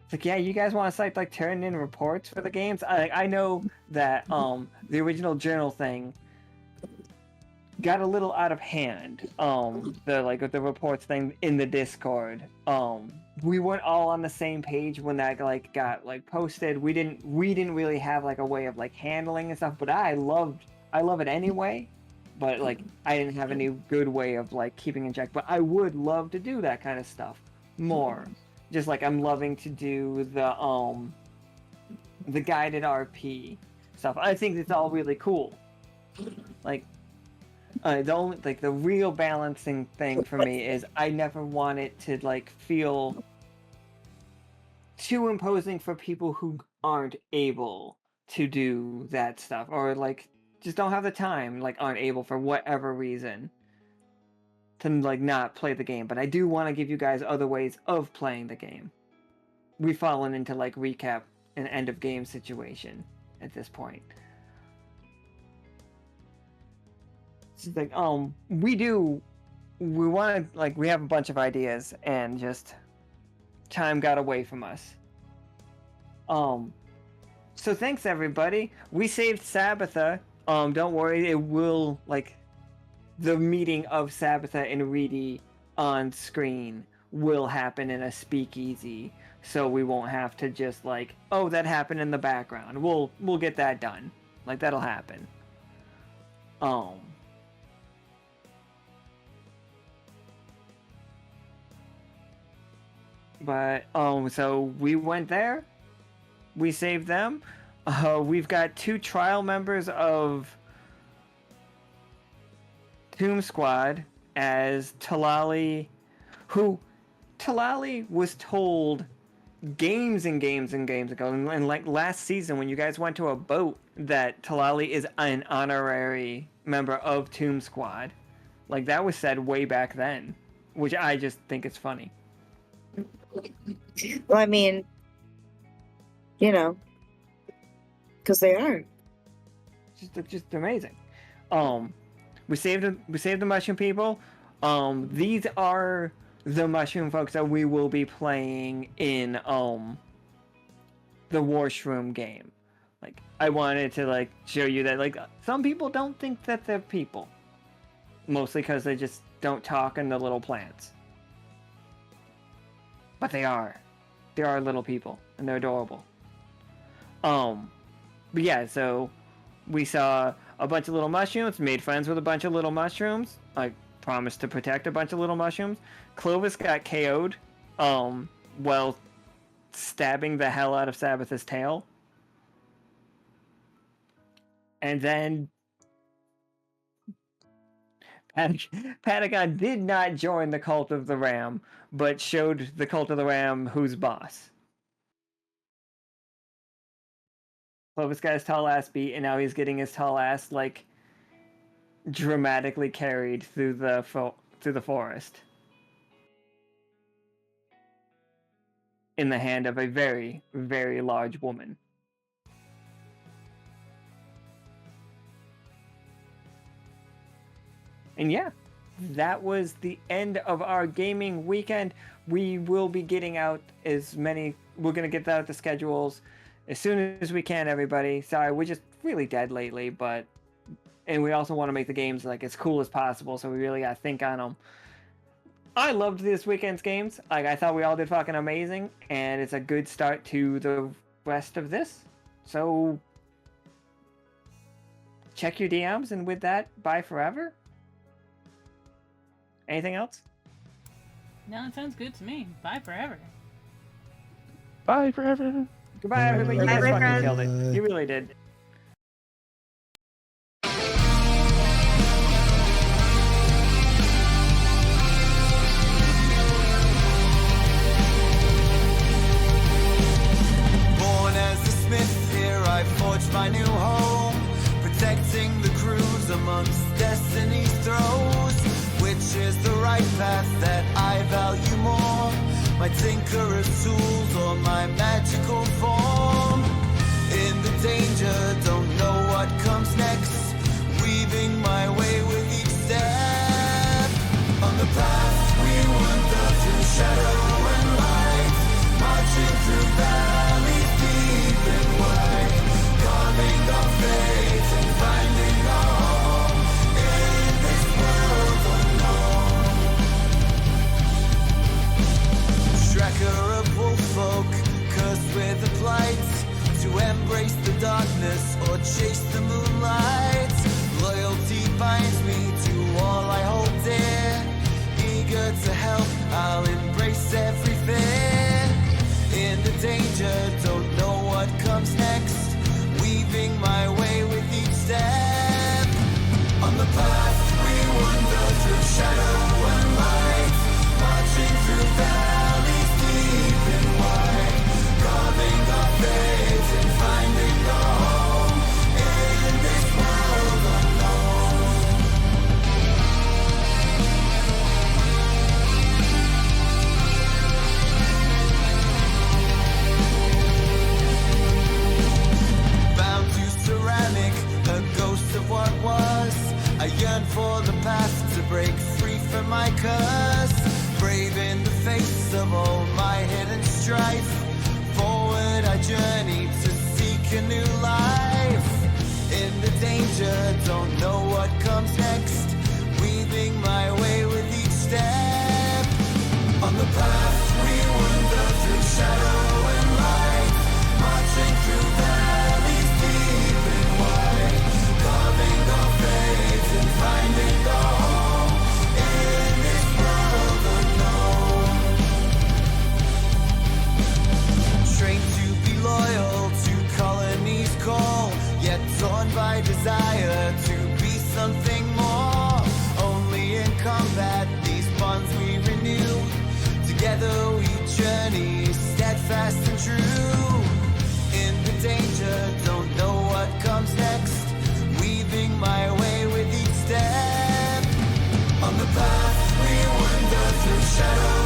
It's like, yeah, you guys want to start, like, turning in reports for the games? I know that, the original journal thing got a little out of hand. The reports thing in the Discord. We weren't all on the same page when that, like, got, like, posted. We didn't really have, like, a way of, like, handling and stuff, but I love it anyway, but, like, I didn't have any good way of, like, keeping in check. But I would love to do that kind of stuff more. Just like I'm loving to do the guided RP stuff. I think it's all really cool. Like, the real balancing thing for me is I never want it to, like, feel too imposing for people who aren't able to do that stuff, or, like, just don't have the time, like, aren't able for whatever reason to, like, not play the game. But I do want to give you guys other ways of playing the game. We've fallen into, like, recap and end of game situation at this point. It's like, we want to, like, we have a bunch of ideas and just time got away from us. So thanks everybody. We saved Sabbatha. Don't worry, it will, like, the meeting of Sabbatha and Reedy on screen will happen in a speakeasy, so we won't have to just, like, oh, that happened in the background. We'll get that done. Like, that'll happen. But so we went there. We saved them. We've got 2 trial members of Tomb Squad as Tlalli, who Tlalli was told games and games and games ago, and like last season when you guys went to a boat, that Tlalli is an honorary member of Tomb Squad. Like, that was said way back then, which I just think is funny. Well, I mean, you know, because they are. Just amazing. We saved the mushroom people. These are the mushroom folks that we will be playing in the Warshroom game. Like, I wanted to, like, show you that, like, some people don't think that they're people, mostly because they just don't talk in the little plants. But they are little people, and they're adorable. But yeah, so we saw a bunch of little mushrooms, made friends with a bunch of little mushrooms. I promised to protect a bunch of little mushrooms. Clovis got KO'd while stabbing the hell out of Sabbatha's tail. And then Patagon did not join the Cult of the Ram, but showed the Cult of the Ram who's boss. Clovis got his tall ass beat, and now he's getting his tall ass, like, dramatically carried through the forest in the hand of a very, very large woman. And yeah, that was the end of our gaming weekend. We will be getting out we're going to get out the schedules as soon as we can, everybody. Sorry, we're just really dead lately, and we also want to make the games, like, as cool as possible, so we really got to think on them. I loved this weekend's games. Like, I thought we all did fucking amazing, and it's a good start to the rest of this. So, check your DMs, and with that, bye forever. Anything else? No, it sounds good to me. Bye forever. Bye forever. Goodbye, everybody. You guys fucking killed it. You really did. Born as a smith, here I forged my new home, protecting the crews amongst destiny's throes. Which is the right path that I value more? my tinkerer's tools or my magical form. In the danger, don't know what comes next, weaving my way with each step. On the path we wander through shadow and light, marching through valleys deep and wide, carving our fate and finding our home in this world unknown. Tracker of wolffolk, cursed with a plight, to embrace the darkness or chase the moonlight. Loyalty binds me to all I hold dear. Eager to help, I'll embrace every fear. In the danger, don't know what comes next, weaving my way with each step. On the path we wander through shadow and light, marching through valleys deep and wide, carving our fate and finding our home in this world unknown. Bound to ceramic, a ghost of what was. I yearn for the path to break free from my curse. Brave in the face of all my hidden strife, forward I journey to seek a new life. In the danger, don't know what comes next, weaving my way with each step. On the path we wander through shadow and light, marching through valleys deep and wide, carving our fate and finding our home in this world unknown. Trained to be loyal to colonies call, yet torn by desire to be something more. Only in combat these bonds we renew, together we journey steadfast and true. In the danger, don't know what comes next, weaving my way with each step. On the path we wander through shadow